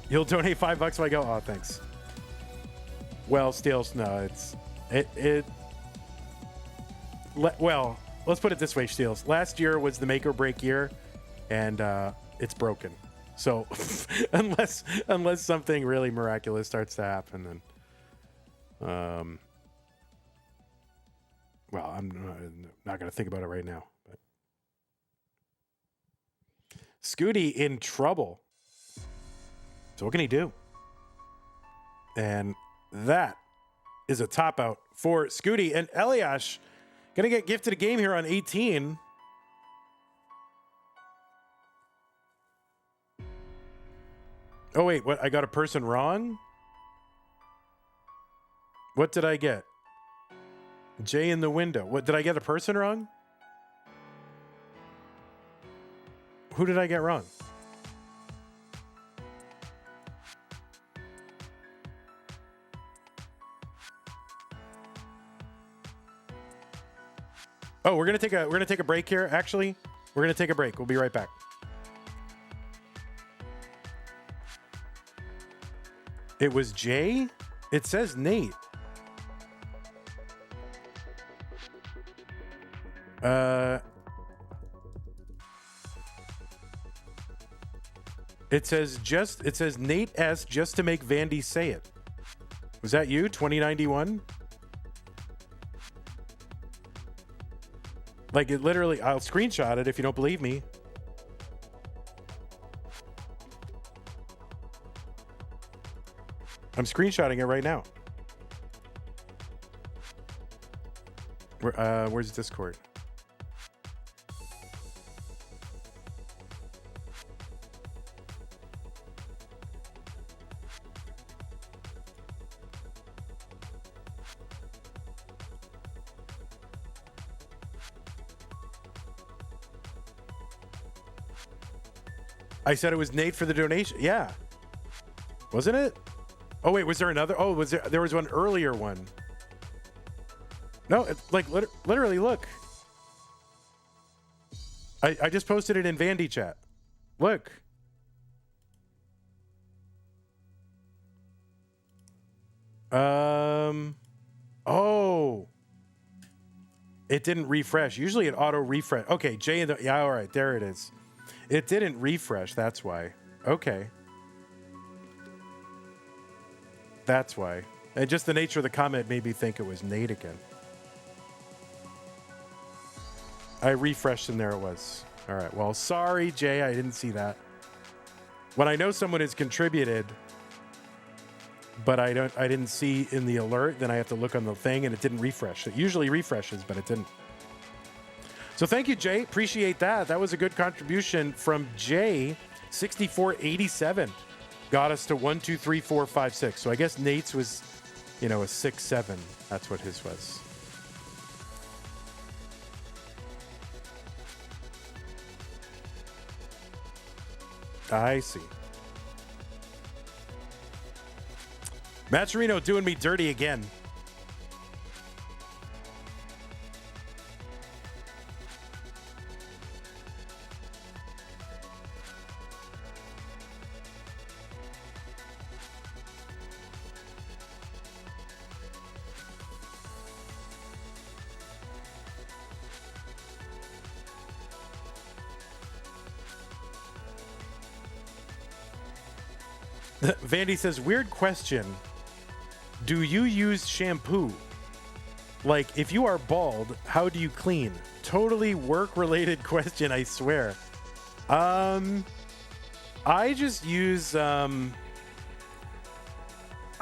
You'll donate $5 if I go. Oh, thanks. Well, Steels, no, well, let's put it this way, Steels. Last year was the make or break year, and it's broken. So unless something really miraculous starts to happen, then well, I'm not going to think about it right now. But Scooty in trouble. So what can he do? And that is a top out for Scooty. And Eliash going to get gifted a game here on 18. Oh, wait, what? I got a person wrong? What did I get? Jay in the window. What, did I get a person wrong? Who did I get wrong? Oh, we're gonna take a break here. Actually, we're gonna take a break. We'll be right back. It was Jay? It says Nate. It says Nate S just to make Vandy say it. Was that you? 2091? Like it literally, I'll screenshot it if you don't believe me. I'm screenshotting it right now. Where's Discord? I said it was Nate for the donation. Yeah. Wasn't it? Oh, wait, was there another? Oh, there was one earlier one. No, like literally look. I just posted it in Vandy chat. Look. Oh. It didn't refresh. Usually it auto refresh. Okay, Jay in the, yeah, all right, there it is. It didn't refresh, that's why. Okay. That's why. And just the nature of the comment made me think it was Nate again. I refreshed and there it was. All right, well, sorry, Jay, I didn't see that. When I know someone has contributed, but I didn't see in the alert, then I have to look on the thing and it didn't refresh. It usually refreshes, but it didn't. So thank you, Jay. Appreciate that. That was a good contribution from Jay, 6487. got us to 1, 2, 3, 4, 5, 6. So I guess Nate's was, you know, a 6, 7. That's what his was. I see. Maturino doing me dirty again. Vandy says, weird question. Do you use shampoo? Like, if you are bald, how do you clean? Totally work-related question, I swear. I just use, I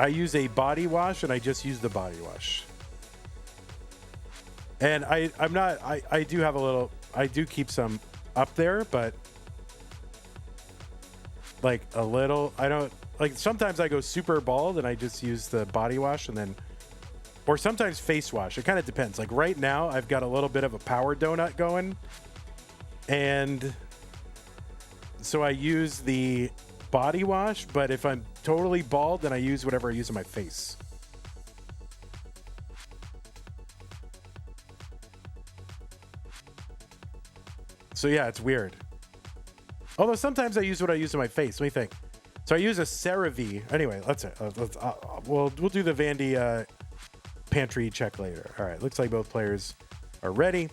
use a body wash, and I just use the body wash. And I do have a little, I do keep some up there, but like a little, I don't, like sometimes I go super bald and I just use the body wash and then, or sometimes face wash. It kind of depends. Like right now I've got a little bit of a power donut going. And so I use the body wash, but if I'm totally bald, then I use whatever I use on my face. So yeah, it's weird. Although sometimes I use what I use on my face. Let me think. So I use a CeraVe. Anyway, we'll do the Vandy pantry check later. All right, looks like both players are ready.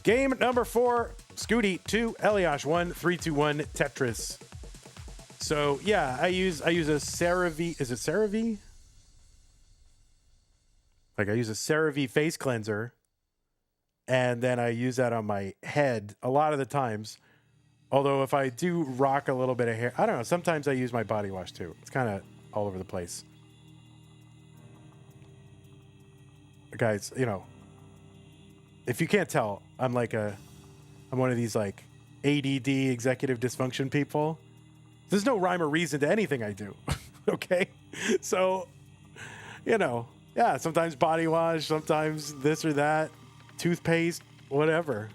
Game number 4, Scooty 2, Elash 1, 3, 2, 1, Tetris. So yeah, I use a CeraVe. Is it CeraVe? Like I use a CeraVe face cleanser, and then I use that on my head a lot of the times. Although if I do rock a little bit of hair, I don't know. Sometimes I use my body wash too. It's kind of all over the place. Guys, you know, if you can't tell, I'm one of these like ADD executive dysfunction people. There's no rhyme or reason to anything I do. Okay? So, you know, yeah, sometimes body wash, sometimes this or that, toothpaste, whatever.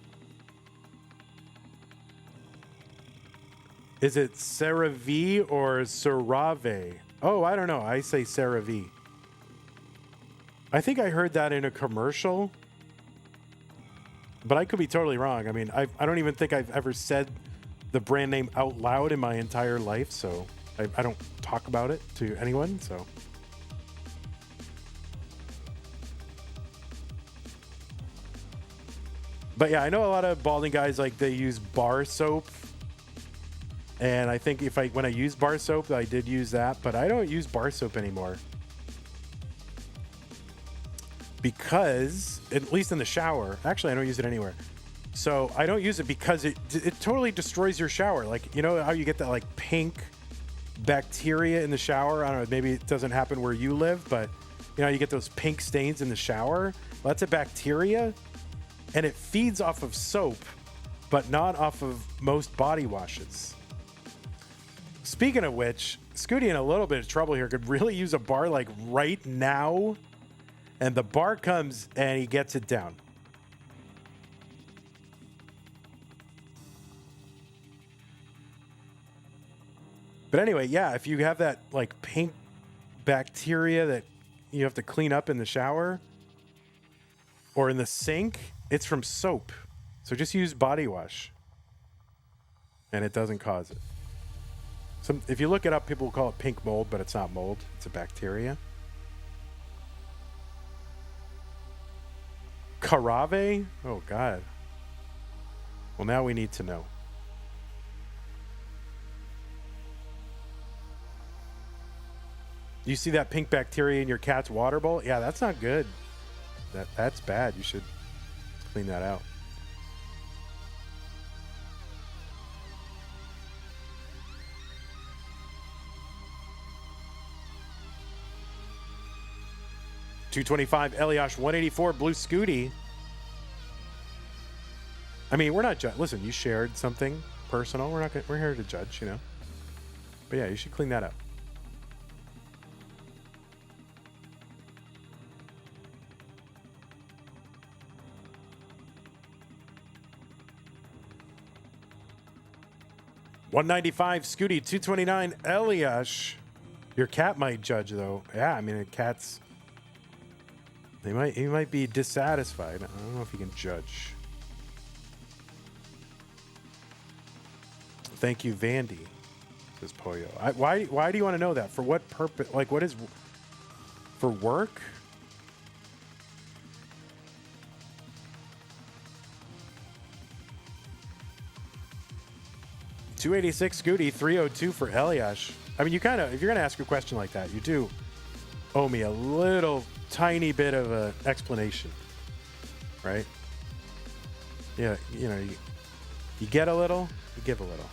Is it CeraVe or CeraVe? Oh, I don't know. I say CeraVe. I think I heard that in a commercial, but I could be totally wrong. I mean, I don't even think I've ever said the brand name out loud in my entire life, so I don't talk about it to anyone, so. But yeah, I know a lot of balding guys, like they use bar soap. And I think when I use bar soap, I did use that, but I don't use bar soap anymore. Because, at least in the shower, actually I don't use it anywhere. So I don't use it because it totally destroys your shower. Like, you know how you get that like pink bacteria in the shower? I don't know, maybe it doesn't happen where you live, but you know, you get those pink stains in the shower. Well, that's a bacteria, and it feeds off of soap, but not off of most body washes. Speaking of which, Scooty in a little bit of trouble here, could really use a bar like right now. And the bar comes and he gets it down. But anyway, yeah, if you have that like pink bacteria that you have to clean up in the shower or in the sink, it's from soap. So just use body wash. And it doesn't cause it. If you look it up, people will call it pink mold, but it's not mold. It's a bacteria. CeraVe? Oh, God. Well, now we need to know. You see that pink bacteria in your cat's water bowl? Yeah, that's not good. That's bad. You should clean that out. $225 Elash, 184 Blue Scooty. I mean, we're not listen, you shared something personal. We're here to judge, you know. But yeah, you should clean that up. 195, Scooty. 229, Elash. Your cat might judge, though. Yeah, I mean, a cat's... He might be dissatisfied. I don't know if he can judge. Thank you, Vandy, says Poyo. Why do you want to know that? For what purpose? Like, what is... For work? $286 Scooty, $302 for Elash. I mean, you kind of, if you're going to ask a question like that, you do owe me a little tiny bit of an explanation, right? Yeah, you know, you get a little, you give a little.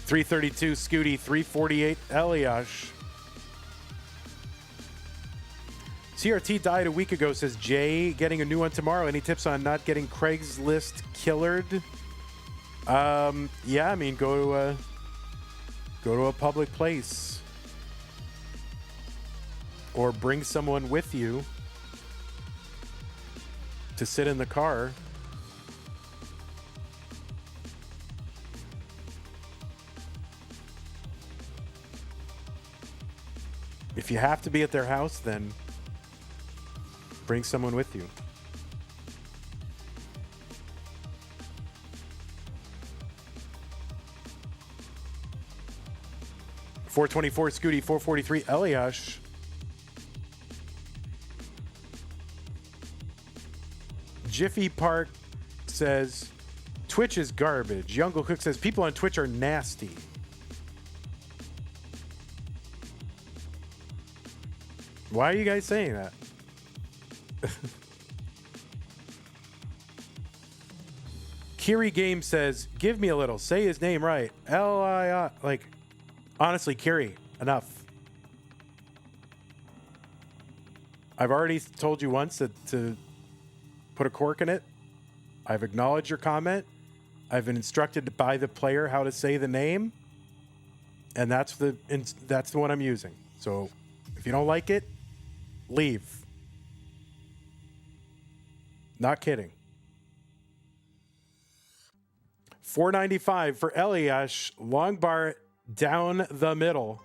$332 Scooty, $348 Elash. CRT died a week ago, says Jay. Getting a new one tomorrow. Any tips on not getting Craigslist killered? Yeah, I mean, go to a public place, or bring someone with you to sit in the car. If you have to be at their house, then bring someone with you. $424 Scooty, $443 Elash. Jiffy Park says Twitch is garbage. Youngle Cook says people on Twitch are nasty. Why are you guys saying that? Kiri Game says, give me a little. Say his name right. L-I-I. Like, honestly, Kiri, enough. I've already told you once to put a cork in it. I've acknowledged your comment. I've been instructed by the player how to say the name. And that's the one I'm using. So if you don't like it, leave. Not kidding. $495 for Elash. Long bar down the middle.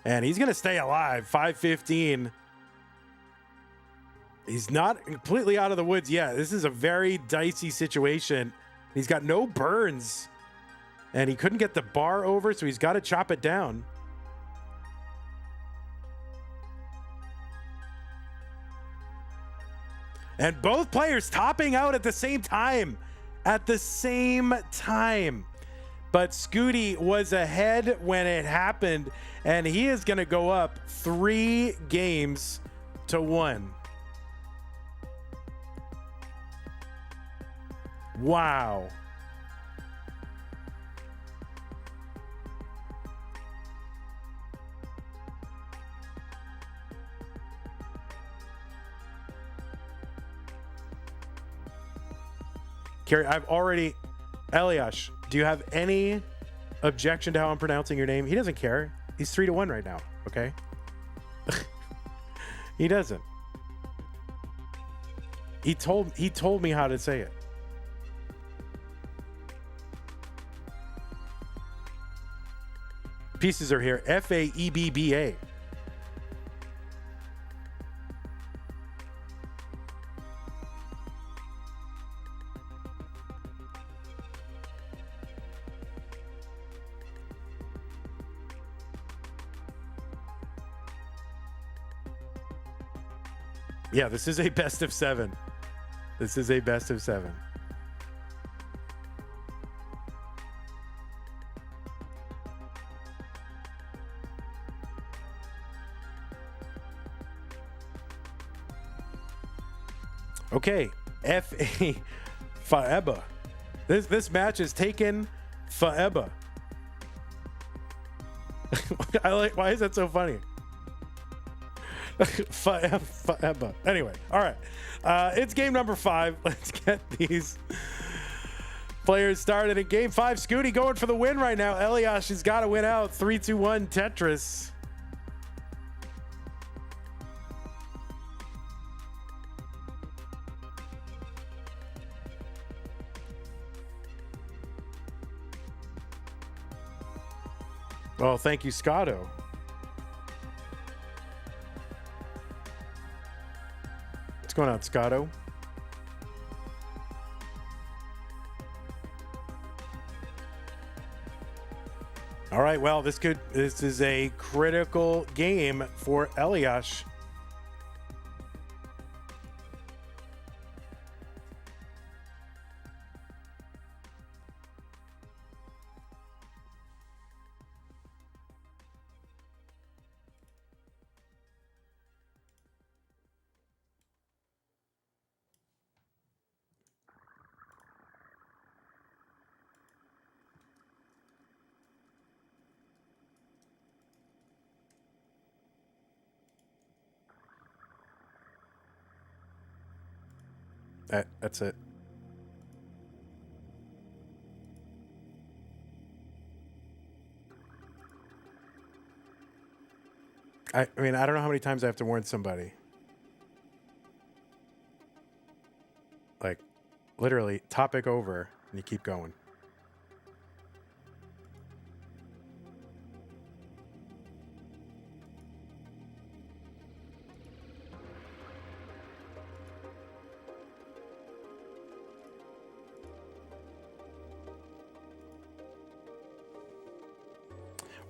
And he's going to stay alive. 515. He's not completely out of the woods yet. This is a very dicey situation. He's got no burns. And he couldn't get the bar over, so he's got to chop it down. And both players topping out at the same time. At the same time. But Scooty was ahead when it happened. And he is going to go up 3 games to 1. Wow. Carrie, I've already... Elash, do you have any objection to how I'm pronouncing your name? He doesn't care. He's 3-1 right now, okay? He doesn't. He told me how to say it. Pieces are here. F-A-E-B-B-A. Yeah, this is a best of 7. This is a best of 7. Okay, F.A. forever. This match is taken forever. Why is that so funny? Forever. Anyway, all right. It's game number 5. Let's get these players started in game 5. Scooty going for the win right now. Elash has got to win out. 3-2-1 Tetris. Well, thank you, Scotto. What's going on, Scotto? All right, well, this is a critical game for Elash. That's it. I mean, I don't know how many times I have to warn somebody. Like, literally, topic over, and you keep going.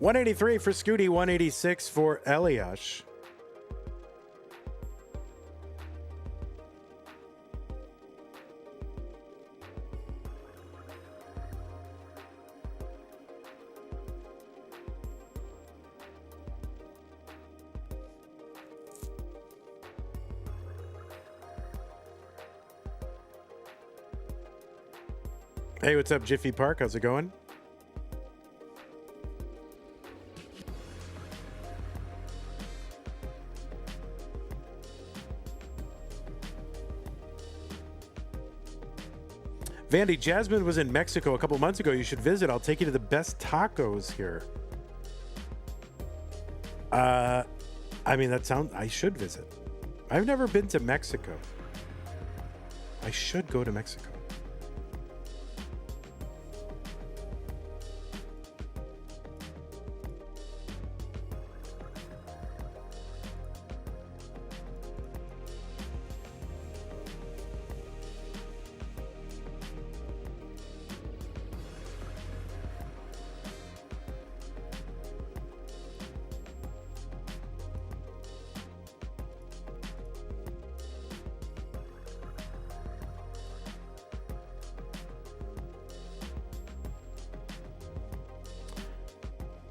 $183 for Scooty, $186 for Elash. Hey, what's up, Jiffy Park? How's it going? Vandy, Jasmine was in Mexico a couple months ago. You should visit. I'll take you to the best tacos here. I mean, I should visit. I've never been to Mexico. I should go to Mexico.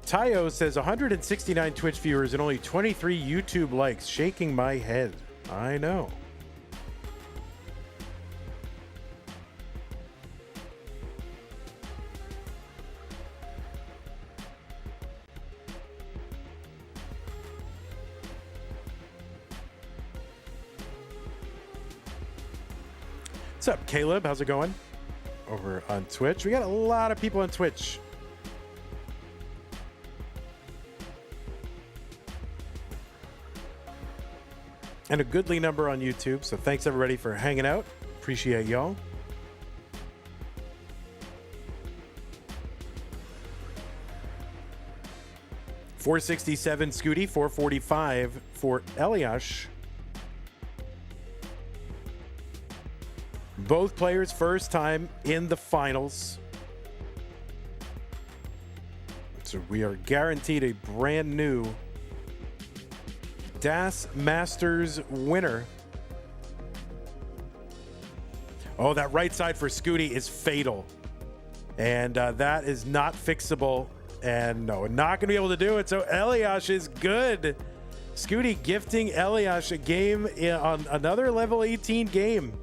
Tayo says 169 Twitch viewers and only 23 YouTube likes. Shaking my head. I know. What's up, Caleb? How's it going? Over on Twitch. We got a lot of people on Twitch. And a goodly number on YouTube. So thanks everybody for hanging out. Appreciate y'all. $467 Scooty, $445 for Elash. Both players first time in the finals. So we are guaranteed a brand new DAS Masters winner. Oh, that right side for Scooty is fatal. And that is not fixable. And no, not going to be able to do it. So Elash is good. Scooty gifting Elash a game on another level 18 game.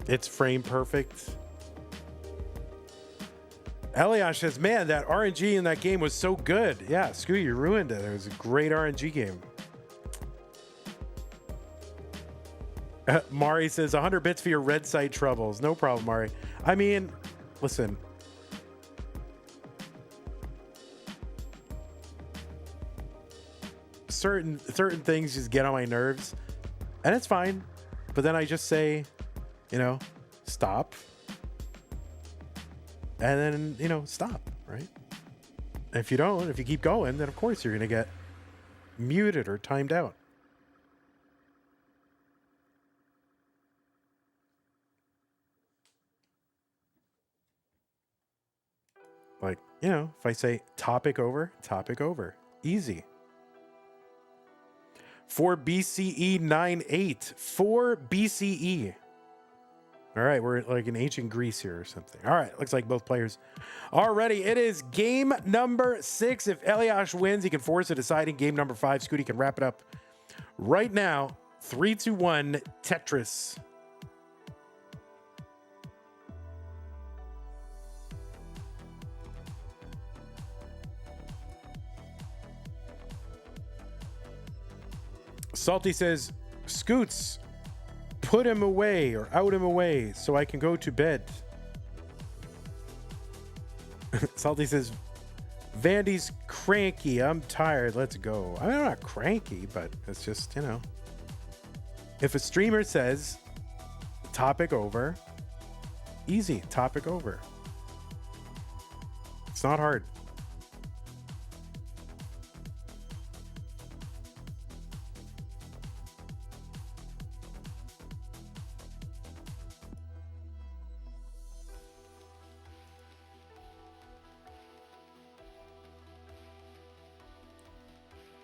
It's frame perfect. Elash says, man, that RNG in that game was so good. Yeah, Scooty, you ruined it. It was a great RNG game. Mari says 100 bits for your red site troubles. No problem, Mari. I mean, listen. Certain things just get on my nerves, and it's fine. But then I just say, stop. And then, stop, right? And if you keep going, then of course you're going to get muted or timed out. Like, if I say topic over, easy. 4 BCE 9-8. 4 BCE. All right, we're like in ancient Greece here or something. All right, looks like both players are ready. It is game number 6. If Elash wins, he can force a deciding game number 5. Scooty can wrap it up right now. 3, 2, 1, Tetris. Salty says, Scoots, put him away or out him away so I can go to bed. Salty says, Vandy's cranky. I'm tired. Let's go. I mean, I'm not cranky, but it's just, if a streamer says topic over, easy, topic over. It's not hard.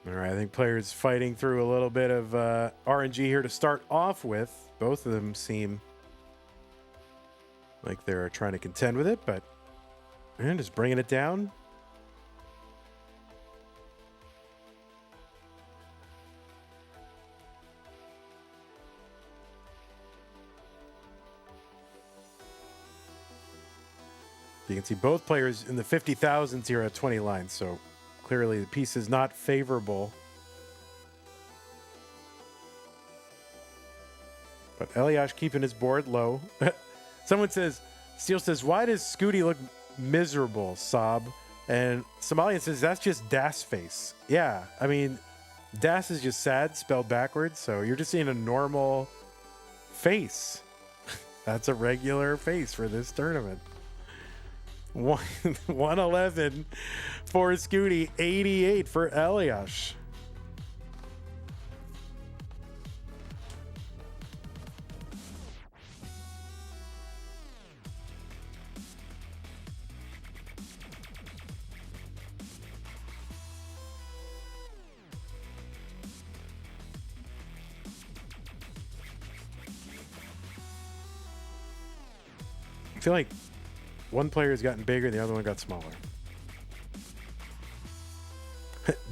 All right, I think players fighting through a little bit of RNG here to start off with. Both of them seem like they're trying to contend with it, but just bringing it down. You can see both players in the 50,000s here at 20 lines, so clearly the piece is not favorable. But Elash keeping his board low. Someone says, Steel says, why does Scooty look miserable, Sob? And Somalian says, that's just Das face. Yeah, I mean, Das is just sad, spelled backwards, so you're just seeing a normal face. That's a regular face for this tournament. 111 for Scooty, 88 for Elash. I feel like one player has gotten bigger, the other one got smaller.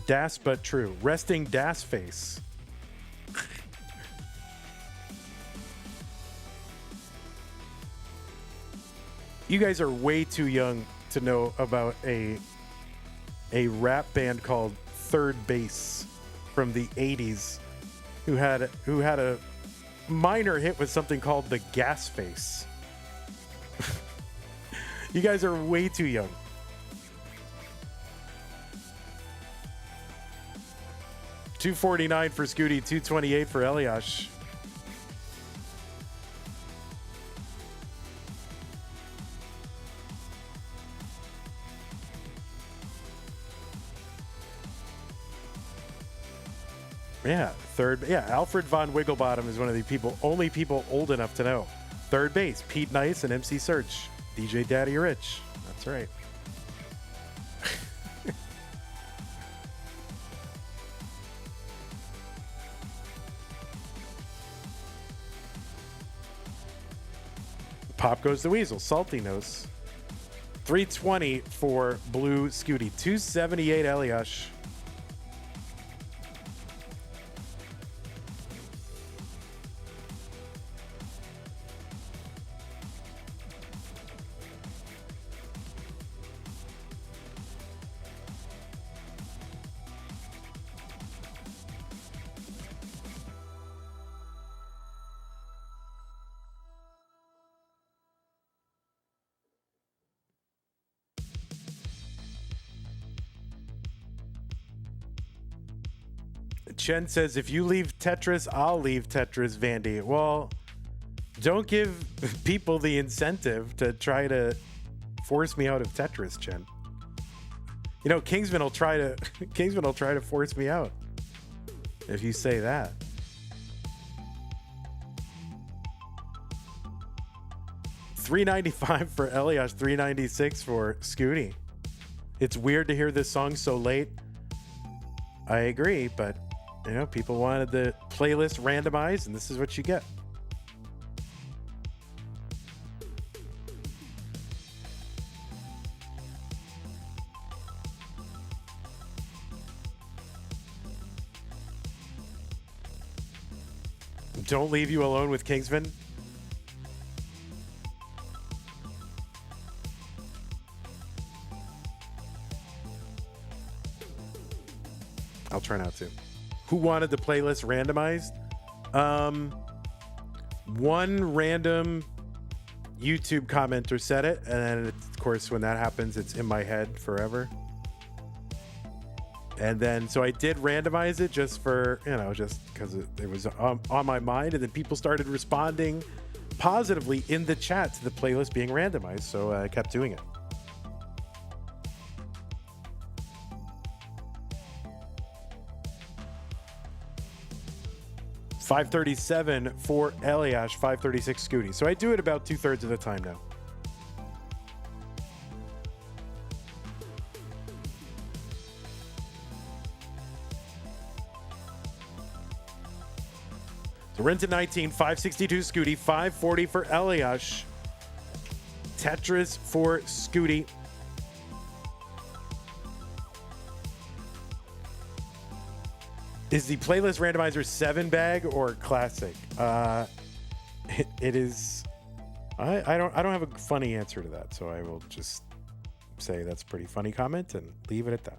Das but true. Resting Das face. You guys are way too young to know about a rap band called Third Base from the 80s who had a minor hit with something called the Gas Face. You guys are way too young. $249 for Scooty, $228 for Elash. Alfred von Wigglebottom is one of the only people old enough to know. Third base, Pete Nice and MC Search. DJ Daddy Rich. That's right. Pop goes the weasel. Salty nose. 320 for Blue Scooty. 278 Elash. Chen says, if you leave Tetris, I'll leave Tetris, Vandy. Well, don't give people the incentive to try to force me out of Tetris, Chen. You know, Kingsman will try to force me out if you say that. $395 for Elash, $396 for Scooty. It's weird to hear this song so late. I agree, but you know, people wanted the playlist randomized, and this is what you get. Don't leave you alone with Kingsman. I'll try not to. Who wanted the playlist randomized? One random YouTube commenter said it, and then of course when that happens, it's in my head forever. And then so I did randomize it just for, you know, just because it was on my mind, and then people started responding positively in the chat to the playlist being randomized, so I kept doing it. $537 for Elash, $536 Scooty. So I do it about 2/3 of the time now. So we're into 19, 562 Scooty, 540 for Elash, Tetris for Scooty. Is the playlist randomizer 7-bag or classic? It is. I don't have a funny answer to that, so I will just say that's a pretty funny comment and leave it at that.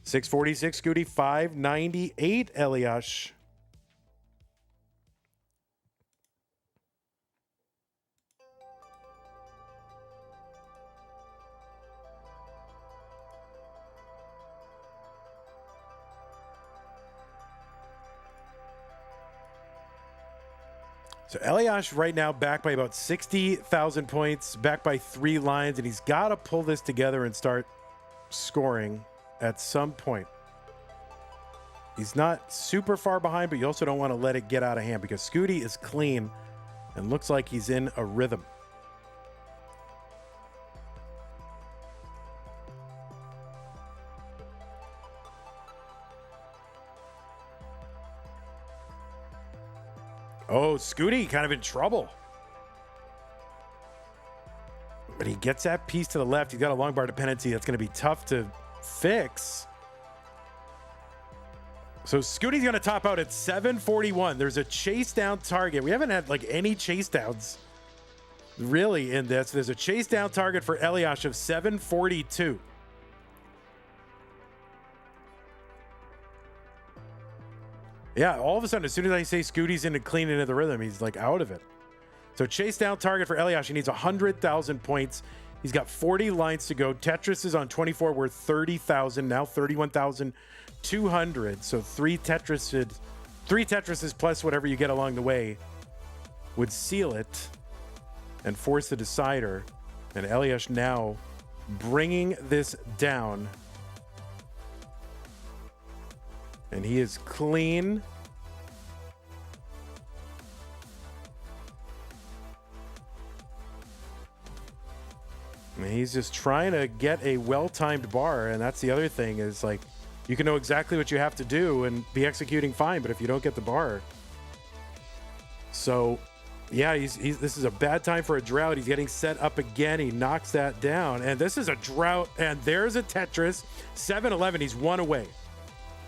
646 Scooty, 598 Elash. So Elash right now back by about 60,000 points, back by 3 lines, and he's got to pull this together and start scoring at some point. He's not super far behind, but you also don't want to let it get out of hand because Scooty is clean and looks like he's in a rhythm. Oh, Scooty kind of in trouble. But he gets that piece to the left. He's got a long bar dependency that's going to be tough to fix. So Scooty's going to top out at 741. There's a chase down target. We haven't had like any chase downs really in this. There's a chase down target for Elash of 742. Yeah, all of a sudden, as soon as I say Scooty's into clean into the rhythm, he's like out of it. So chase down target for Elash. He needs 100,000 points. He's got 40 lines to go. Tetris is on 24, worth 30,000, now 31,200. So three Tetrises plus whatever you get along the way would seal it and force the decider. And Elash now bringing this down. And he is clean. And he's just trying to get a well-timed bar. And that's the other thing is like, you can know exactly what you have to do and be executing fine. But if you don't get the bar. So yeah, this is a bad time for a drought. He's getting set up again. He knocks that down. And this is a drought. And there's a Tetris. 7-11. He's 1 away.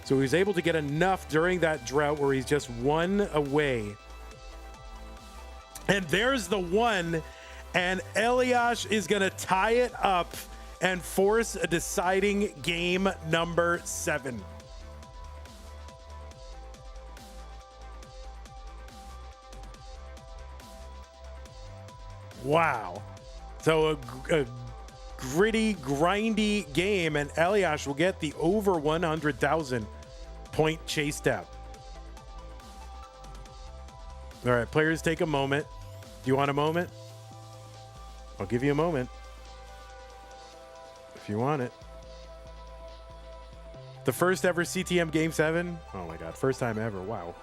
So he was able to get enough during that drought where he's just 1 away. And there's the 1. And Elash is going to tie it up and force a deciding game number 7. Wow. So a gritty, grindy game, and Elash will get the over 100,000 Point chased out. All right, players, take a moment. Do you want a moment? I'll give you a moment if you want it. The first ever CTM Game 7. Oh my God, first time ever. Wow.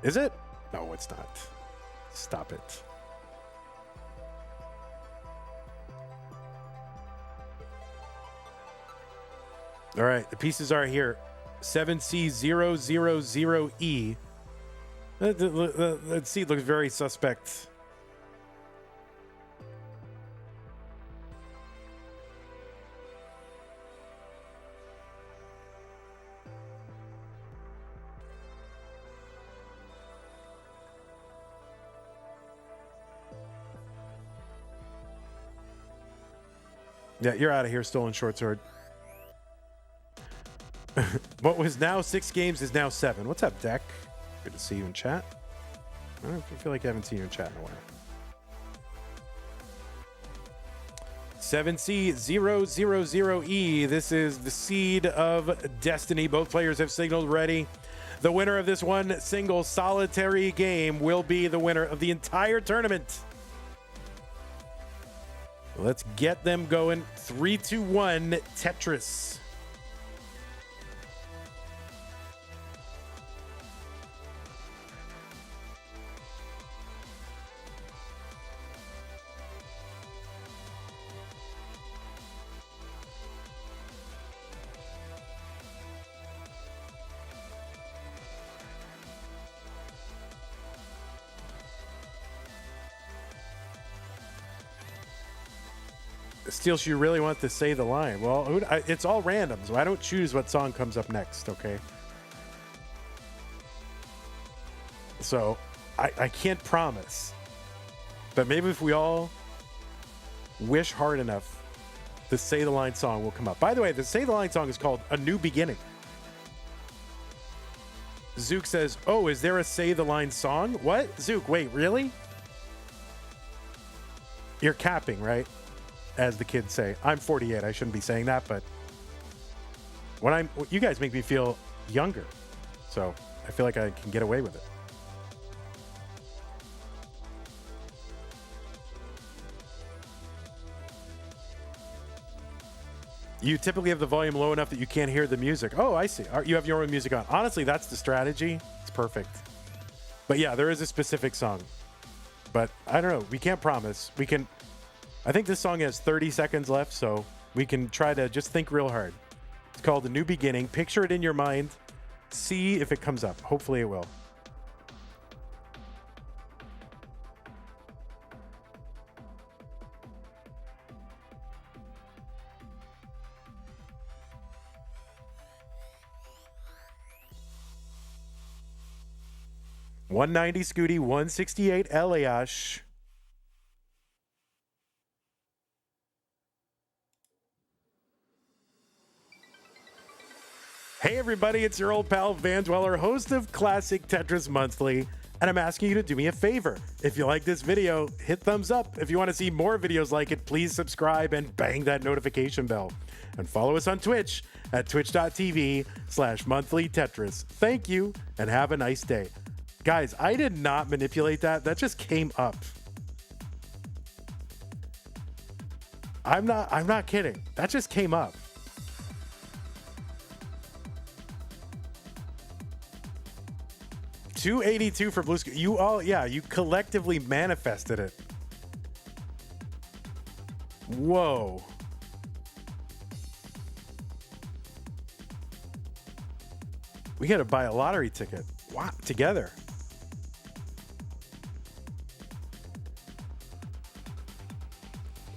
Is it? No, it's not. Stop it. All right, the pieces are here. 7C000E. That seed looks very suspect. Yeah, you're out of here, Stolen Short Sword. What was now 6 games is now 7. What's up, Deck? Good to see you in chat. I feel like I haven't seen you in chat in a while. 7C000E. This is the seed of destiny. Both players have signaled ready. The winner of this one single solitary game will be the winner of the entire tournament. Let's get them going. 3, 2, 1, Tetris. Steels, you really want to say the line? Well, it's all random, so I don't choose what song comes up next, okay? So I can't promise. But maybe if we all wish hard enough, the Say the Line song will come up. By the way, the Say the Line song is called A New Beginning. Zook says, oh, is there a Say the Line song? What? Zook, wait, really? You're capping, right? As the kids say. I'm 48. I shouldn't be saying that, but you guys make me feel younger. So I feel like I can get away with it. You typically have the volume low enough that you can't hear the music. Oh, I see. You have your own music on. Honestly, that's the strategy. It's perfect. But yeah, there is a specific song. But I don't know. We can't promise. We can... I think this song has 30 seconds left, so we can try to just think real hard. It's called A New Beginning. Picture it in your mind. See if it comes up. Hopefully it will. $190 Scooty, $168 Elash. Hey everybody, it's your old pal Van Dweller, host of Classic Tetris Monthly, and I'm asking you to do me a favor. If you like this video, hit thumbs up. If you want to see more videos like it, please subscribe and bang that notification bell. And follow us on Twitch at twitch.tv/monthlytetris. Thank you, and have a nice day. Guys, I did not manipulate that. That just came up. I'm not kidding. That just came up. $282 for Blue Sky. You all, yeah, you collectively manifested it. Whoa. We got to buy a lottery ticket. Wow, together.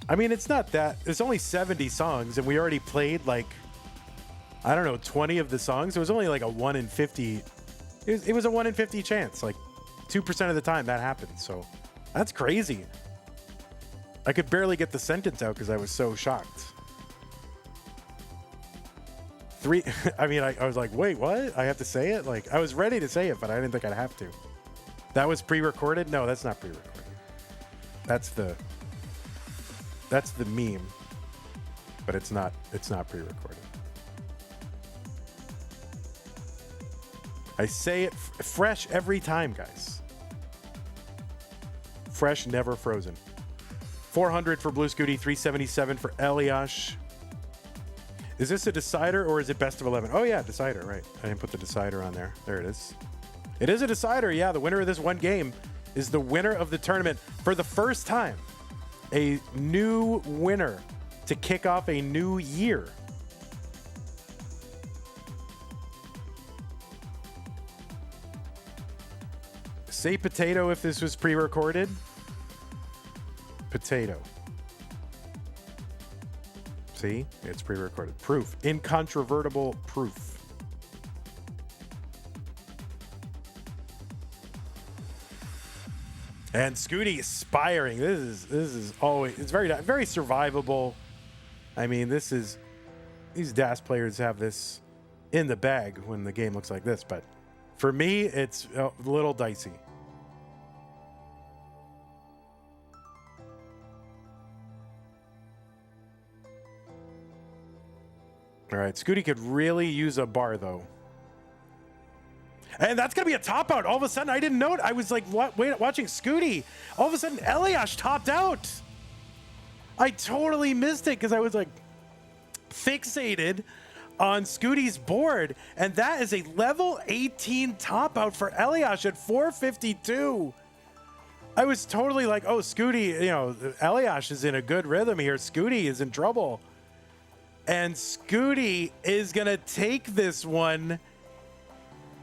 I mean, it's not that. There's only 70 songs, and we already played like, I don't know, 20 of the songs. It was only like a 1 in 50. It was a 1 in 50 chance. Like 2% of the time that happened. So that's crazy. I could barely get the sentence out because I was so shocked. I mean, I was like, wait, what? I have to say it? Like, I was ready to say it, but I didn't think I'd have to. That was pre-recorded? No, that's not pre-recorded. That's the meme. but it's not pre-recorded. I say it fresh every time, guys. Fresh, never frozen. 400 for Blue Scooty, 377 for Elash. Is this a decider or is it best of 11? Oh yeah, decider, right. I didn't put the decider on there. There it is. It is a decider, yeah. The winner of this one game is the winner of the tournament for the first time. A new winner to kick off a new year. Say potato if this was pre-recorded. Potato. See? It's pre-recorded. Proof. Incontrovertible proof. And Scooty aspiring. This is always, it's very survivable. I mean, these DAS players have this in the bag when the game looks like this, but for me, it's a little dicey. All right, Scooty could really use a bar, though. And that's going to be a top out. All of a sudden, I didn't know it. I was like, what? Wait, watching Scooty. All of a sudden, Elash topped out. I totally missed it because I was like fixated on Scooty's board. And that is a level 18 top out for Elash at 452. I was totally like, oh, Scooty, Elash is in a good rhythm here. Scooty is in trouble. And Scooty is going to take this one.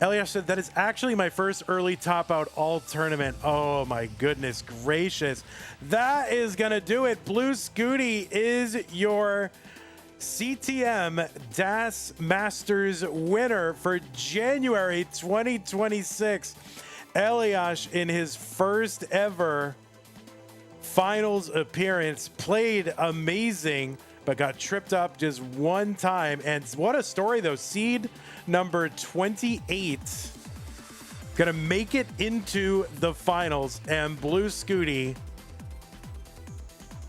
Elash said, that is actually my first early top out all tournament. Oh my goodness gracious. That is going to do it. Blue Scooty is your CTM DAS Masters winner for January 2026. Elash, in his first ever finals appearance, played amazing, but got tripped up just one time. And what a story, though. Seed number 28 gonna make it into the finals, and Blue Scooty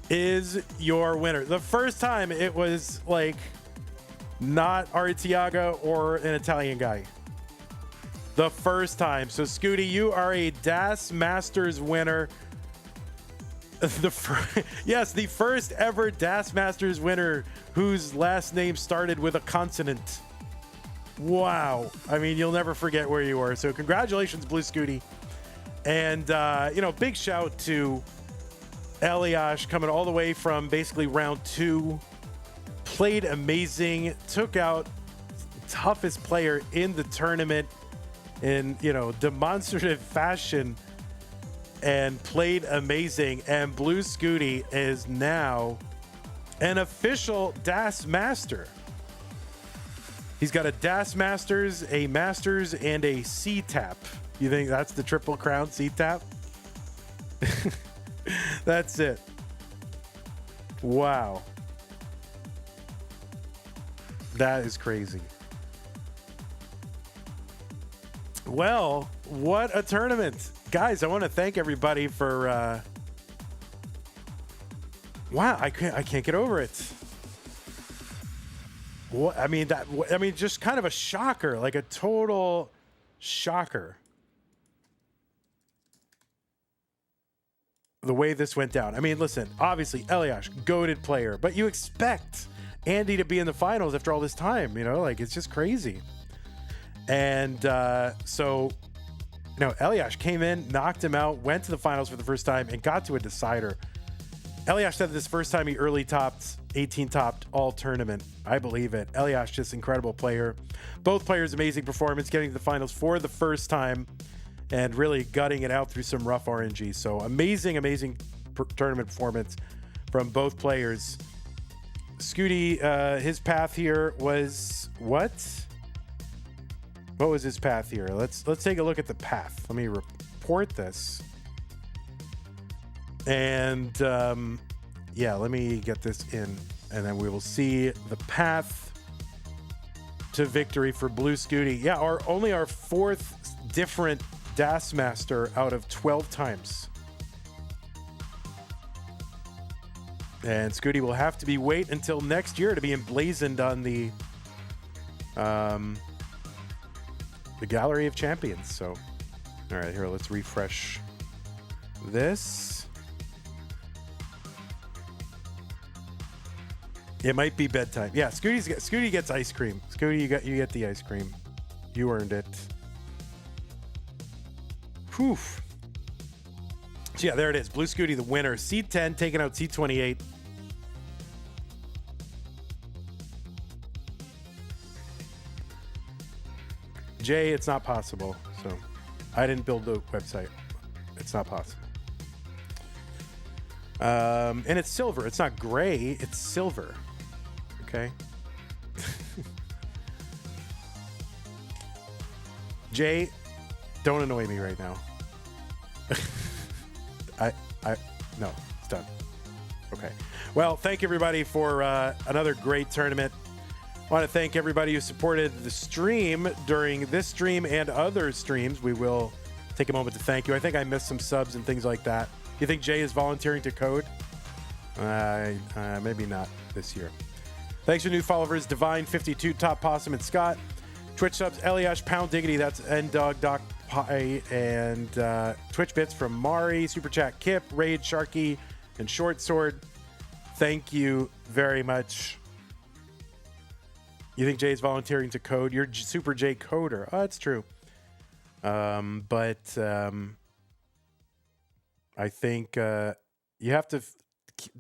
is your winner. The first time it was like not Artiaga or an Italian guy. The first time. So Scooty, you are a DAS Masters winner. The first ever DAS Masters winner whose last name started with a consonant. Wow. I mean, you'll never forget where you were. So congratulations, Blue Scooty. And, big shout to Elash coming all the way from basically round 2. Played amazing. Took out toughest player in the tournament in, demonstrative fashion. And played amazing. And Blue Scooty is now an official DAS Master. He's got a DAS Masters, a Masters, and a C-Tap. You think that's the Triple Crown C-Tap? That's it. Wow. That is crazy. Well, what a tournament. Guys, I want to thank everybody for wow, I can't get over it. What just kind of a shocker, like a total shocker. The way this went down. I mean, listen, obviously Elash, goated player, but you expect Andy to be in the finals after all this time, it's just crazy. And Elash came in, knocked him out, went to the finals for the first time, and got to a decider. Elash said this first time he early topped, 18 topped all tournament. I believe it. Elash, just incredible player. Both players, amazing performance, getting to the finals for the first time and really gutting it out through some rough RNG. So amazing tournament performance from both players. Scooty, his path here was what? What was his path here? Let's take a look at the path. Let me report this. And let me get this in, and then we will see the path to victory for Blue Scooty. Yeah, only our 4th different DAS Master out of 12 times. And Scooty will have to wait until next year to be emblazoned on the Gallery of Champions. So, all right, here, let's refresh this. It might be bedtime. Yeah, Scooty gets ice cream. Scooty, you get the ice cream. You earned it. Whew. So yeah, there it is. Blue Scooty, the winner. Seed 10 taking out Seed 28. Jay, it's not possible. So I didn't build the website. It's not possible. And it's silver. It's not gray. It's silver. Okay. Jay, don't annoy me right now. No, it's done. Okay. Well, thank you everybody for another great tournament. I want to thank everybody who supported the stream during this stream and other streams. We will take a moment to thank you. I think I missed some subs and things like that. You think Jay is volunteering to code? Maybe not this year. Thanks for new followers, Divine52, Top Possum, and Scott. Twitch subs, Elash, Pound Diggity, that's Ndog, Doc Pie, and Twitch bits from Mari, Super Chat, Kip, Raid, Sharky, and Short Sword. Thank you very much. You think Jay's volunteering to code? You're Super J coder. Oh, that's true. But I think you have to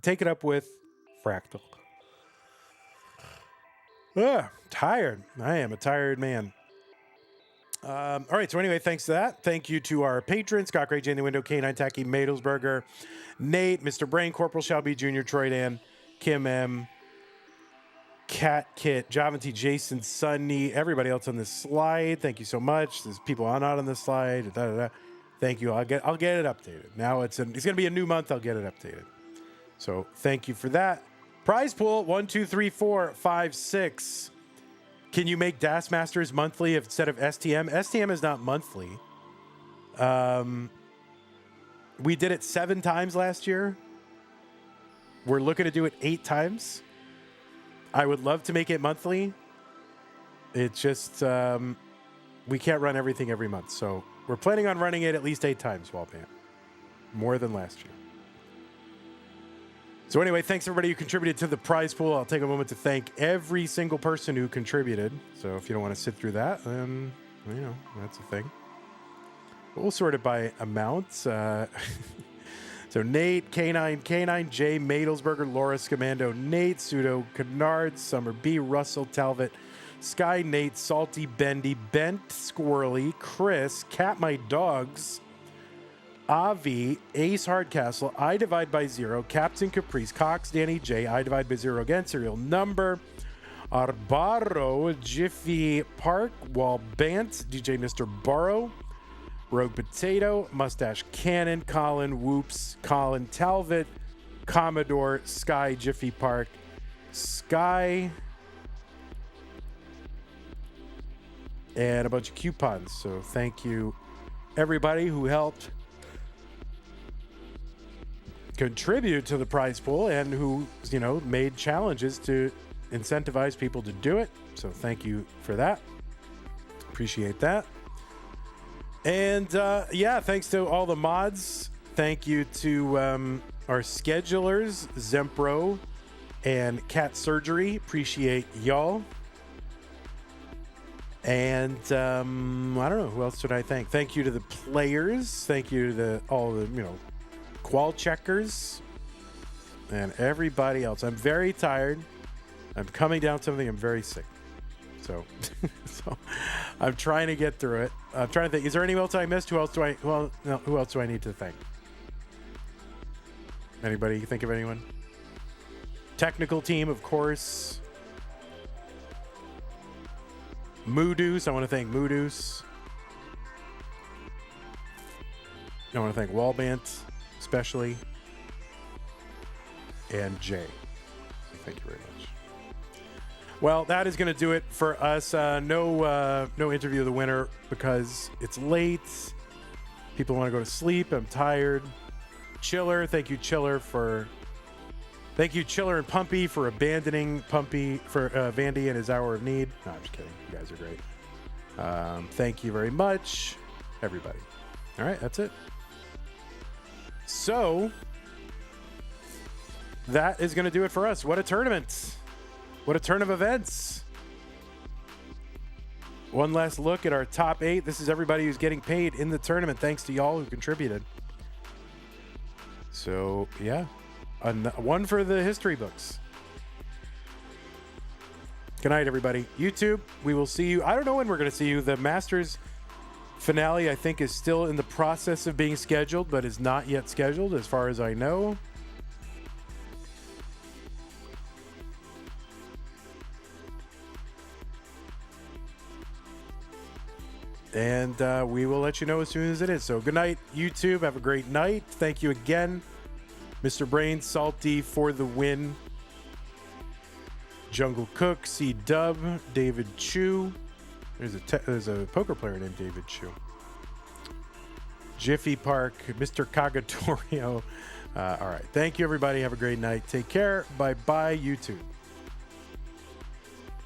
take it up with Fractal. Tired. I am a tired man. All right. So anyway, thanks to that. Thank you to our patrons: Scott Gray, Jane the Window, K9 Tacky, Madelsberger, Nate, Mr. Brain, Corporal Shelby Jr., Troy Dan, Kim M, Cat Kit, Javanti, Jason, Sunny, everybody else on this slide. Thank you so much. There's people not on this slide. Da, da, da. Thank you. I'll get it updated. Now it's going to be a new month. I'll get it updated. So thank you for that. Prize pool 1, 2, 3, 4, 5, 6. Can you make Das Masters monthly instead of STM? STM is not monthly. We did it 7 times last year. We're looking to do it 8 times. I would love to make it monthly. It's just we can't run everything every month. So we're planning on running it at least 8 times, WallBant. More than last year. So anyway, thanks everybody who contributed to the prize pool. I'll take a moment to thank every single person who contributed. So if you don't want to sit through that, then, that's a thing. We'll sort it by amount. So Nate, K9, Jay, Madelsberger, Laura, Scamando, Nate, Pseudo, Kennard, Summer B, Russell, Talbot, Sky, Nate, Salty, Bendy, Bent, Squirrely, Chris, Cat My Dogs, Avi, Ace Hardcastle, I Divide by Zero, Captain Caprice, Cox, Danny J, I Divide by Zero again, Serial Number, Arbaro, Jiffy Park, WallBant, DJ Mr. Burrow, Rogue Potato, Mustache Cannon, Colin Whoops, Colin Talbot, Commodore, Sky, Jiffy Park, Sky, and a bunch of coupons. So thank you everybody who helped contribute to the prize pool and who, made challenges to incentivize people to do it. So thank you for that. Appreciate that. And thanks to all the mods. Thank you to our schedulers, Zempro and Cat Surgery. Appreciate y'all. And I don't know, who else should I thank? Thank you to the players. Thank you to all the qual checkers and everybody else. I'm very tired. I'm coming down something. I'm very sick. So I'm trying to get through it. I'm trying to think. Is there anyone else I missed? Who else do I need to thank? Anybody? You think of anyone? Technical team, of course. Moodoos. I want to thank Moodoos. I want to thank WallBant, especially. And Jay. Thank you very much. Well, that is going to do it for us. No interview of the winner because it's late. People want to go to sleep. I'm tired. Chiller, thank you, Chiller, for Thank you, Chiller and Pumpy, for abandoning Pumpy for Vandy in his hour of need. No, I'm just kidding. You guys are great. Thank you very much, everybody. All right, that's it. So that is going to do it for us. What a tournament. What a turn of events. One last look at our top 8. This is everybody who's getting paid in the tournament. Thanks to y'all who contributed. So, yeah. One for the history books. Good night, everybody. YouTube, we will see you. I don't know when we're going to see you. The Masters finale, I think, is still in the process of being scheduled, but is not yet scheduled as far as I know. And we will let you know as soon as it is. So good night, YouTube. Have a great night. Thank you again, Mr. Brain, Salty for the win. Jungle Cook, C Dub, David Chu. There's a poker player named David Chu. Jiffy Park, Mr. Cagatorio. All right. Thank you, everybody. Have a great night. Take care. Bye-bye, YouTube.